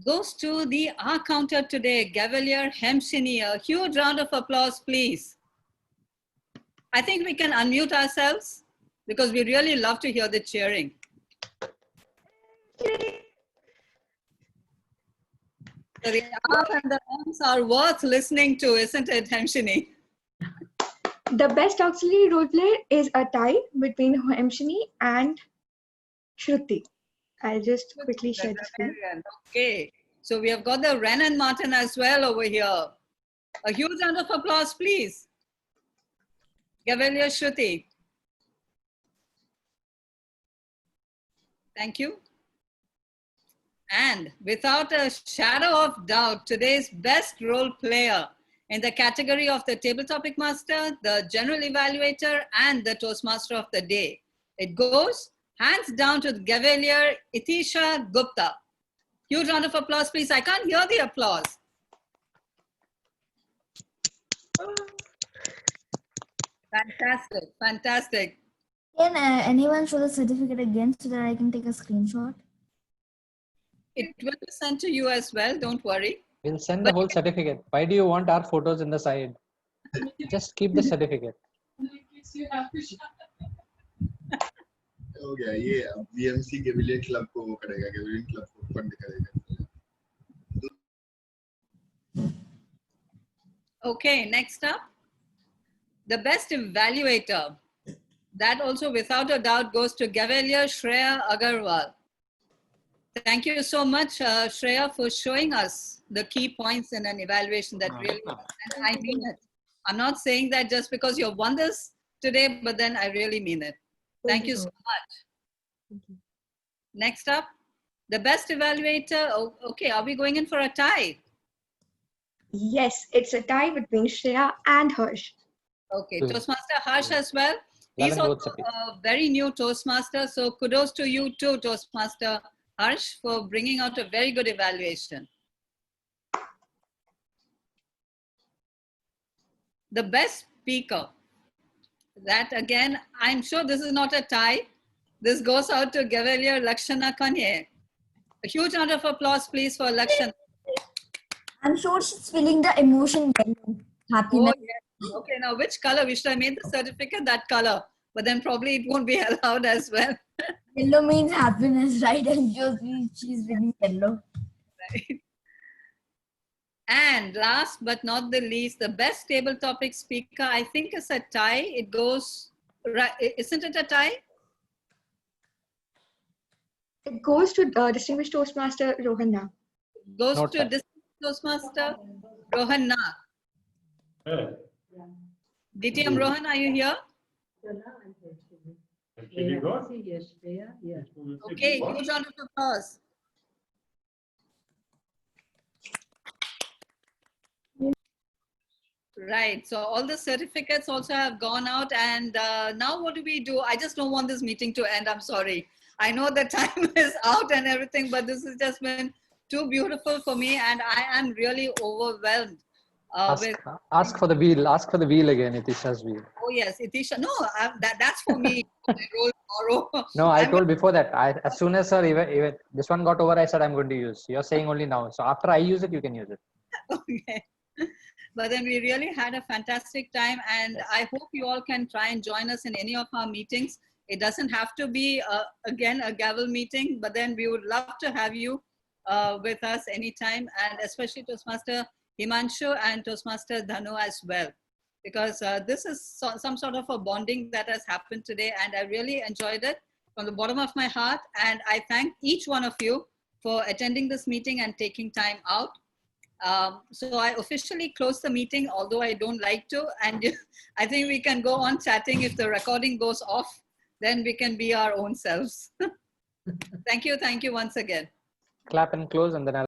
Speaker 16: goes to the R counter today, Gavelier Hemshini. A huge round of applause, please. I think we can unmute ourselves because we really love to hear the cheering. So the R and the M's are worth listening to, isn't it, Hemshini?
Speaker 20: The best auxiliary role player is a tie between Hemshini and Shruti. I'll just quickly share the screen.
Speaker 16: Okay, so we have got the Ren and Martin as well over here. A huge round of applause, please. Gavelier Shruti. Thank you. And without a shadow of doubt, today's best role player in the category of the Table Topic Master, the General Evaluator, and the Toastmaster of the Day. It goes hands down to Gavelier Itisha Gupta. Huge round of applause, please. I can't hear the applause. Fantastic, fantastic.
Speaker 18: Can anyone show the certificate again so that I can take a screenshot?
Speaker 16: It will be sent to you as well, don't worry.
Speaker 8: We'll send the whole certificate. Why do you want our photos in the side? Just keep the certificate.
Speaker 21: हो गया ये BMC गेविलियर club को वो करेगा गेविलियर club को fund करेगा.
Speaker 16: Okay, next up, the best evaluator. That also without a doubt goes to Gavelier Shreya Agarwal. Thank you so much, Shreya, for showing us the key points in an evaluation that really, and I mean it. I'm not saying that just because you won this today, but then I really mean it. Thank you so much. Next up, the best evaluator. Oh, okay, are we going in for a tie?
Speaker 20: Yes, it's a tie between Shreya and Harsh.
Speaker 16: Okay, Toastmaster Harsh as well. He's also a very new Toastmaster, so kudos to you too, Toastmaster Harsh, for bringing out a very good evaluation. The best speaker. That again, I'm sure this is not a tie. This goes out to Gavelier Lakshana Kanye. A huge round of applause, please, for Lakshana.
Speaker 18: I'm sure she's feeling the emotion yellow. Happiness.
Speaker 16: Oh, yes. Okay, now which color? We should have made the certificate that color, but then probably it won't be allowed as well.
Speaker 18: Yellow means happiness, right? And she's feeling yellow.
Speaker 16: Right. And last but not the least, the best table topic speaker, I think is a tie. It goes, right, isn't it a tie?
Speaker 20: It goes to Distinguished Toastmaster Rohan now.
Speaker 16: Goes
Speaker 8: Note
Speaker 16: to
Speaker 8: that.
Speaker 16: Distinguished Toastmaster Rohan Nag. DTM Rohan, are you here? Okay, huge round of applause. Right, so all the certificates also have gone out, and now what do we do? I just don't want this meeting to end. I'm sorry. I know the time is out and everything, but this has just been too beautiful for me, and I am really overwhelmed with.
Speaker 8: Ask for the wheel. Ask for the wheel again, Itisha's wheel.
Speaker 16: Oh yes, Itisha. No, that's for me. I roll tomorrow.
Speaker 8: No, I told before that. As soon as sir, even this one got over, I said I'm going to use. You're saying only now. So after I use it, you can use it.
Speaker 16: Okay. But then we really had a fantastic time, and I hope you all can try and join us in any of our meetings. It doesn't have to be, again, a gavel meeting, but then we would love to have you with us anytime, and especially Toastmaster Himanshu and Toastmaster Dhanu as well, because this is some sort of a bonding that has happened today, and I really enjoyed it from the bottom of my heart, and I thank each one of you for attending this meeting and taking time out. So I officially close the meeting, although I don't like to, and I think we can go on chatting. If the recording goes off, then we can be our own selves. Thank you once again.
Speaker 8: Clap and close, and then I'll